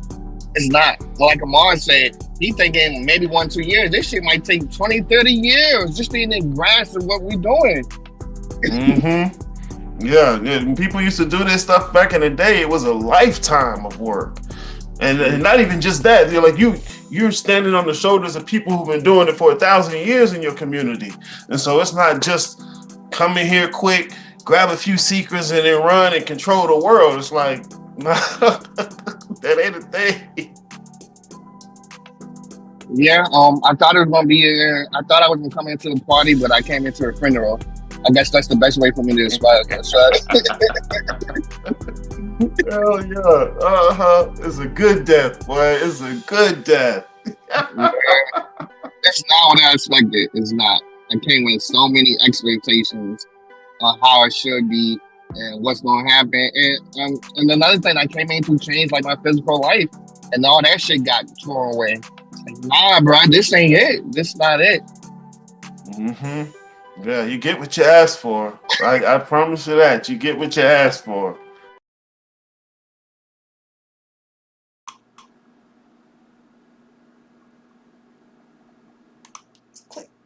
S2: It's not. Like Amar said, he thinking maybe 1-2 years. This shit might take 20-30 years just being in grasp of what we're doing.
S1: Yeah, when people used to do this stuff back in the day, it was a lifetime of work. And not even just that. You're like you're standing on the shoulders of people who've been doing it for 1,000 years in your community. And so it's not just come in here quick, grab a few secrets and then run and control the world. It's like, nah, that ain't a thing.
S2: Yeah, I thought it was gonna be. I thought I was gonna come into the party, but I came into a funeral. I guess that's the best way for me to describe it.
S1: Hell yeah, it's a good death, boy. It's a good death.
S2: It's not what I expected. It's not. I came with so many expectations on how it should be and what's gonna happen. And another thing, I came in to change like my physical life, and all that shit got thrown away. Like, nah, bro, this ain't it. This not it.
S1: Yeah, you get what you asked for. I promise you that. You get what you asked for.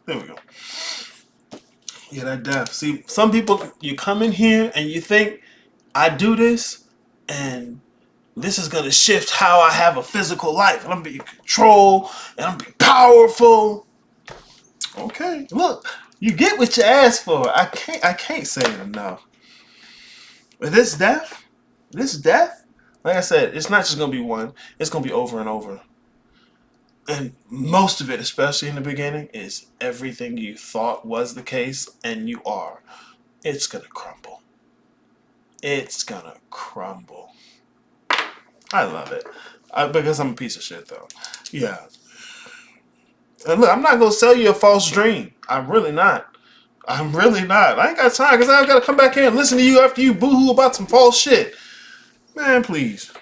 S1: There we go. Yeah, that death. See, some people, you come in here and you think, I do this, and this is going to shift how I have a physical life. And I'm going to be in control, and I'm going to be powerful. Okay, look, you get what you ask for. I can't say it enough. But this death, like I said, it's not just gonna be one. It's gonna be over and over. And most of it, especially in the beginning, is everything you thought was the case, and you are. It's gonna crumble. It's gonna crumble. I love it. Because I'm a piece of shit, though. Yeah. And look, I'm not gonna sell you a false dream. I'm really not. I'm really not. I ain't got time because I gotta come back here and listen to you after you boo-hoo about some false shit. Man, please.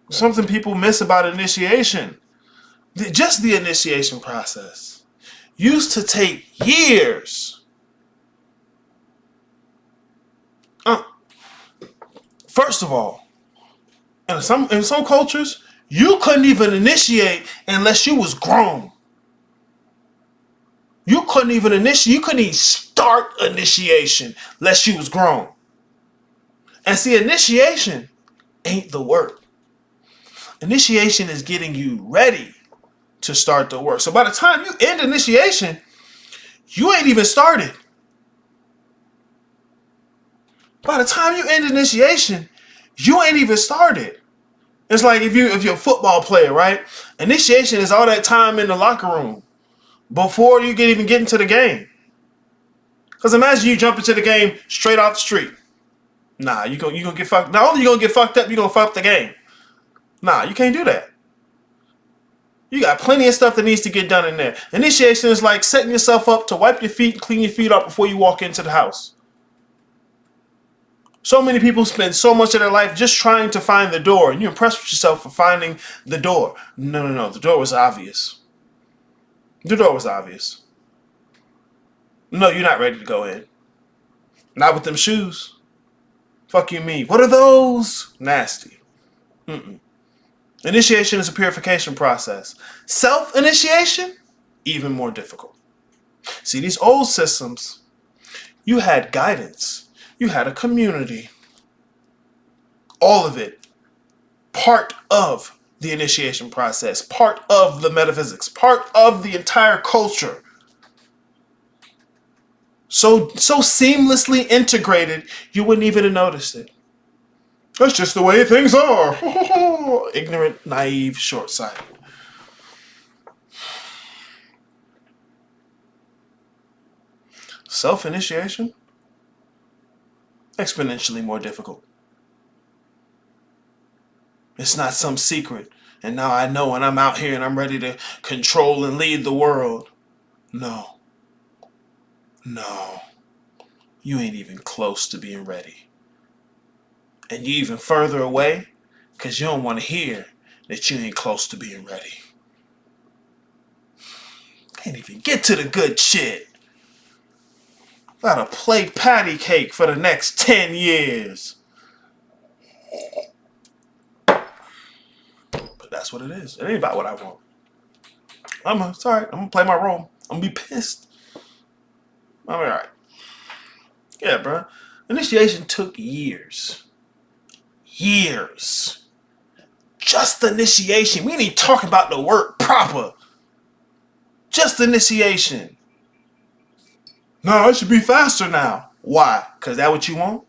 S1: Something people miss about initiation. Just the initiation process used to take years. First of all, in some cultures, you couldn't even initiate unless you was grown. You couldn't even start initiation unless you was grown. And see, initiation ain't the work. Initiation is getting you ready to start the work. So by the time you end initiation, you ain't even started. By the time you end initiation, you ain't even started. It's like if you're a football player, right? Initiation is all that time in the locker room before you even get into the game. Because imagine you jump into the game straight off the street. Nah, you gonna get fucked. Not only you gonna get fucked up, you gonna fuck the game. Nah, you can't do that. You got plenty of stuff that needs to get done in there. Initiation is like setting yourself up to wipe your feet and clean your feet up before you walk into the house. So many people spend so much of their life just trying to find the door, and you're impressed with yourself for finding the door. No. The door was obvious. The door was obvious. No, you're not ready to go in. Not with them shoes. Fuck you mean. What are those? Nasty. Initiation is a purification process. Self-initiation, even more difficult. See, these old systems, you had guidance. You had a community. All of it. Part of the initiation process. Part of the metaphysics. Part of the entire culture. So seamlessly integrated, you wouldn't even have noticed it. That's just the way things are. Ignorant, naive, short-sighted. Self-initiation? Exponentially more difficult. It's not some secret, and now I know and I'm out here and I'm ready to control and lead the world. No. You ain't even close to being ready. And you even further away because you don't want to hear that you ain't close to being ready. Can't even get to the good shit. Gotta play patty cake for the next 10 years. But that's what it is. It ain't about what I want. It's alright. I'm gonna play my role. I'm gonna be pissed. I'm alright. Yeah, bro. Initiation took years. Years. Just initiation. We ain't even talking about the work proper. Just initiation. No, it should be faster now. Why? Because that what you want?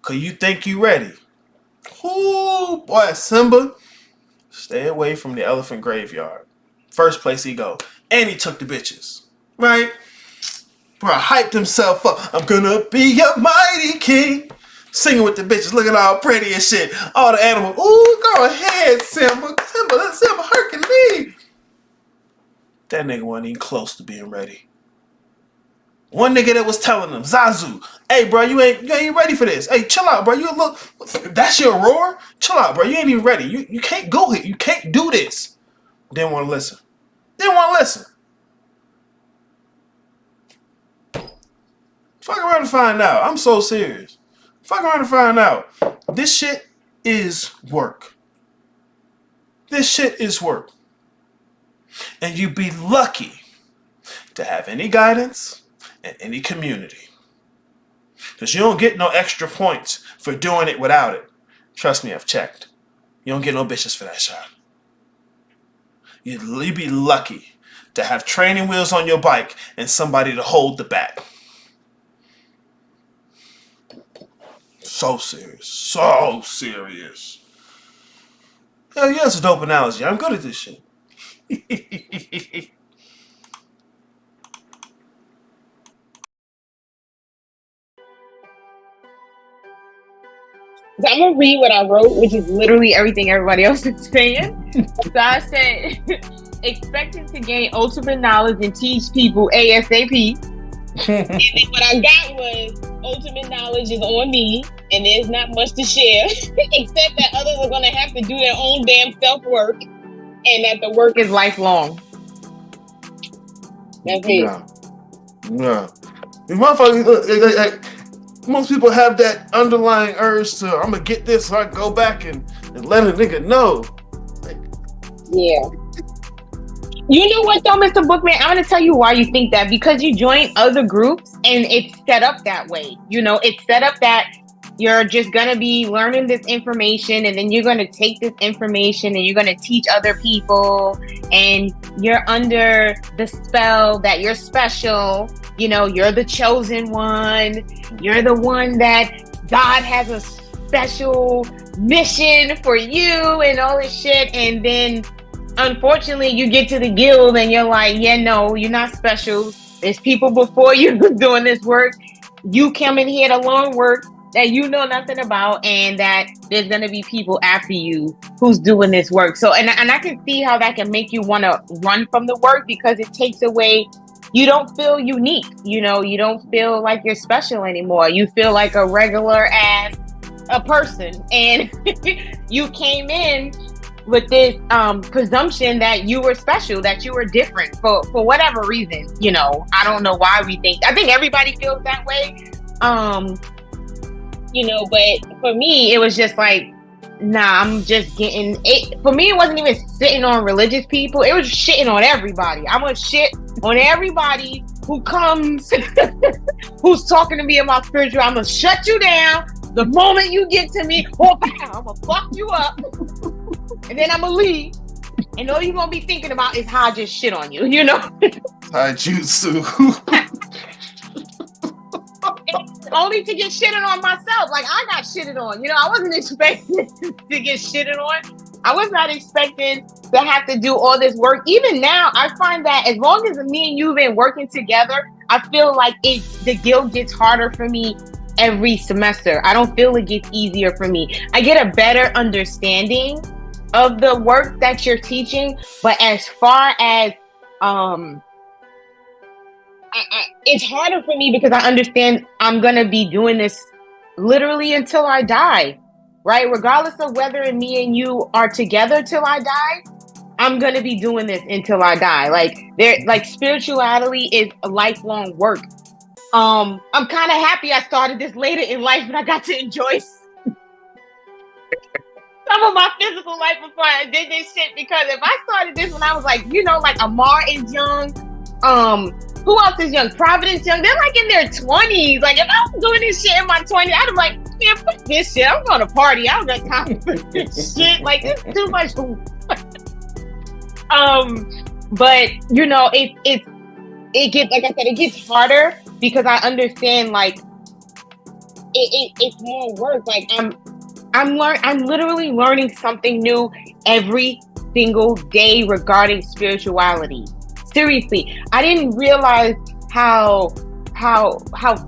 S1: Because you think you ready. Ooh, boy, Simba. Stay away from the elephant graveyard. First place he go. And he took the bitches. Right? Bro, hyped himself up. I'm gonna be a mighty king. Singing with the bitches, looking all pretty and shit. All the animals. Ooh, go ahead, Simba. Simba, Hercules. That nigga wasn't even close to being ready. One nigga that was telling them, Zazu, hey, bro, you ain't ready for this. Hey, chill out, bro. You look, that's your roar? Chill out, bro. You ain't even ready. You can't go here. You can't do this. Didn't want to listen. Fuck around and find out. I'm so serious. Fuck around and find out. This shit is work. And you'd be lucky to have any guidance and any community. Because you don't get no extra points for doing it without it. Trust me, I've checked. You don't get no bitches for that shot. You'd be lucky to have training wheels on your bike and somebody to hold the back. So serious. So serious. Hell yeah, it's a dope analogy. I'm good at this shit.
S6: So I'm gonna read what I wrote, which is literally everything everybody else is saying. So I said, expecting to gain ultimate knowledge and teach people ASAP. And then what I got was ultimate knowledge is on me, and there's not much to share, except that others are gonna have to do their own damn self-work, and that the work is lifelong. That's it.
S1: Yeah. The motherfuckers, like, most people have that underlying urge to, I'm gonna get this so I can go back and let a nigga know.
S6: Yeah. You know what though, Mr. Bookman? I'm gonna tell you why you think that. Because you join other groups and it's set up that way. You know, it's set up that you're just gonna be learning this information, and then you're gonna take this information and you're gonna teach other people, and you're under the spell that you're special. You know, you're the chosen one. You're the one that God has a special mission for you and all this shit. And then unfortunately you get to the guild and you're like, yeah, no, you're not special. There's people before you doing this work. You come in here to learn work that you know nothing about, and that there's going to be people after you who's doing this work. So, and I can see how that can make you want to run from the work, because it takes away, you don't feel unique. You know, you don't feel like you're special anymore. You feel like a regular ass a person, and you came in with this presumption that you were special, that you were different for whatever reason. You know, I don't know why we think. I think everybody feels that way. You know, but for me, it was just like, nah, I'm just getting it. For me, it wasn't even sitting on religious people. It was shitting on everybody. I'm gonna shit on everybody who comes, who's talking to me about spiritual. I'm gonna shut you down the moment you get to me. Oh, I'm gonna fuck you up, and then I'm gonna leave. And all you're gonna be thinking about is how I just shit on you. You know,
S1: Taijutsu.
S6: only to get shitted on myself. Like, I got shitted on. You know, I wasn't expecting to get shitted on. I was not expecting to have to do all this work. Even now, I find that as long as me and you've been working together, I feel like the guild gets harder for me every semester. I don't feel it gets easier for me. I get a better understanding of the work that you're teaching, but as far as it's harder for me, because I understand I'm gonna be doing this literally until I die, right? Regardless of whether me and you are together till I die, I'm gonna be doing this until I die. Like spirituality is a lifelong work. I'm kind of happy I started this later in life, but I got to enjoy some of my physical life before I did this shit. Because if I started this when I was like, you know, like Amar is young, who else is young? Providence young. They're like in their 20s. Like, if I was doing this shit in my 20s, I'd be like, man, fuck this shit. I'm going to party. I don't got time for this shit. Like, it's too much. But you know, it gets, like I said, it gets harder because I understand, like, it's more work. Like, I'm literally learning something new every single day regarding spirituality. Seriously, I didn't realize how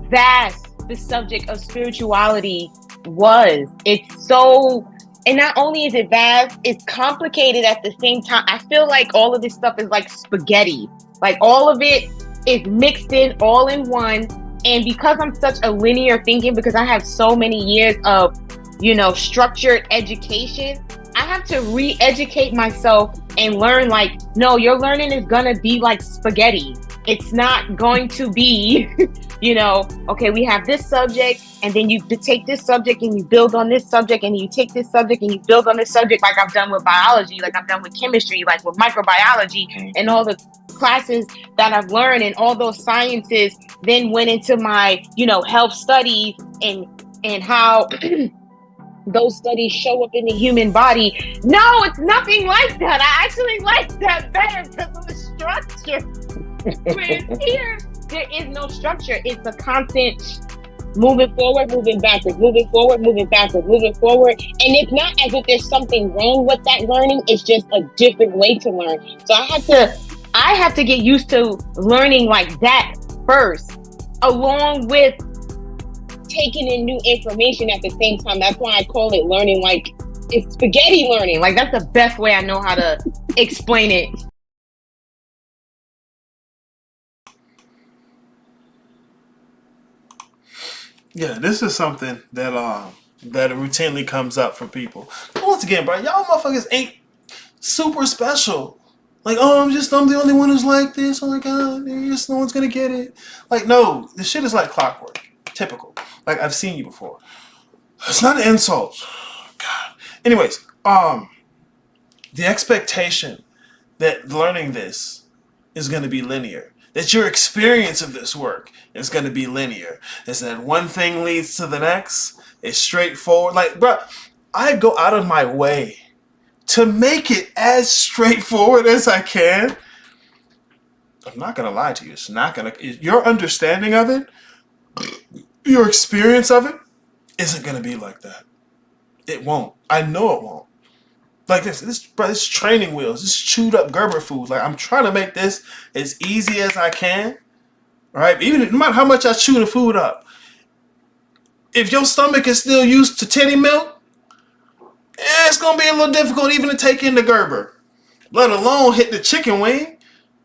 S6: vast the subject of spirituality was. It's so, and not only is it vast, it's complicated at the same time. I feel like all of this stuff is like spaghetti. Like, all of it is mixed in all in one. And because I'm such a linear thinking, because I have so many years of, you know, structured education, I have to re-educate myself and learn, like, no, your learning is gonna be like spaghetti. It's not going to be, you know, okay, we have this subject, and then you take this subject and you build on this subject, and you take this subject and you build on this subject, like I've done with biology, like I've done with chemistry, like with microbiology, and all the classes that I've learned, and all those sciences then went into my, you know, health studies and how those studies show up in the human body. No, it's nothing like that. I actually like that better because of the structure. Whereas here, there is no structure. It's a constant moving forward, moving backwards, moving forward, moving backwards, moving forward. And it's not as if there's something wrong with that learning. It's just a different way to learn. So I have to get used to learning like that first, along with taking in new information at the same time. That's why I call it learning like it's spaghetti learning. Like that's the best way I know how to explain it.
S1: Yeah, this is something that routinely comes up for people. Once again, bro, y'all motherfuckers ain't super special. Like, oh, I'm the only one who's like this. Oh my god, no one's gonna get it. Like, no, this shit is like clockwork. Typical. Like, I've seen you before. It's not an insult. God. Anyways, the expectation that learning this is gonna be linear. That your experience of this work is going to be linear. Is that one thing leads to the next? It's straightforward. Like, bro, I go out of my way to make it as straightforward as I can. I'm not going to lie to you. It's not going to... Your understanding of it, your experience of it, isn't going to be like that. It won't. I know it won't. Like this training wheels, this chewed up Gerber foods. Like, I'm trying to make this as easy as I can, right? Even no matter how much I chew the food up, if your stomach is still used to titty milk, it's gonna be a little difficult even to take in the Gerber, let alone hit the chicken wing.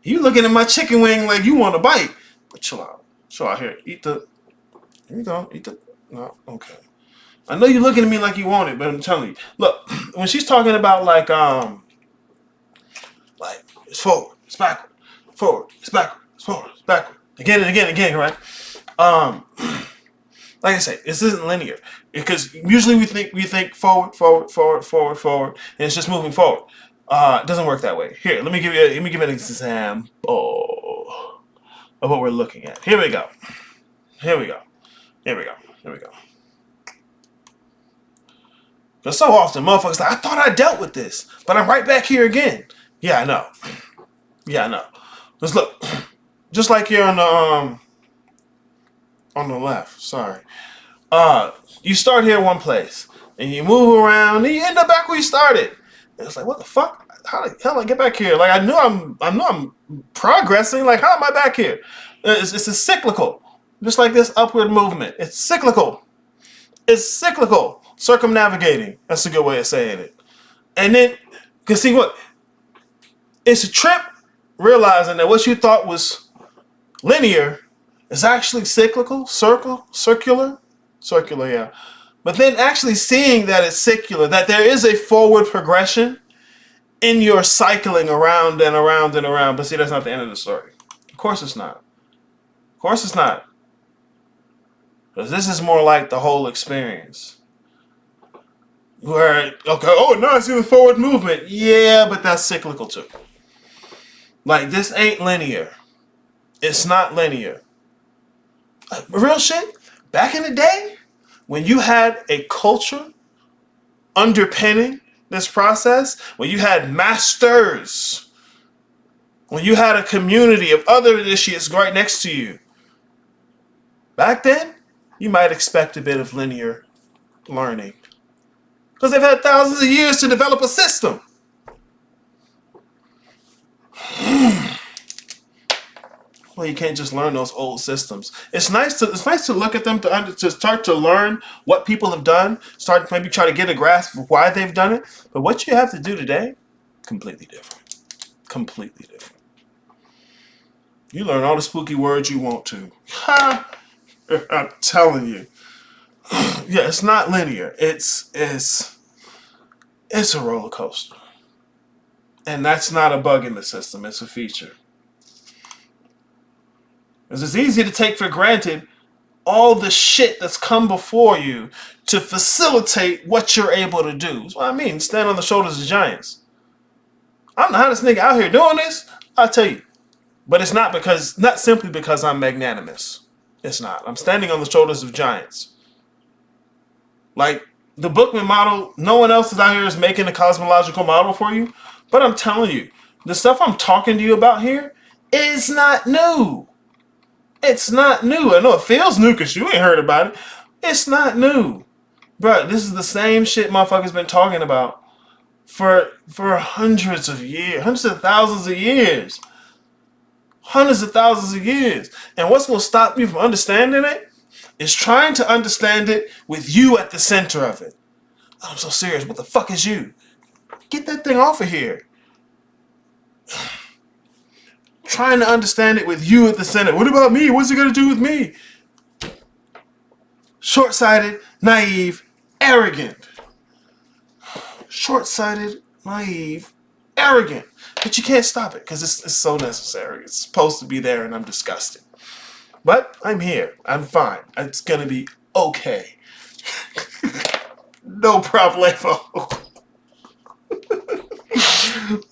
S1: You looking at my chicken wing like you want to bite, but chill out here. Eat the. Here you go. Eat the. No, okay. I know you're looking at me like you want it, but I'm telling you. Look, when she's talking about like it's forward, it's backward, forward, it's backward, it's forward, it's backward, again and again and again, right? Like I say, this isn't linear because usually we think forward, and it's just moving forward. It doesn't work that way. Here, let me give you an example of what we're looking at. Here we go. Because so often, motherfuckers like, I thought I dealt with this, but I'm right back here again. Yeah, I know. Let's look. Just like here on the left. Sorry. You start here in one place, and you move around, and you end up back where you started. And it's like, what the fuck? How the hell did I get back here? Like, I know I'm progressing. Like, how am I back here? It's a cyclical. Just like this upward movement. It's cyclical. Circumnavigating. That's a good way of saying it. And then, because see what? It's a trip realizing that what you thought was linear is actually cyclical, circular, yeah. But then actually seeing that it's circular, that there is a forward progression in your cycling around and around and around. But see, that's not the end of the story. Of course it's not. Because this is more like the whole experience. Where, okay, oh, now I see the forward movement. Yeah, but that's cyclical too. Like, this ain't linear. It's not linear. Real shit, back in the day, when you had a culture underpinning this process, when you had masters, when you had a community of other initiates right next to you, back then, you might expect a bit of linear learning. Because they've had thousands of years to develop a system. Well, you can't just learn those old systems. It's nice to look at them to start to learn what people have done. Start to maybe try to get a grasp of why they've done it. But what you have to do today, completely different. Completely different. You learn all the spooky words you want to. Ha! I'm telling you. Yeah, it's not linear. It's a roller coaster. And that's not a bug in the system. It's a feature. Because it's easy to take for granted all the shit that's come before you to facilitate what you're able to do. That's what I mean. Stand on the shoulders of giants. I'm the hottest nigga out here doing this. I'll tell you. But it's not simply because I'm magnanimous. It's not. I'm standing on the shoulders of giants. Like, the Bookman model, no one else is out here is making a cosmological model for you. But I'm telling you, The stuff I'm talking to you about here is not new. It's not new. I know it feels new because you ain't heard about it. It's not new. Bro, this is the same shit motherfuckers been talking about for hundreds of years, hundreds of thousands of years. Hundreds of thousands of years. And what's going to stop you from understanding it is trying to understand it with you at the center of it. Oh, I'm so serious. What the fuck is you? Get that thing off of here. Trying to understand it with you at the center. What about me? What's it going to do with me? Short-sighted, naive, arrogant. Short-sighted, naive, arrogant. But you can't stop it because it's so necessary. It's supposed to be there and I'm disgusted. But I'm here. I'm fine. It's going to be okay. No problemo.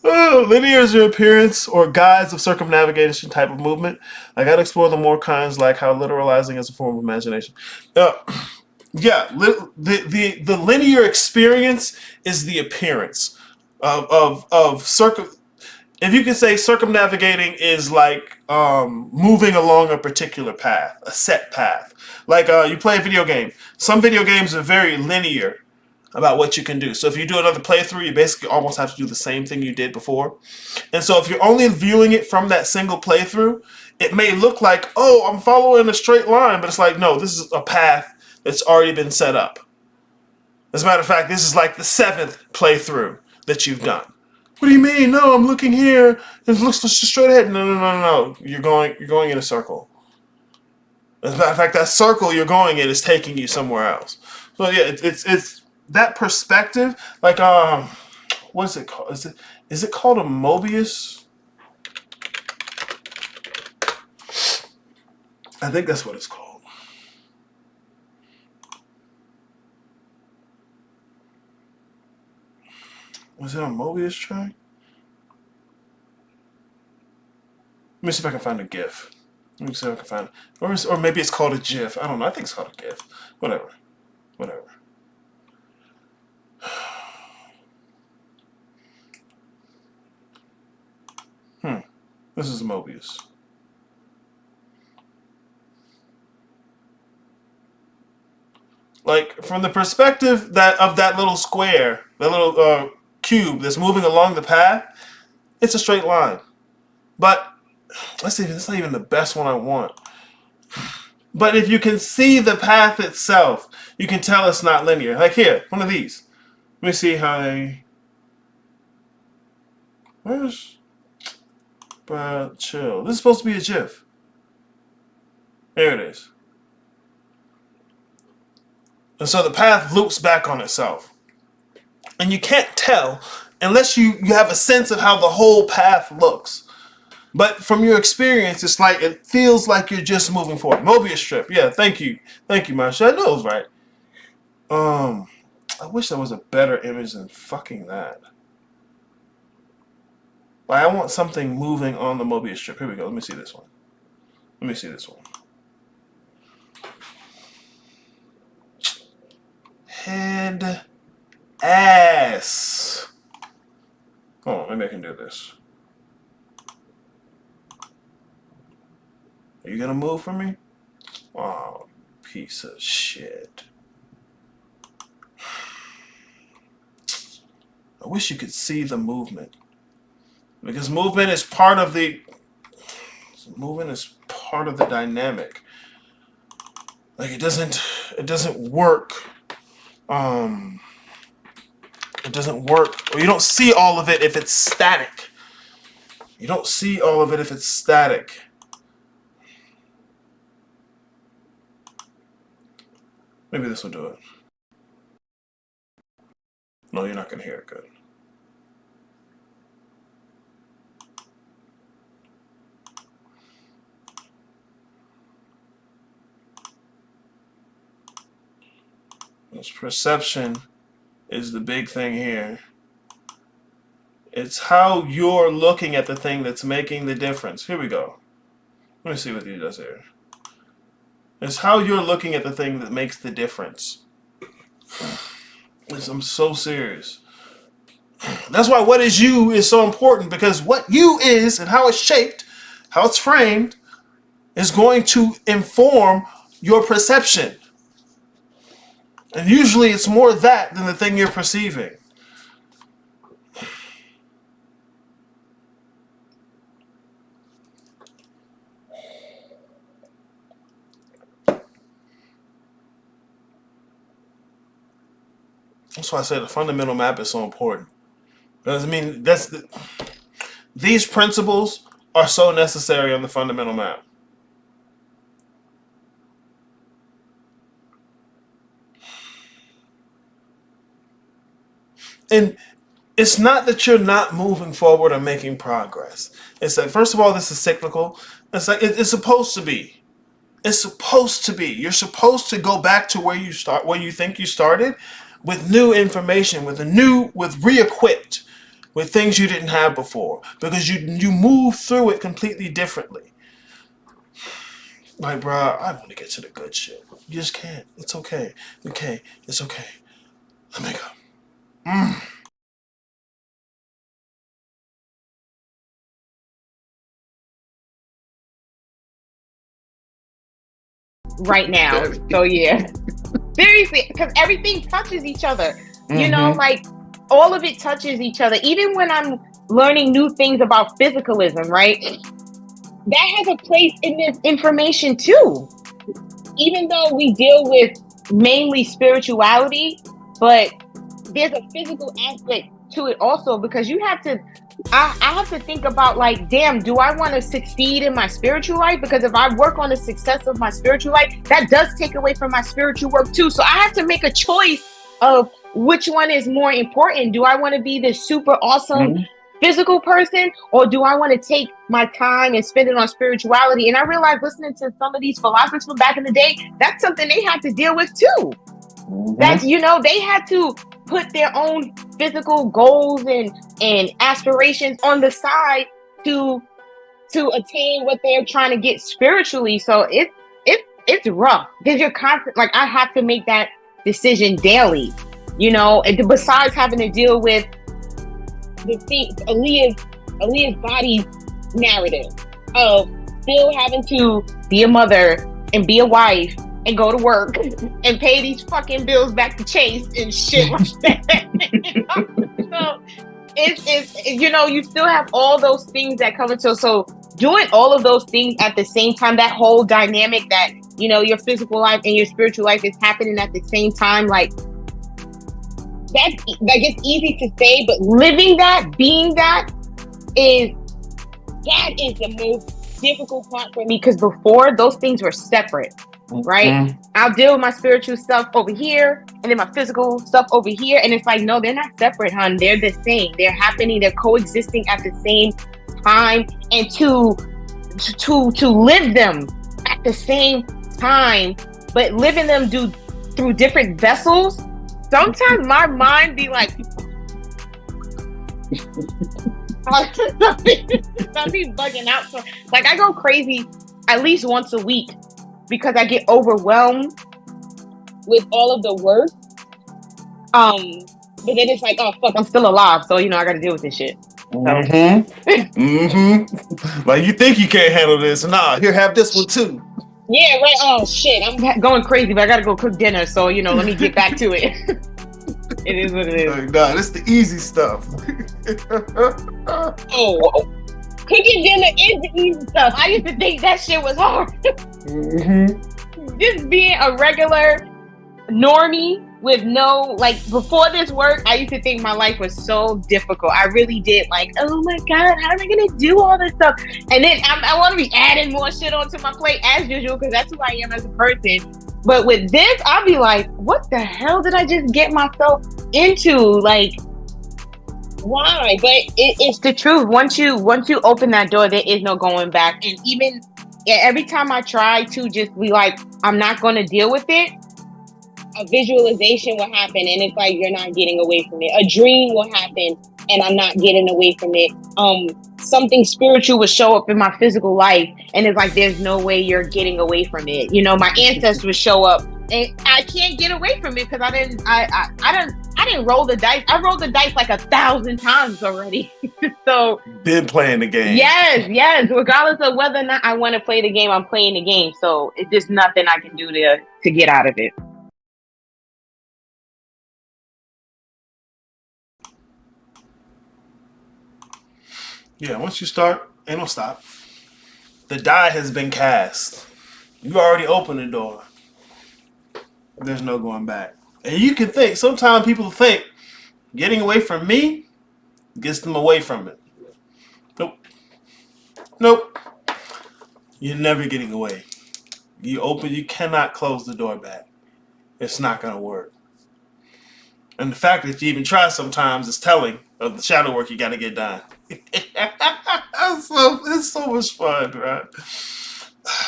S1: Linear is your appearance or guise of circumnavigation type of movement. I gotta explore the more kinds, like how literalizing is a form of imagination. Yeah, the linear experience is the appearance of circum. If you can say circumnavigating is like moving along a particular path, a set path. Like you play a video game. Some video games are very linear about what you can do. So if you do another playthrough, you basically almost have to do the same thing you did before. And so if you're only viewing it from that single playthrough, it may look like, oh, I'm following a straight line, but it's like, no, this is a path that's already been set up. As a matter of fact, this is like the 7th playthrough that you've done. What do you mean? No, I'm looking here. It looks just straight ahead. No. You're going in a circle. As a matter of fact, that circle you're going in is taking you somewhere else. So yeah, it's that perspective. Like what is it called? Is it called a Mobius? I think that's what it's called. Was it a Mobius track? Let me see if I can find a GIF. Let me see if I can find it. Or maybe it's called a GIF. I don't know. I think it's called a GIF. Whatever. This is Mobius. Like from the perspective of that little square, that little cube that's moving along the path, it's a straight line. But let's see, it's not even the best one I want. But if you can see the path itself, you can tell it's not linear. Like here, one of these. Let me see how they. Where's. But chill. This is supposed to be a GIF. There it is. And so the path loops back on itself. And you can't tell unless you have a sense of how the whole path looks. But from your experience, it's like it feels like you're just moving forward. Mobius strip. Yeah, thank you. Thank you, Marsha. I know it was right. I wish there was a better image than fucking that. Like, I want something moving on the Mobius strip. Here we go. Let me see this one. Head, ass. Oh, maybe I can do this. Are you gonna move for me? Oh, piece of shit. I wish you could see the movement. Because movement is part of the dynamic. Like it doesn't work. It doesn't work, or you don't see all of it if it's static. Maybe this will do it. No, you're not gonna hear it good. This perception is the big thing here. It's how you're looking at the thing that's making the difference. Here we go. Let me see what he does here. It's how you're looking at the thing that makes the difference. I'm so serious. That's why what is you is so important, because what you is and how it's shaped, how it's framed, is going to inform your perception. And usually it's more that than the thing you're perceiving. That's why I say the fundamental map is so important. Because I mean, these principles are so necessary on the fundamental map. And it's not that you're not moving forward or making progress. It's that, first of all, this is cyclical. It's like it's supposed to be. It's supposed to be. You're supposed to go back to where you think you started, with new information, with re-equipped, with things you didn't have before, because you move through it completely differently. Like, bro, I want to get to the good shit. You just can't. It's okay. Okay, it's okay. Let me go.
S6: Right now. So yeah. Seriously, because everything touches each other. You know, like all of it touches each other. Even when I'm learning new things about physicalism, right? That has a place in this information too. Even though we deal with mainly spirituality, but there's a physical aspect to it also, because you have to, I have to think about, like, damn, do I want to succeed in my spiritual life? Because if I work on the success of my spiritual life, that does take away from my spiritual work too. So I have to make a choice of which one is more important. Do I want to be this super awesome physical person, or do I want to take my time and spend it on spirituality? And I realized, listening to some of these philosophers from back in the day, that's something they had to deal with too. That's, you know, they had to put their own physical goals and aspirations on the side to attain what they're trying to get spiritually. So it's rough, because you're constant, like, I have to make that decision daily, you know, and besides having to deal with the thing, Aaliyah's body narrative of still having to be a mother and be a wife and go to work and pay these fucking bills back to Chase and shit like that. So it's you know, you still have all those things that come into, so doing all of those things at the same time, that whole dynamic that, you know, your physical life and your spiritual life is happening at the same time, like, that's, like, it's easy to say, but living that, being that is the most difficult part for me, because before, those things were separate, right? I'll deal with my spiritual stuff over here and then my physical stuff over here, and it's like, no, they're not separate, hon. They're the same. They're happening. They're coexisting at the same time, and to live them at the same time, but living them through different vessels. Sometimes my mind be like, I'll be bugging out. So, like, I go crazy at least once a week because I get overwhelmed with all of the work. But then it's like, oh fuck, I'm still alive, so, you know, I got to deal with this shit. So.
S1: Like, you think you can't handle this? Nah, here, have this one too.
S6: Yeah, right. Oh shit, I'm going crazy, but I gotta go cook dinner. So, you know, let me get back to it. It is what it is.
S1: Like, nah, this the easy stuff.
S6: Oh, cooking dinner is the easy stuff. I used to think that shit was hard. Just being a regular normie with no, like, before this work, I used to think my life was so difficult. I really did. Like, oh my God, how am I gonna do all this stuff? And then I want to be adding more shit onto my plate as usual, because that's who I am as a person. But with this, I'll be like, what the hell did I just get myself into? Like, why? But it's the truth. Once you open that door, there is no going back. And even every time I try to just be like, I'm not going to deal with it, a visualization will happen, and it's like, you're not getting away from it. A dream will happen, and I'm not getting away from it. Something spiritual will show up in my physical life, and it's like, there's no way you're getting away from it. You know, my ancestors would show up And I can't get away from it because I didn't roll the dice. I rolled the dice like 1,000 times already. So
S1: Been playing the game.
S6: yes. Regardless of whether or not I want to play the game, I'm playing the game. So it's just nothing I can do to get out of it.
S1: Yeah, once you start, ain't no stop. The die has been cast. You already opened the door. There's no going back. And you can think, sometimes people think getting away from me gets them away from it. Nope. You're never getting away. You cannot close the door back. It's not going to work. And the fact that you even try sometimes is telling of the shadow work you got to get done. It's so much fun, right?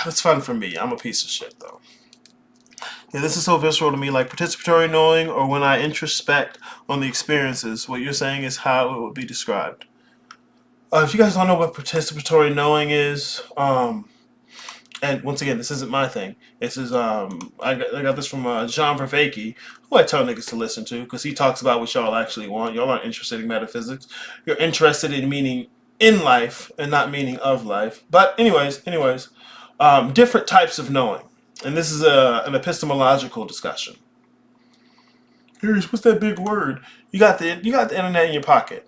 S1: It's fun for me. I'm a piece of shit, though. Yeah, this is so visceral to me, like participatory knowing, or when I introspect on the experiences. What you're saying is how it would be described. If you guys don't know what participatory knowing is, and once again, this isn't my thing. This is I got this from John Vervaeke, who I tell niggas to listen to, because he talks about what y'all actually want. Y'all aren't interested in metaphysics. You're interested in meaning in life and not meaning of life. But anyways, different types of knowing, and this is an epistemological discussion. Here's what's that big word? You got the internet in your pocket.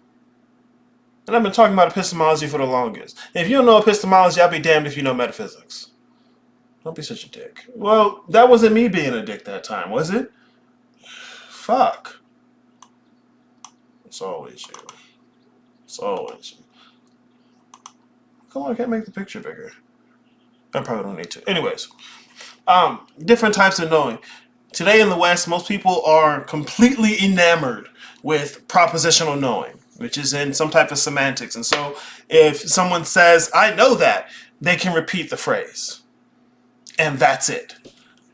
S1: And I've been talking about epistemology for the longest. And if you don't know epistemology, I'll be damned if you know metaphysics. Don't be such a dick. Well, that wasn't me being a dick that time, was it? Fuck. It's always you. It's always you. Come on, I can't make the picture bigger. I probably don't need to. Anyways, different types of knowing. Today in the West, most people are completely enamored with propositional knowing, which is in some type of semantics. And so if someone says, I know that, they can repeat the phrase. And that's it.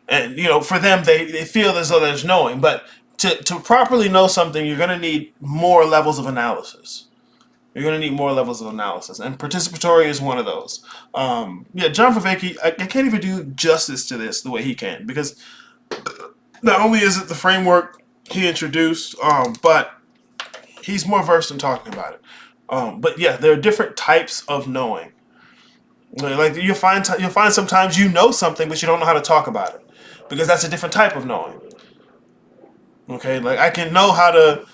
S1: And, for them, they feel as though there's knowing. But to properly know something, you're going to need more levels of analysis. You're going to need more levels of analysis. And participatory is one of those. John Vervaeke, I can't even do justice to this the way he can. Because not only is it the framework he introduced, but he's more versed in talking about it. But yeah, there are different types of knowing. Like you'll find sometimes you know something, but you don't know how to talk about it, because that's a different type of knowing. Okay, like I can know how to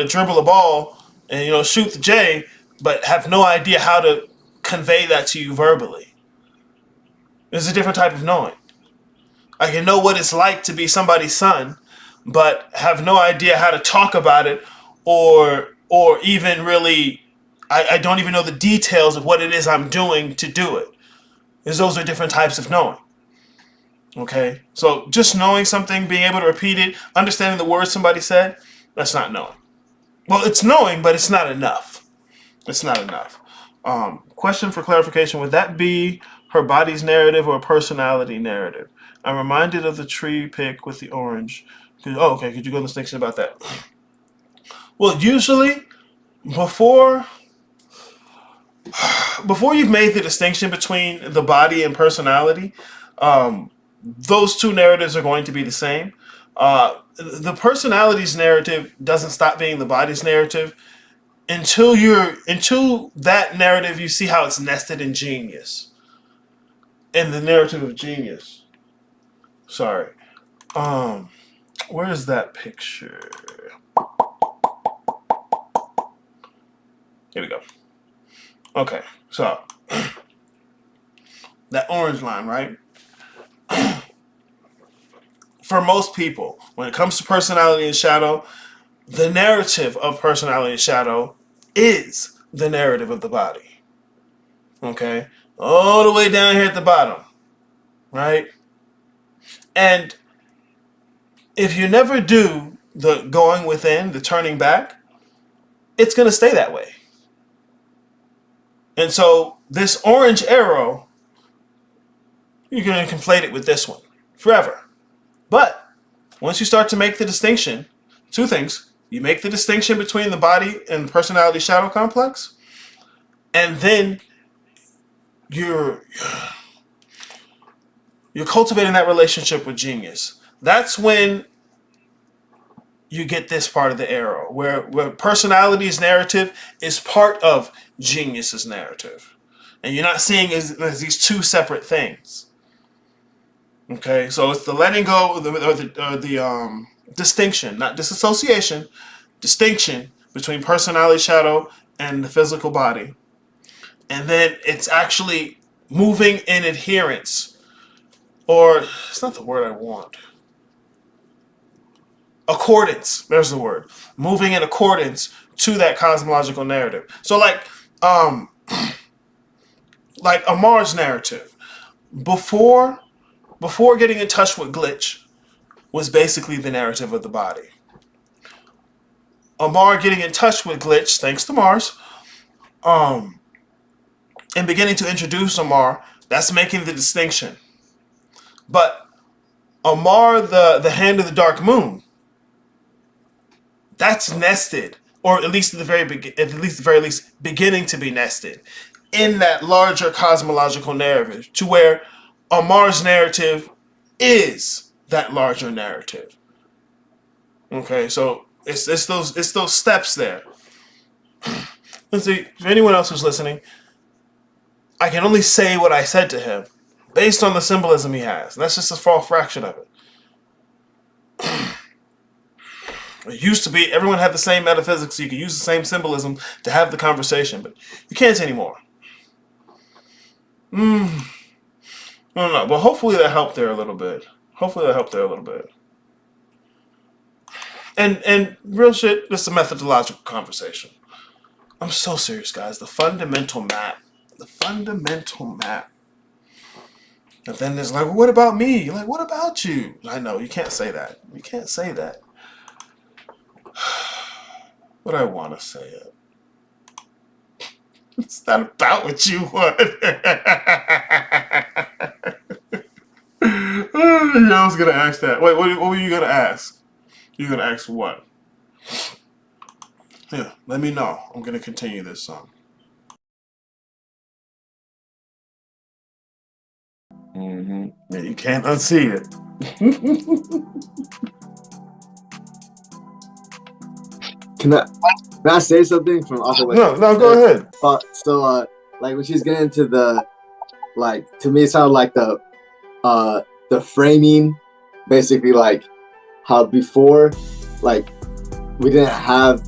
S1: dribble a ball and shoot the J, but have no idea how to convey that to you verbally. It's a different type of knowing. I can know what it's like to be somebody's son, but have no idea how to talk about it, or even really, I don't even know the details of what it is I'm doing to do it. Because those are different types of knowing. Okay? So just knowing something, being able to repeat it, understanding the words somebody said, that's not knowing. Well, it's knowing, but it's not enough. It's not enough. Question for clarification, would that be her body's narrative or personality narrative? I'm reminded of the tree pick with the orange. Okay. Could you go into distinction about that? Well, usually, before you've made the distinction between the body and personality, those two narratives are going to be the same. The personality's narrative doesn't stop being the body's narrative until that narrative, you see how it's nested in genius. In the narrative of genius. Sorry. Where is that picture? Here we go. Okay, so that orange line, right? For most people, when it comes to personality and shadow, the narrative of personality and shadow is the narrative of the body. Okay? All the way down here at the bottom, right? And if you never do the going within, the turning back, it's going to stay that way. And so this orange arrow, you're going to conflate it with this one forever. But once you start to make the distinction, two things. You make the distinction between the body and the personality shadow complex, and then you're cultivating that relationship with genius. That's when you get this part of the arrow, where personality's narrative is part of genius's narrative. And you're not seeing as these two separate things. Okay, so it's the letting go, or the distinction, not disassociation, distinction between personality shadow and the physical body. And then it's actually moving in adherence, or it's not the word I want. Accordance, there's the word. Moving in accordance to that cosmological narrative. So like Amar's narrative, before getting in touch with Glitch, was basically the narrative of the body. Amar getting in touch with Glitch, thanks to Mars, and beginning to introduce Amar, that's making the distinction. But Amar, the hand of the dark moon, that's nested, or at least at the very least, beginning to be nested in that larger cosmological narrative, to where Amar's narrative is that larger narrative. Okay, so it's those steps there. Let's see, for anyone else who's listening, I can only say what I said to him based on the symbolism he has. And that's just a small fraction of it. It used to be everyone had the same metaphysics, so you could use the same symbolism to have the conversation, but you can't anymore. I don't know, but hopefully that helped there a little bit. And real shit, this is a methodological conversation. I'm so serious, guys. The fundamental map. And then there's like, well, what about me? Like, what about you? I know, you can't say that. But I want to say it. It's not about what you want. I was going to ask that. Wait, what were you going to ask? You're going to ask what? Yeah, let me know. I'm going to continue this song. Yeah, you can't unsee it.
S3: Can I say something from off the way?
S1: No, go ahead.
S3: So, like when she's getting into the, like, to me it sounded like the framing, basically like how before, like, we didn't have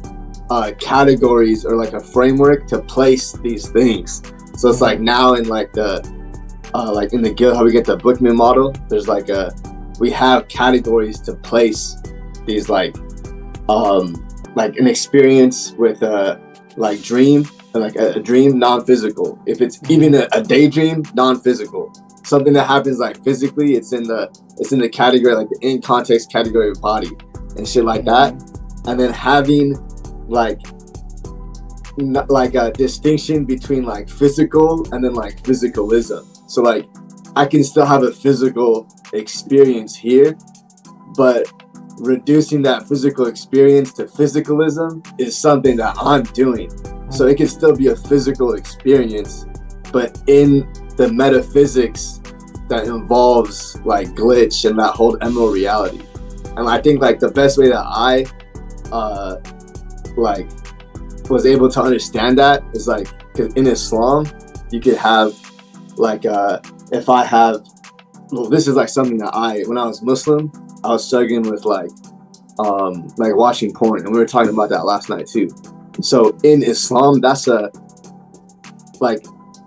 S3: categories or like a framework to place these things. So it's like now in like the like in the guild, how we get the Bookman model, there's like we have categories to place these like an experience with a like dream, and like a dream non-physical. If it's even a daydream, non-physical. Something that happens like physically, it's in the category, like the in context category of body and shit like that. And then having like a distinction between like physical and then like physicalism. So like I can still have a physical experience here, but reducing that physical experience to physicalism is something that I'm doing. So it can still be a physical experience, but in the metaphysics that involves like glitch and that whole emerald reality. And I think like the best way that I like was able to understand that is like, because in Islam you could have like if I have, well, this is like something that when I was Muslim, I was struggling with like watching porn, and we were talking about that last night too. So in Islam,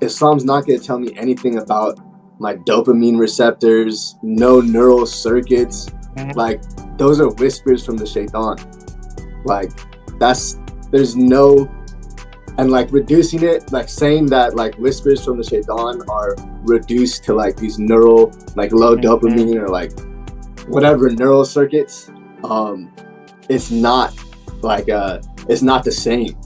S3: Islam's not going to tell me anything about my dopamine receptors, no neural circuits. Like those are whispers from the shaitan. Like there's no, and like reducing it, like saying that like whispers from the shaitan are reduced to like these neural, like low dopamine or like whatever neural circuits, it's not like it's not the same.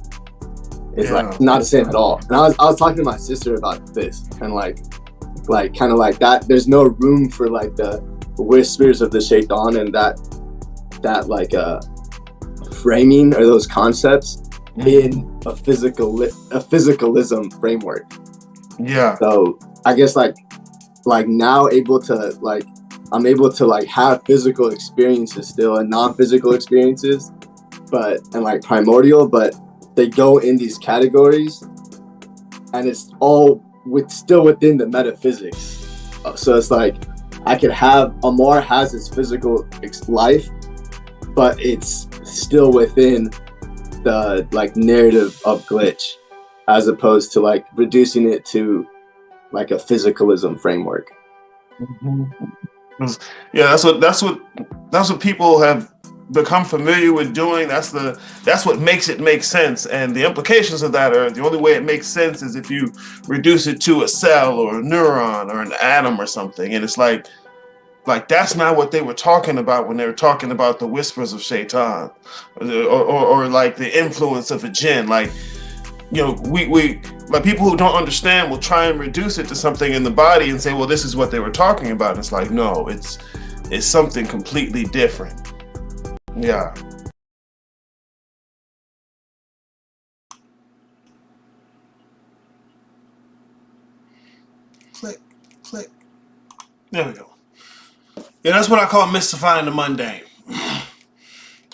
S3: It's like not the same at all. And I was talking to my sister about this, and like kind of like that there's no room for like the whispers of the shaitan and that like framing or those concepts in a physicalism framework.
S1: Yeah.
S3: So I guess like now able to like I'm able to like have physical experiences still and non-physical experiences, and like primordial, but they go in these categories, and it's all still within the metaphysics. So it's like I could have Amar has his physical life, but it's still within the like narrative of Glitch, as opposed to like reducing it to like a physicalism framework.
S1: Yeah, that's what people have become familiar with doing. That's what makes it make sense, and the implications of that are the only way it makes sense is if you reduce it to a cell or a neuron or an atom or something. And it's like that's not what they were talking about when they were talking about the whispers of Shaitan, or like the influence of a jinn. Like, you know, we like people who don't understand will try and reduce it to something in the body and say, well, this is what they were talking about. And it's like, no, it's something completely different. Yeah. Click, click. There we go. Yeah, that's what I call mystifying the mundane.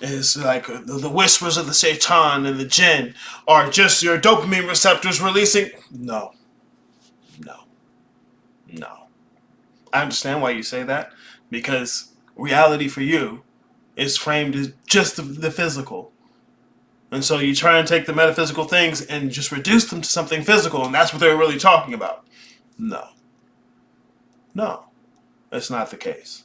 S1: It's like the whispers of the Shaitan and the jinn are just your dopamine receptors releasing. No. I understand why you say that, because reality for you is framed as just the physical. And so you try and take the metaphysical things and just reduce them to something physical, and that's what they're really talking about. No, that's not the case.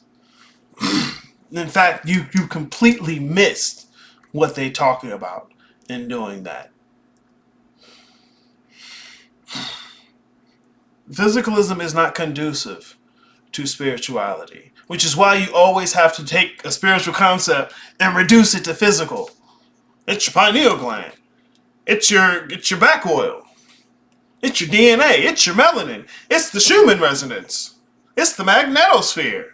S1: In fact, you completely missed what they're talking about in doing that. Physicalism is not conducive to spirituality, which is why you always have to take a spiritual concept and reduce it to physical. It's your pineal gland. It's your back oil. It's your DNA. It's your melanin. It's the Schumann resonance. It's the magnetosphere.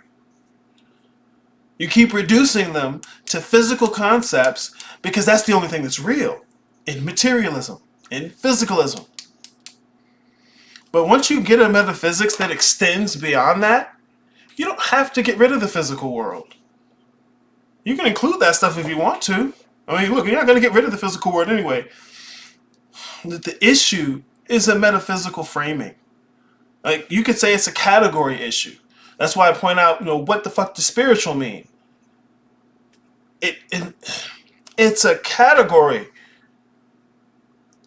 S1: You keep reducing them to physical concepts because that's the only thing that's real in materialism, in physicalism. But once you get a metaphysics that extends beyond that, you don't have to get rid of the physical world. You can include that stuff if you want to. I mean, look, you're not going to get rid of the physical world anyway. The issue is a metaphysical framing. Like, you could say it's a category issue. That's why I point out, what the fuck does spiritual mean? It's a category.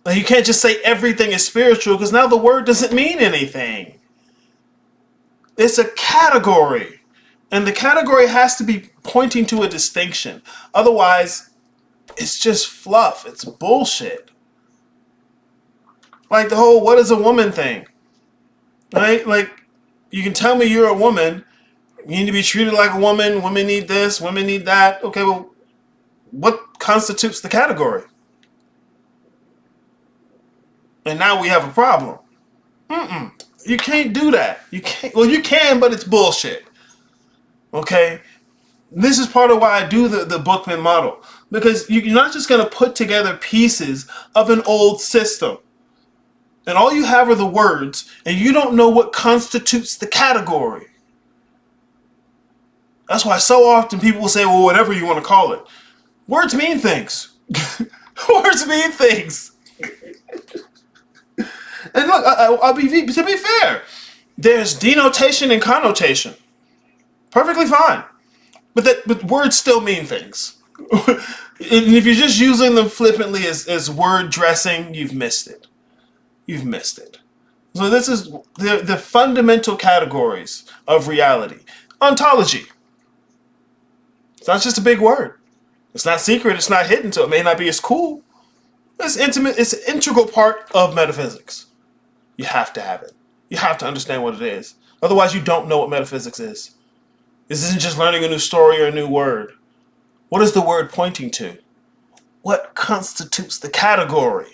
S1: Like, you can't just say everything is spiritual because now the word doesn't mean anything. It's a category. And the category has to be pointing to a distinction. Otherwise, it's just fluff. It's bullshit. Like the whole what is a woman thing. Right? Like, you can tell me you're a woman. You need to be treated like a woman. Women need this. Women need that. Okay, well, what constitutes the category? And now we have a problem. You can't do that. You can't. Well, you can, but it's bullshit. Okay? This is part of why I do the Bookman model. Because you're not just going to put together pieces of an old system. And all you have are the words, and you don't know what constitutes the category. That's why so often people will say, well, whatever you want to call it. Words mean things. Words mean things. And look, to be fair, there's denotation and connotation. Perfectly fine. But words still mean things. And if you're just using them flippantly as word dressing, you've missed it. You've missed it. So this is the fundamental categories of reality. Ontology. It's not just a big word. It's not secret. It's not hidden, so it may not be as cool. It's intimate. It's an integral part of metaphysics. You have to have it. You have to understand what it is. Otherwise, you don't know what metaphysics is. This isn't just learning a new story or a new word. What is the word pointing to? What constitutes the category?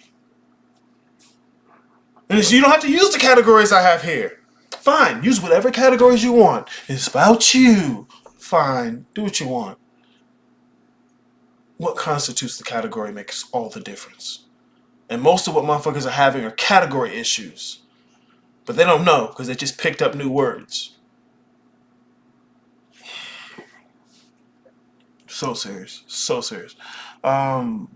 S1: And so you don't have to use the categories I have here. Fine, use whatever categories you want. It's about you. Fine, do what you want. What constitutes the category makes all the difference. And most of what motherfuckers are having are category issues. But they don't know because they just picked up new words. So serious. So serious. But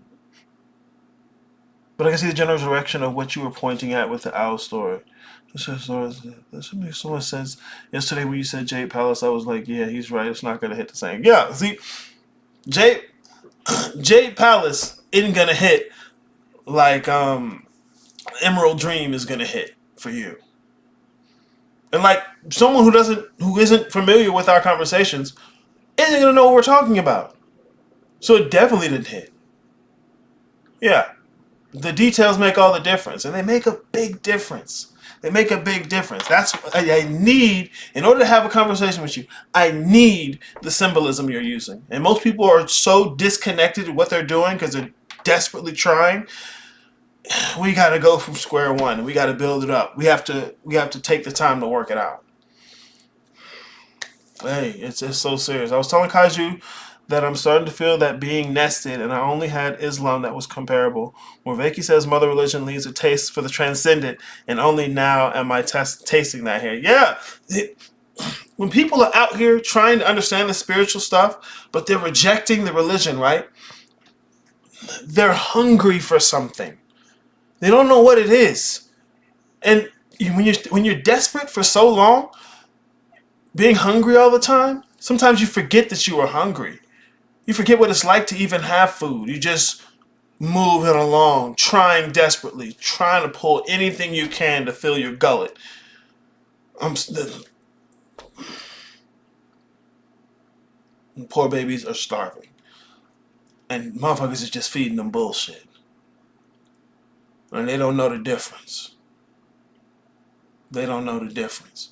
S1: I can see the general direction of what you were pointing at with the owl story. This makes so much sense. Yesterday when you said Jade Palace, I was like, yeah, he's right. It's not going to hit the same. Yeah, see, Jade Palace isn't going to hit like Emerald Dream is going to hit for you. And like someone who isn't familiar with our conversations isn't going to know what we're talking about. So it definitely didn't hit. Yeah. The details make all the difference, and they make a big difference. They make a big difference. That's what I need. In order to have a conversation with you, I need the symbolism you're using. And most people are so disconnected with what they're doing because they're desperately trying. We got to go from square one, and we got to build it up. We have to take the time to work it out. Hey, it's so serious. I was telling Kaiju that I'm starting to feel that being nested, and I only had Islam that was comparable. Where Veki says mother religion leaves a taste for the transcendent, and only now am I tasting that here. Yeah, when people are out here trying to understand the spiritual stuff, but they're rejecting the religion, right? They're hungry for something. They don't know what it is. And when you're desperate for so long, being hungry all the time, sometimes you forget that you are hungry. You forget what it's like to even have food. You just moving along, trying desperately, trying to pull anything you can to fill your gullet. Poor babies are starving. And motherfuckers is just feeding them bullshit. And they don't know the difference. They don't know the difference.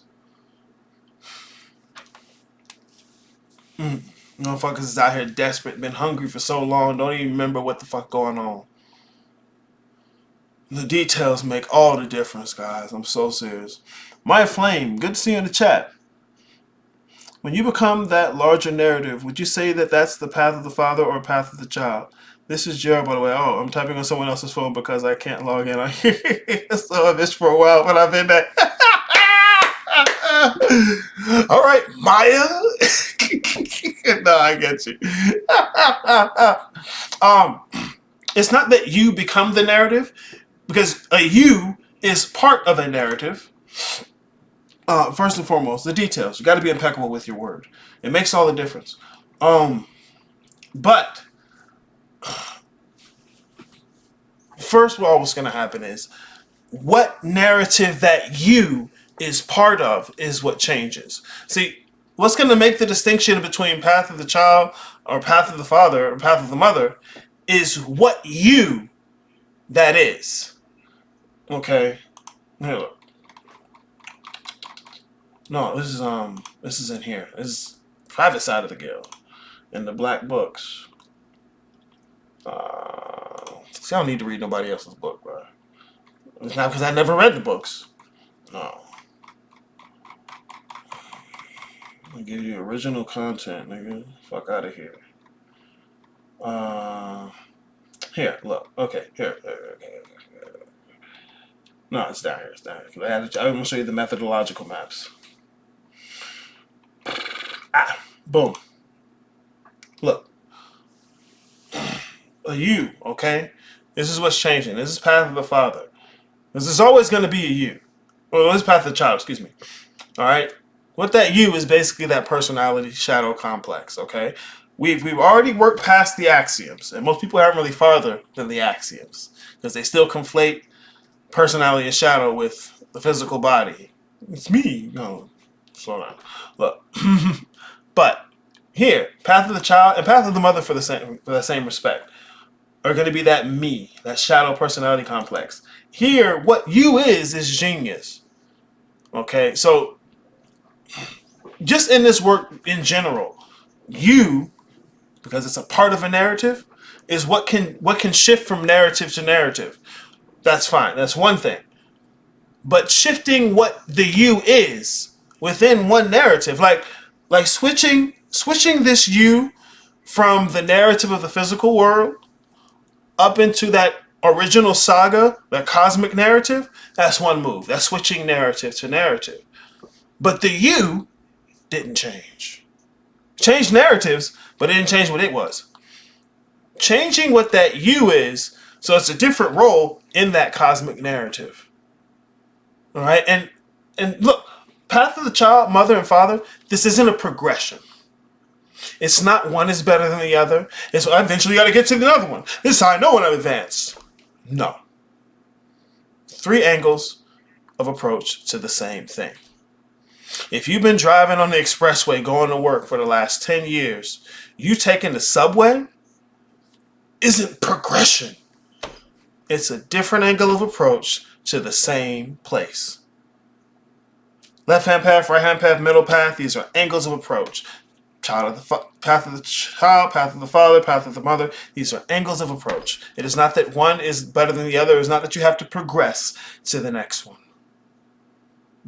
S1: Motherfuckers is out here desperate, been hungry for so long, don't even remember what the fuck going on. The details make all the difference, guys. I'm so serious. My Flame, good to see you in the chat. When you become that larger narrative, would you say that that's the path of the father or path of the child? This is Gerald, by the way. Oh, I'm typing on someone else's phone because I can't log in on here. So I missed for a while, but I've been back. All right, Maya. No, I get you. It's not that you become the narrative, because a you is part of a narrative. First and foremost, the details. You got to be impeccable with your word. It makes all the difference. But first of all, what's going to happen is what narrative that you is part of is what changes. See, what's going to make the distinction between path of the child or path of the father or path of the mother is what you that is. Okay? Here, look. No, this is in here. This is private side of the guild. In the black books. See, I don't need to read nobody else's book, bro. It's not because I never read the books. No. I give you original content, nigga. Fuck out of here. Here, look. Okay, here. No, it's down here. It's down here. I'm going to show you the methodological maps. Boom. Look. A you, okay? This is what's changing. This is path of the father. This is always going to be a you. Well, this is path of the child, excuse me. All right? What that you is basically that personality shadow complex, okay? We've already worked past the axioms, and most people haven't really farther than the axioms because they still conflate personality and shadow with the physical body. It's me. No, slow down. Look. But here, path of the child and path of the mother for the same respect are going to be that me, that shadow personality complex. Here, what you is genius. Okay, so just in this work in general, you, because it's a part of a narrative, is what can shift from narrative to narrative. That's fine. That's one thing. But shifting what the you is within one narrative, like switching this you from the narrative of the physical world up into that original saga, that cosmic narrative, that's one move. That's switching narrative to narrative. But the you didn't change. Changed narratives, but it didn't change what it was. Changing what that you is, so it's a different role in that cosmic narrative. All right, and look, path of the child, mother and father. This isn't a progression. It's not one is better than the other. It's I eventually got to get to the other one. This is how I know when I'm advanced. No. 3 angles of approach to the same thing. If you've been driving on the expressway going to work for the last 10 years, you taking the subway isn't progression. It's a different angle of approach to the same place. Left-hand path, right-hand path, middle path, these are angles of approach. Path of the child, path of the father, path of the mother. These are angles of approach. It is not that one is better than the other. It's not that you have to progress to the next one.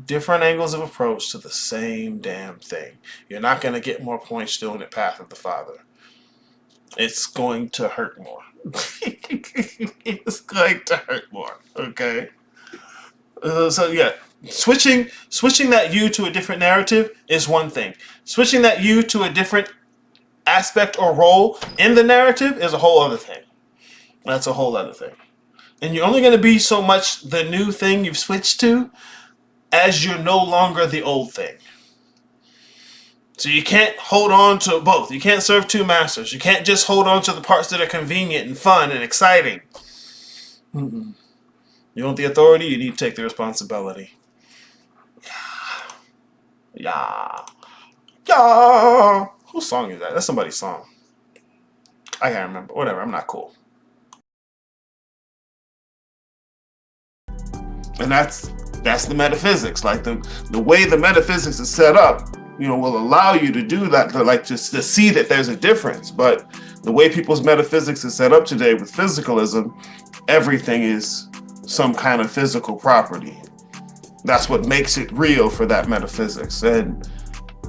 S1: Different angles of approach to the same damn thing. You're not going to get more points doing it path of the father. It's going to hurt more. It's going to hurt more. Okay? So yeah, switching that you to a different narrative is one thing. Switching that you to a different aspect or role in the narrative is a whole other thing. That's a whole other thing. And you're only going to be so much the new thing you've switched to as you're no longer the old thing. So you can't hold on to both. You can't serve 2 masters. You can't just hold on to the parts that are convenient and fun and exciting. Mm-mm. You want the authority, you need to take the responsibility. Yeah. Whose song is that? That's somebody's song. I can't remember. Whatever, I'm not cool. And that's the metaphysics. Like the way the metaphysics is set up, will allow you to do that, just to see that there's a difference. But the way people's metaphysics is set up today with physicalism, everything is some kind of physical property. That's what makes it real for that metaphysics. And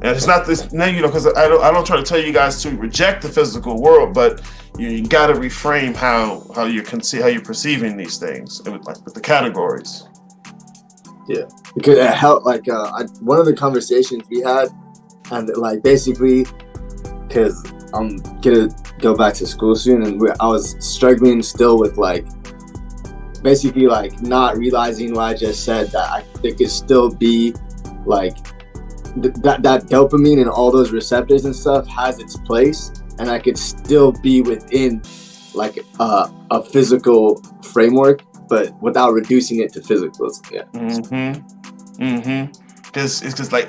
S1: it's not this, because I don't try to tell you guys to reject the physical world, but you got to reframe how you're perceiving these things, with the categories.
S3: Yeah, because it helped. One of the conversations we had, and basically, because I'm gonna go back to school soon, and I was struggling still with basically not realizing what I just said, that it could still be that dopamine and all those receptors and stuff has its place, and I could still be within a physical framework, but without reducing it to physicalism. Yeah.
S1: Because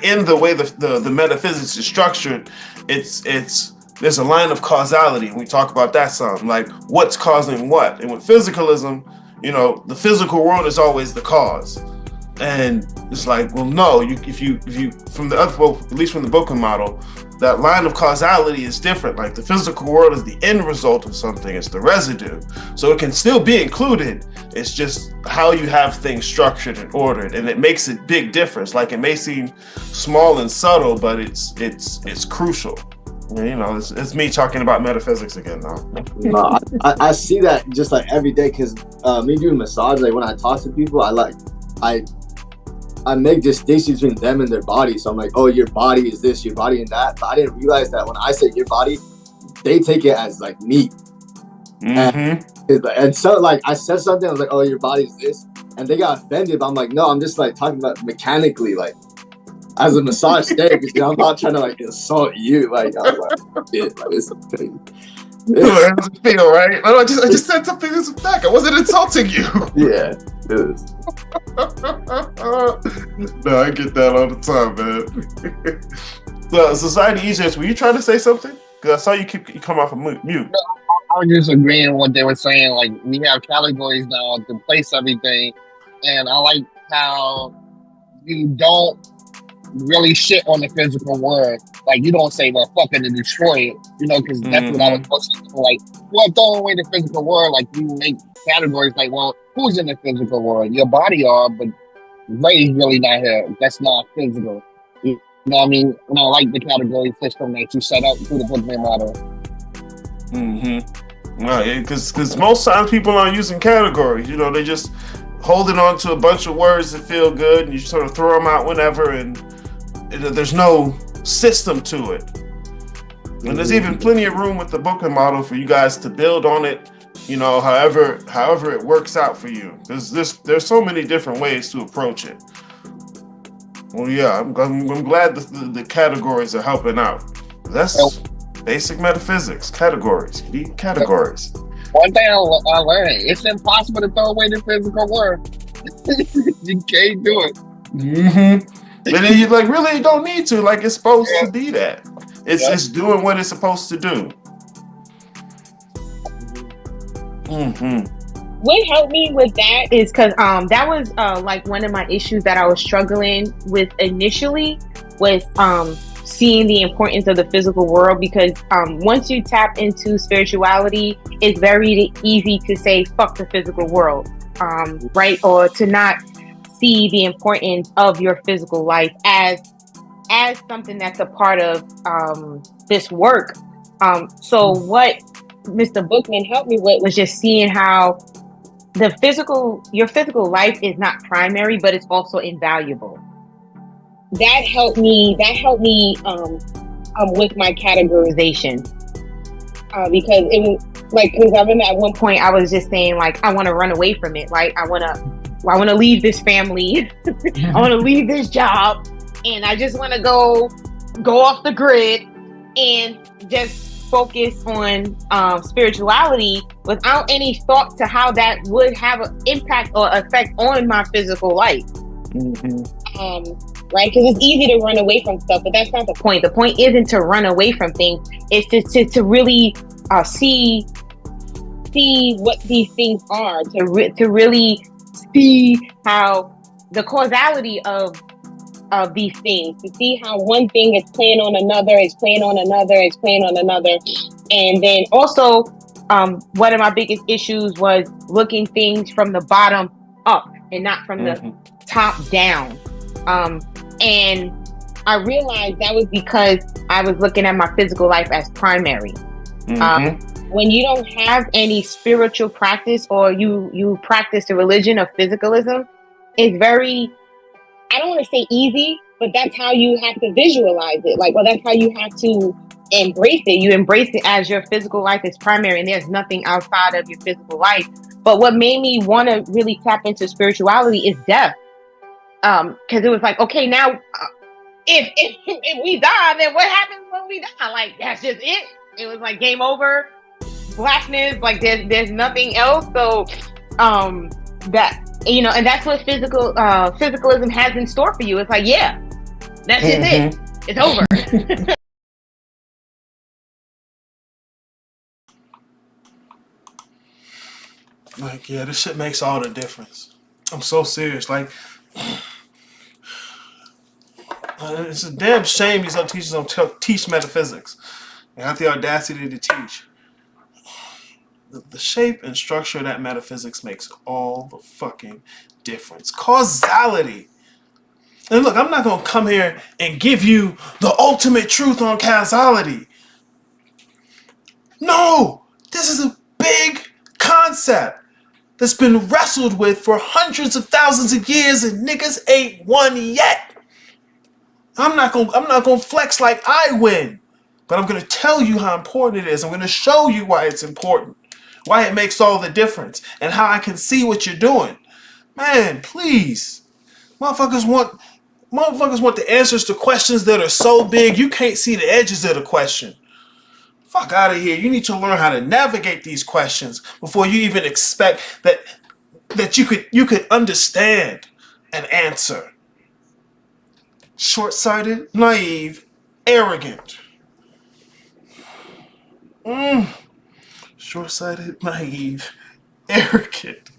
S1: in the way the metaphysics is structured, there's a line of causality, and we talk about that some, what's causing what. And with physicalism, the physical world is always the cause. And it's no, if you from the other, at least from the Bookman model, that line of causality is different. The physical world is the end result of something, it's the residue. So it can still be included. It's just how you have things structured and ordered, and it makes a big difference. It may seem small and subtle, but it's crucial. It's me talking about metaphysics again now.
S3: No, I see that just every day, because me doing massage, when I talk to people, I make distinctions between them and their body. So I'm like, oh, your body is this, your body and that. But I didn't realize that when I say your body, they take it as me. Mm-hmm. And so I said something, I was like, oh, your body's this. And they got offended, but I'm like, no, I'm just talking about mechanically, as a massage therapist. I'm not trying to insult you. I was this is crazy.
S1: How does it feel, right? I just said something that's a fact. I wasn't insulting you.
S3: Yeah, it is.
S1: No, I get that all the time, man. So, Society EJs, were you trying to say something? Because I saw you come off of mute.
S2: No, I was just agreeing with what they were saying. We have categories now to place everything, and I like how you don't really shit on the physical world. You don't say, well, fuck it and destroy it, because that's what I was supposed to do. Throwing away the physical world, you make categories well, who's in the physical world? Your body are, but Ray's really not here. That's not physical. You know what I mean? And I like the category system that you set up through the Bookman model.
S1: Right, because most times people aren't using categories. They just holding on to a bunch of words that feel good, and you sort of throw them out whenever, and there's no system to it. And there's even plenty of room with the Bookman model for you guys to build on it, however it works out for you. There's so many different ways to approach it. Well, yeah, I'm glad the categories are helping out. That's basic metaphysics. Categories. Deep categories.
S2: One thing I learned, it's impossible to throw away the physical world. You can't do it.
S1: Mm-hmm. And then you really don't need to. It's supposed to be that. It's doing what it's supposed to do. Mm-hmm.
S6: What helped me with that is because that was one of my issues that I was struggling with initially was seeing the importance of the physical world, because once you tap into spirituality, it's very easy to say fuck the physical world, right? Or to not see the importance of your physical life as something that's a part of this work. So what Mr. Bookman helped me with was just seeing how your physical life is not primary, but it's also invaluable. That helped me with my categorization, because it was because I remember at one point I was just saying I want to run away from it, right? I want to leave this family, I want to leave this job, and I just want to go off the grid and just focus on spirituality without any thought to how that would have an impact or effect on my physical life. Right? Because it's easy to run away from stuff, but that's not the point. The point isn't to run away from things. It's to really see what these things are, to really see how the causality of these things, to see how one thing is playing on another, and then also one of my biggest issues was looking things from the bottom up and not from the top down. And I realized that was because I was looking at my physical life as primary. When you don't have any spiritual practice, or you practice the religion of physicalism, it's very, I don't want to say easy, but that's how you have to visualize it. That's how you have to embrace it. You embrace it as your physical life is primary, and there's nothing outside of your physical life. But what made me want to really tap into spirituality is death. Because it was okay, now if we die, then what happens when we die? That's just it. It was game over, blackness. There's nothing else. So that, and that's what physicalism has in store for you. It's yeah, that's just it. It's over.
S1: Yeah, this shit makes all the difference. I'm so serious. It's a damn shame these other teachers don't teach metaphysics. They have the audacity to teach. The shape and structure of that metaphysics makes all the fucking difference. Causality. And look, I'm not going to come here and give you the ultimate truth on causality. No! This is a big concept that's been wrestled with for hundreds of thousands of years, and niggas ain't won yet. I'm not gonna flex like I win, but I'm gonna tell you how important it is. I'm gonna show you why it's important, why it makes all the difference, and how I can see what you're doing. Man, please, motherfuckers want the answers to questions that are so big you can't see the edges of the question. Fuck out of here. You need to learn how to navigate these questions before you even expect that you could understand an answer. Short-sighted, naive, arrogant. Short-sighted, naive, arrogant.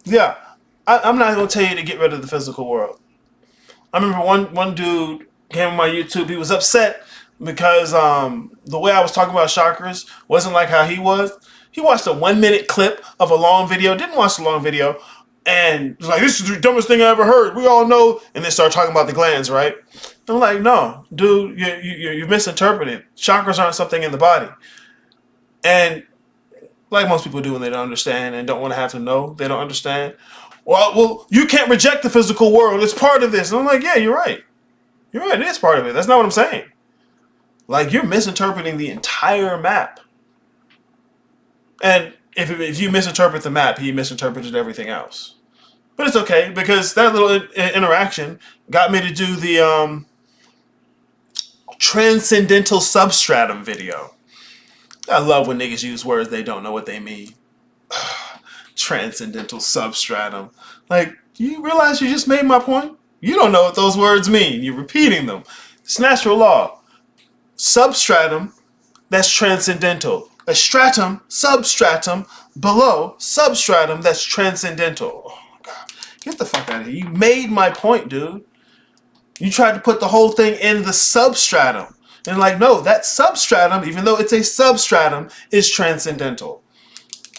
S1: Yeah, I'm not gonna tell you to get rid of the physical world. I remember one dude came on my YouTube. He was upset because the way I was talking about chakras wasn't like how he was. He watched a 1-minute clip of a long video. Didn't watch the long video. And was like, this is the dumbest thing I ever heard. We all know. And then start talking about the glands, right? I'm like, no, dude, you misinterpreted. Chakras aren't something in the body. And like most people do when they don't understand and don't want to have to know, they don't understand. Well, you can't reject the physical world. It's part of this. And I'm like, yeah, you're right. You're right. It is part of it. That's not what I'm saying. Like, you're misinterpreting the entire map. And if you misinterpret the map, he misinterpreted everything else. But it's okay, because that little interaction got me to do the transcendental substratum video. I love when niggas use words they don't know what they mean. Transcendental substratum. Like, you realize you just made my point? You don't know what those words mean. You're repeating them. It's natural law. Substratum, that's transcendental. A stratum, substratum, below, substratum, that's transcendental. Oh my God. Get the fuck out of here. You made my point, dude. You tried to put the whole thing in the substratum. And like, no, that substratum, even though it's a substratum, is transcendental.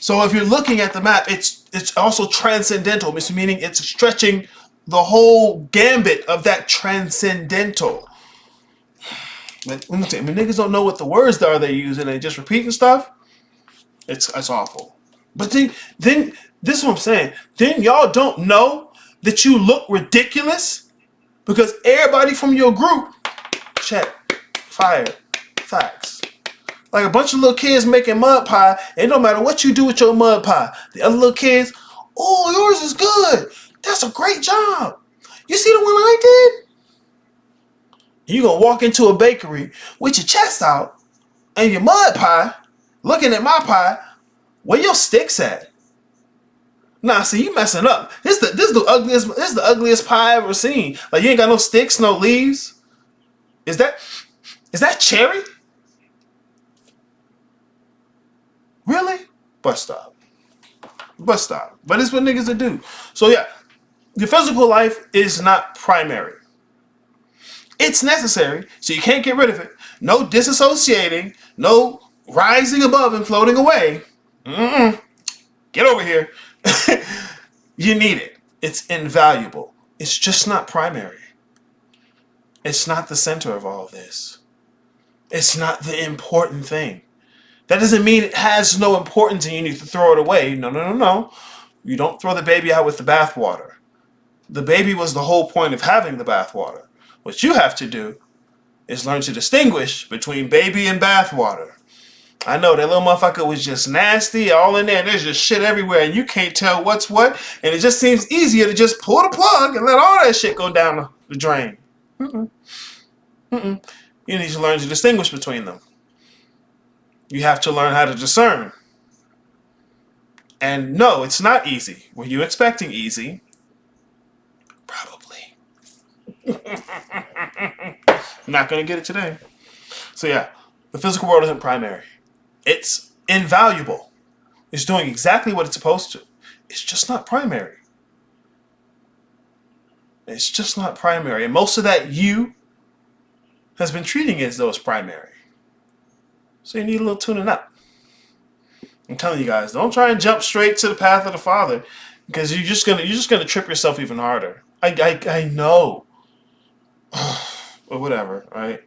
S1: So if you're looking at the map, it's also transcendental, meaning it's stretching the whole gambit of that transcendental. But when niggas don't know what the words are they use and they just repeating stuff, it's awful. But then this is what I'm saying. Then y'all don't know that you look ridiculous because everybody from your group, check, fired, facts. Like a bunch of little kids making mud pie, and no matter what you do with your mud pie, the other little kids, oh, yours is good. That's a great job. You see the one I did? You gonna walk into a bakery with your chest out and your mud pie, looking at my pie, where your sticks at? Nah, see, you messing up. This is the ugliest pie I ever seen. Like, you ain't got no sticks, no leaves. Is that cherry? Really? Bus stop. But it's what niggas do. So yeah, your physical life is not primary. It's necessary, so you can't get rid of it. No disassociating, no rising above and floating away. Get over here. You need it. It's invaluable. It's just not primary. It's not the center of all this. It's not the important thing. That doesn't mean it has no importance and you need to throw it away. No. You don't throw the baby out with the bathwater. The baby was the whole point of having the bathwater. What you have to do is learn to distinguish between baby and bathwater. I know that little motherfucker was just nasty, all in there. There's just shit everywhere, and you can't tell what's what. And it just seems easier to just pull the plug and let all that shit go down the drain. You need to learn to distinguish between them. You have to learn how to discern. And no, it's not easy. Were you expecting easy? Probably. Not going to get it today. So yeah, the physical world isn't primary. It's invaluable. It's doing exactly what it's supposed to. It's just not primary. It's just not primary. And most of that you has been treating it as though it's primary. So you need a little tuning up. I'm telling you guys, don't try and jump straight to the path of the Father, because you're just gonna trip yourself even harder. I know. Or whatever, right?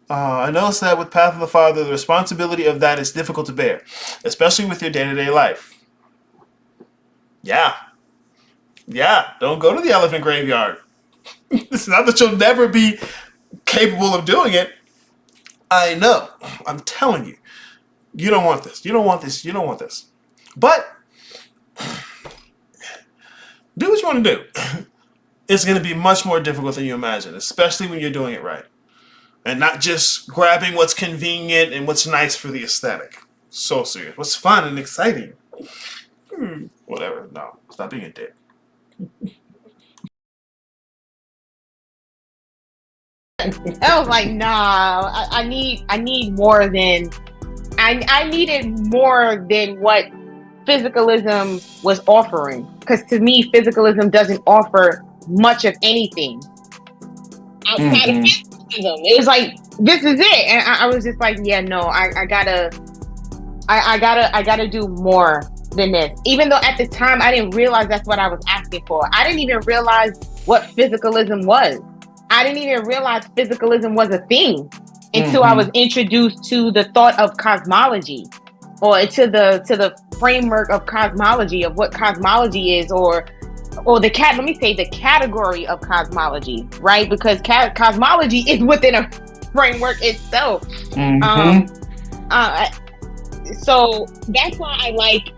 S1: I noticed that with Path of the Father, the responsibility of that is difficult to bear, especially with your day-to-day life. Yeah. Don't go to the elephant graveyard. It's not that you'll never be capable of doing it. I know. I'm telling you. You don't want this. You don't want this. But do what you want to do. It's going to be much more difficult than you imagine, especially when you're doing it right. And not just grabbing what's convenient and what's nice for the aesthetic. So serious. What's fun and exciting. Whatever. No. Stop being a dick.
S6: I was like, nah, I need more than I needed more than what physicalism was offering. Because to me, physicalism doesn't offer much of anything outside of physicalism. It was like, this is it. And I was just like, yeah, no, I gotta do more than this. Even though at the time I didn't realize that's what I was asking for. I didn't even realize what physicalism was. I didn't even realize physicalism was a thing until I was introduced to the thought of cosmology, or to the framework of cosmology, of what cosmology is, or the category of cosmology, right? Because cosmology is within framework itself.
S1: Mm-hmm.
S6: So that's why I like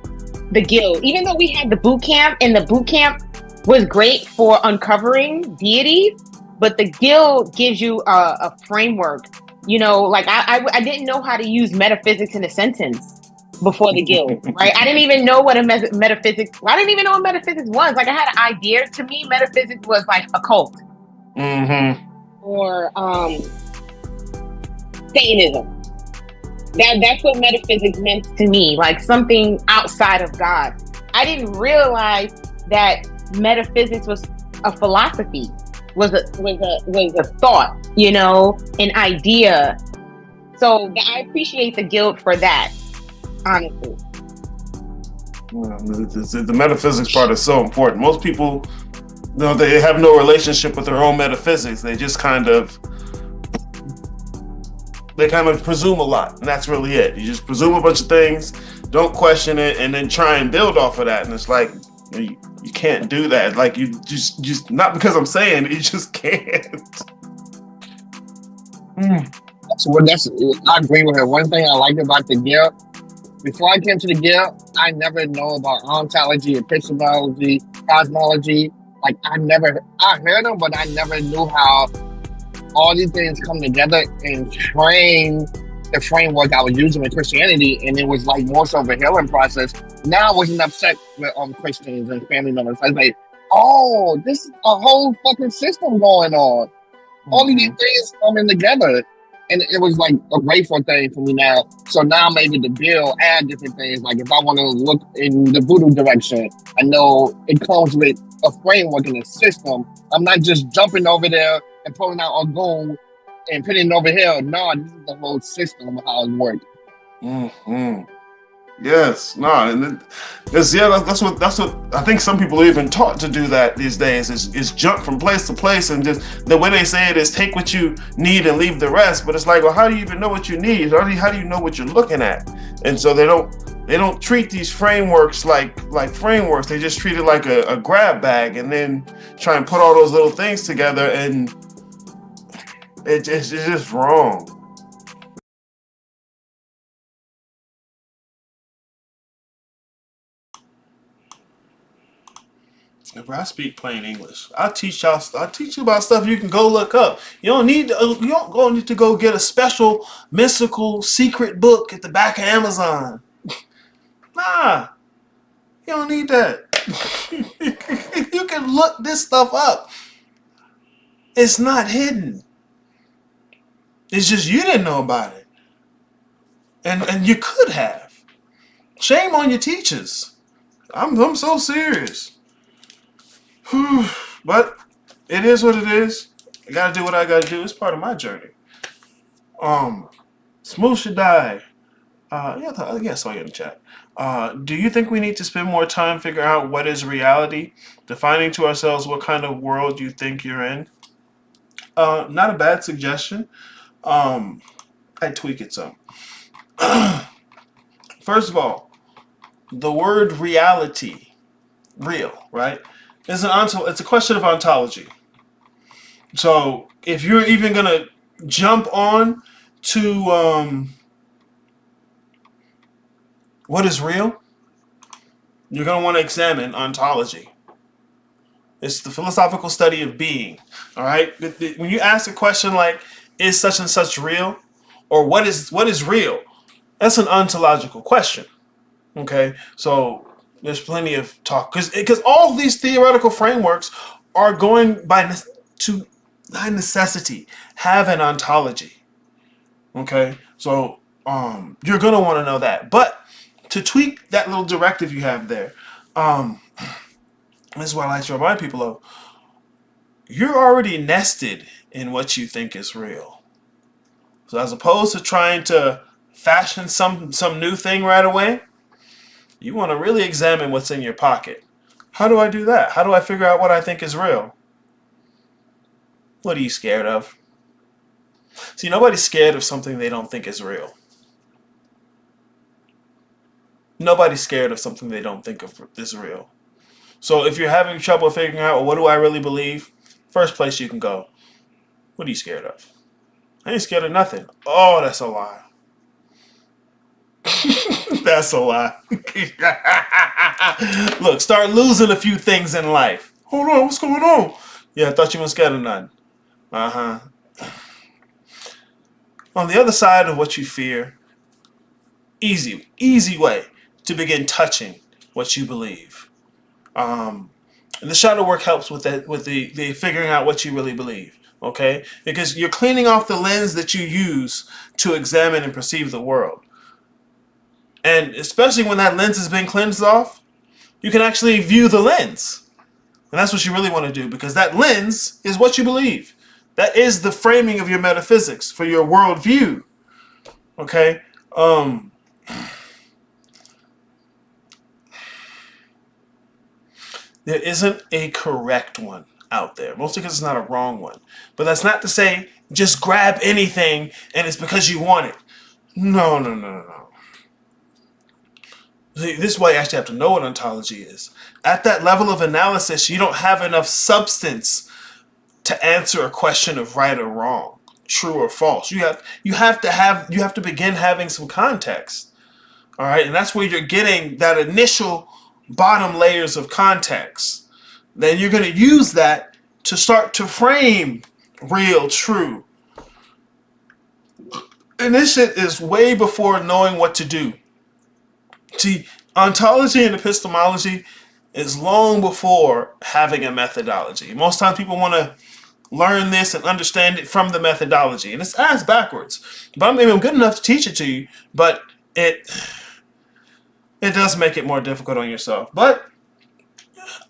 S6: the guild. Even though we had the boot camp, and the boot camp was great for uncovering deities, but the guild gives you a framework. You know, like I didn't know how to use metaphysics in a sentence before the guild, right? I didn't even know what a metaphysics. I didn't even know what metaphysics was. Like I had an idea. To me, metaphysics was like a cult
S1: Mm-hmm.
S6: or Satanism. That's what metaphysics meant to me, like something outside of God. I didn't realize that metaphysics was a philosophy, was a thought, you know, an idea. So I appreciate the guild for that, honestly.
S1: The metaphysics part is so important. Most people, you know, they have no relationship with their own metaphysics. They just kind of presume a lot, and that's really it. You just presume a bunch of things, don't question it, and then try and build off of that. And it's like you can't do that. Like you just not because I'm saying it, you just can't.
S2: I agree with her. One thing I like about the guild, before I came to the guild, I never know about ontology, epistemology, cosmology. Like I heard them, but I never knew how all these things come together and train the framework I was using with Christianity, and it was like more so of a healing process. Now I wasn't upset with Christians and family members. I was like, oh, this is a whole fucking system going on. All of these things coming together. And it was like a grateful thing for me now. So now I'm able to build, add different things. Like if I want to look in the voodoo direction, I know it comes with a framework and a system. I'm not just jumping over there and pulling out a goal and putting it over here. No, this is the whole system of how it works.
S1: Mm-hmm. Yes, no, and that's what I think some people are even taught to do that these days is jump from place to place, and just the way they say it is take what you need and leave the rest. But it's like, well, how do you even know what you need? How do you know what you're looking at? And so they don't treat these frameworks like frameworks. They just treat it like a grab bag, and then try and put all those little things together, and it's just wrong. If I speak plain English, I teach you about stuff you can go look up. You don't need to go get a special mystical secret book at the back of Amazon. Nah, you don't need that. You can look this stuff up. It's not hidden. It's just you didn't know about it, and you could have. Shame on your teachers. I'm so serious. But it is what it is. I gotta do what I gotta do. It's part of my journey. Smooth should die. Yeah, I saw you in the chat. Do you think we need to spend more time figuring out what is reality, defining to ourselves what kind of world you think you're in? Not a bad suggestion. I tweak it some. First of all, the word reality, real, right? It's a question of ontology. So if you're even gonna jump on to what is real, you're gonna want to examine ontology. It's the philosophical study of being. All right. When you ask a question like, "Is such and such real?" or "What is real?" that's an ontological question. Okay, so there's plenty of talk because all these theoretical frameworks are going by necessity have an ontology. Okay, so you're gonna want to know that. But to tweak that little directive you have there, this is what I like to remind people of. You're already nested in what you think is real. So as opposed to trying to fashion some new thing right away, you want to really examine what's in your pocket. How do I do that? How do I figure out what I think is real? What are you scared of? See, nobody's scared of something they don't think is real. Nobody's scared of something they don't think of is real. So if you're having trouble figuring out, well, what do I really believe? First place you can go, what are you scared of? I ain't scared of nothing. Oh, that's a lie. That's a lie. Look, start losing a few things in life. Hold on, what's going on? Yeah, I thought you weren't scared of nothing. Uh-huh. On the other side of what you fear, easy way to begin touching what you believe. And the shadow work helps with that, with the figuring out what you really believe. Okay? Because you're cleaning off the lens that you use to examine and perceive the world. And especially when that lens has been cleansed off, you can actually view the lens. And that's what you really want to do, because that lens is what you believe. That is the framing of your metaphysics for your worldview. Okay? There isn't a correct one out there, mostly because it's not a wrong one. But that's not to say just grab anything and it's because you want it. No. See, this is why you actually have to know what ontology is. At that level of analysis, you don't have enough substance to answer a question of right or wrong, true or false. You have to begin having some context. All right, and that's where you're getting that initial bottom layers of context. Then you're going to use that to start to frame real, true. And this shit is way before knowing what to do. See, ontology and epistemology is long before having a methodology. Most times people want to learn this and understand it from the methodology, and it's ass backwards. But I'm good enough to teach it to you, but it does make it more difficult on yourself. But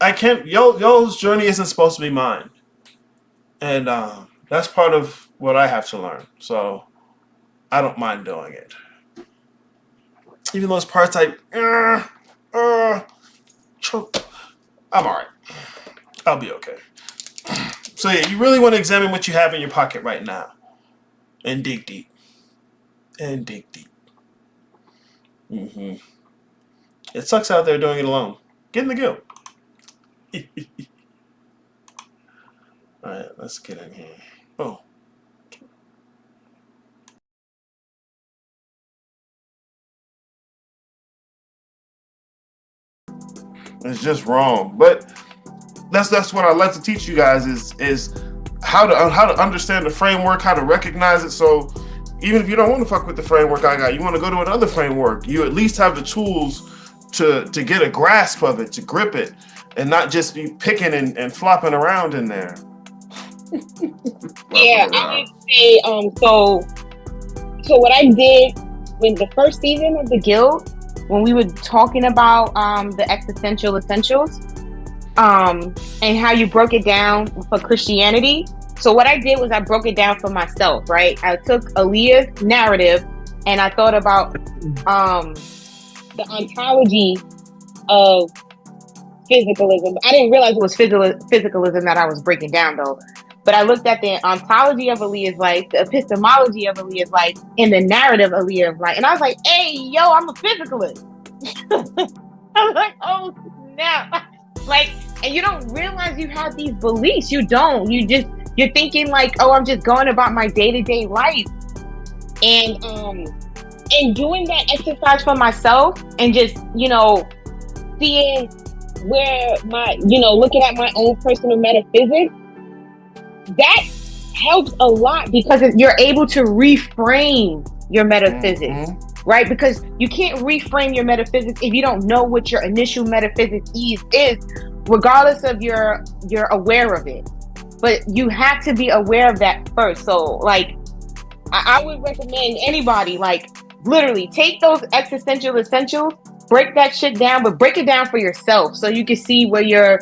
S1: I can't. Y'all's journey isn't supposed to be mine, and that's part of what I have to learn. So I don't mind doing it. Even those parts choke. I'm alright. I'll be okay. So yeah, you really want to examine what you have in your pocket right now. And dig deep. Mm-hmm. It sucks out there doing it alone. Get in the guild. Alright, let's get in here. Oh. It's just wrong. But that's what I like to teach you guys is how to understand the framework, how to recognize it. So even if you don't want to fuck with the framework I got, you want to go to another framework, you at least have the tools to get a grasp of it, to grip it, and not just be picking and flopping around in there.
S6: Yeah, I would say so what I did with the first season of the guild, when we were talking about the existential essentials, and how you broke it down for Christianity. So what I did was I broke it down for myself, right? I took Aaliyah's narrative and I thought about the ontology of physicalism. I didn't realize it was physicalism that I was breaking down though. But I looked at the ontology of Aaliyah's life, the epistemology of Aaliyah's life, and the narrative of Aaliyah's life. And I was like, hey, yo, I'm a physicalist. I was like, oh, snap. Like, and you don't realize you have these beliefs. You don't. You're thinking like, oh, I'm just going about my day-to-day life. And doing that exercise for myself and just, seeing where looking at my own personal metaphysics, that helps a lot because you're able to reframe your metaphysics, right? Because you can't reframe your metaphysics if you don't know what your initial metaphysics is, regardless of you're aware of it. But you have to be aware of that first. So, like, I would recommend anybody, like, literally take those existential essentials, break that shit down, but break it down for yourself so you can see where your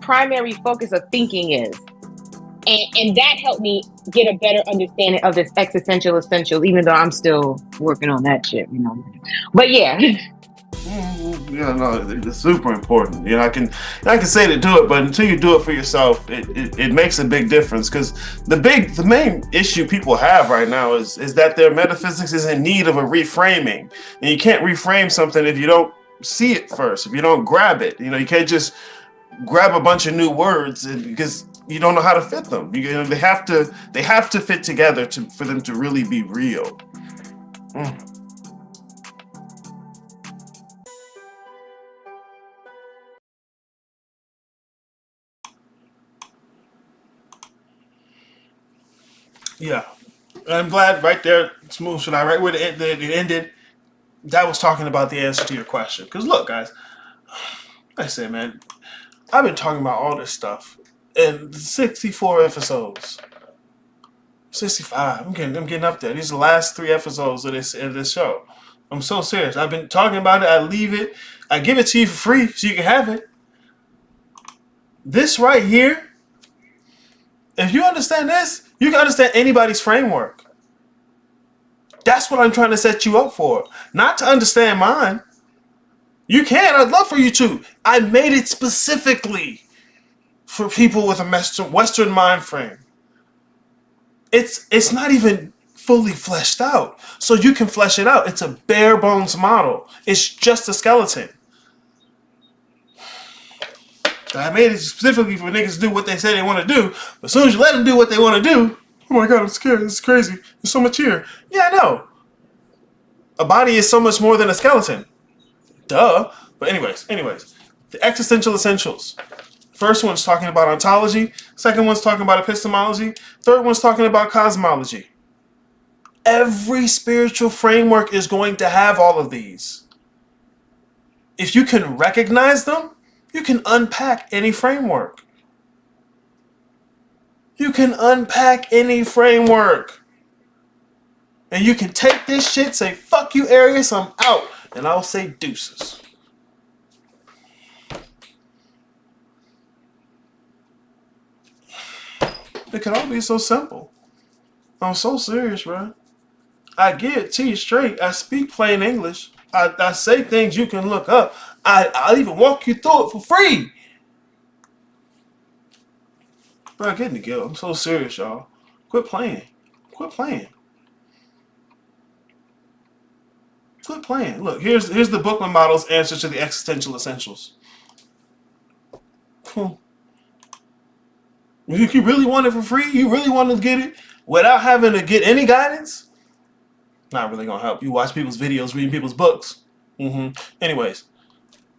S6: primary focus of thinking is. And that helped me get a better understanding of this existential essential, even though I'm still working on that shit, But yeah.
S1: Yeah, no, it's super important. I can say to do it, but until you do it for yourself, it makes a big difference. Because the main issue people have right now is that their metaphysics is in need of a reframing, and you can't reframe something if you don't see it first, if you don't grab it. You can't just grab a bunch of new words because you don't know how to fit them. They have to fit together for them to really be real. Yeah, I'm glad right there, Smooth Should I right where it ended. That was talking about the answer to your question. Because look, guys, like I said, man, I've been talking about all this stuff in 64 episodes. 65. I'm getting up there. These are the last 3 episodes of this show. I'm so serious. I've been talking about it. I leave it. I give it to you for free so you can have it. This right here, if you understand this, you can understand anybody's framework. That's what I'm trying to set you up for. Not to understand mine. You can. I'd love for you to. I made it specifically for people with a Western mind frame. It's not even fully fleshed out. So you can flesh it out. It's a bare bones model. It's just a skeleton. I made it specifically for niggas to do what they say they want to do. But as soon as you let them do what they want to do, oh my God, I'm scared. This is crazy. There's so much here. Yeah, I know. A body is so much more than a skeleton. Duh. But anyways. The existential essentials. First one's talking about ontology. Second one's talking about epistemology. Third one's talking about cosmology. Every spiritual framework is going to have all of these. If you can recognize them, you can unpack any framework. You can unpack any framework. And you can take this shit, say, fuck you, Arius, I'm out. And I'll say deuces. It could all be so simple. I'm so serious, bro. I give it to you straight. I speak plain English. I say things you can look up. I'll even walk you through it for free. Bro, get in the guild. I'm so serious, y'all. Quit playing. Quit playing. Quit playing. Look, here's the Bookman model's answer to the existential essentials. Cool. You really want it for free? You really want to get it without having to get any guidance? Not really gonna help. You watch people's videos, reading people's books. Anyways,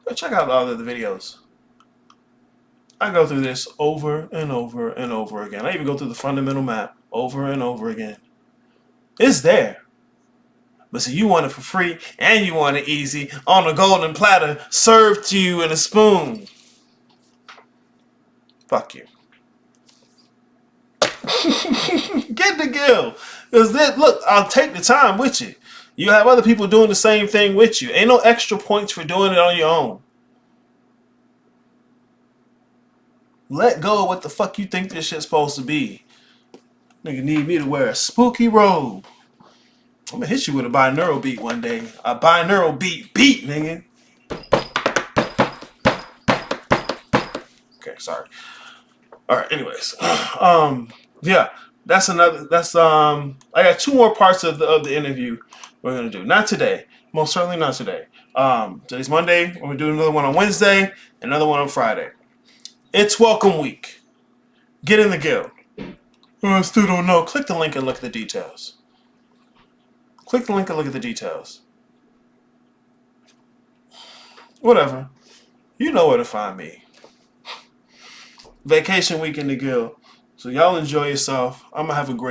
S1: go check out all of the videos. I go through this over and over and over again. I even go through the fundamental map over and over again. It's there. But see, you want it for free and you want it easy on a golden platter served to you in a spoon. Fuck you. Get the guild. Look, I'll take the time with you. You have other people doing the same thing with you. Ain't no extra points for doing it on your own. Let go of what the fuck you think this shit's supposed to be. Nigga need me to wear a spooky robe. I'm gonna hit you with a binaural beat one day. A binaural beat, nigga. Okay, sorry. All right. Anyways, yeah, I got 2 more parts of the interview we're gonna do. Not today. Most certainly not today. Today's Monday. We're gonna do another one on Wednesday. Another one on Friday. It's welcome week. Get in the guild. Oh, I still don't know. Click the link and look at the details. Click the link and look at the details. Whatever. You know where to find me. Vacation week in the guild. So y'all enjoy yourself. I'm going to have a great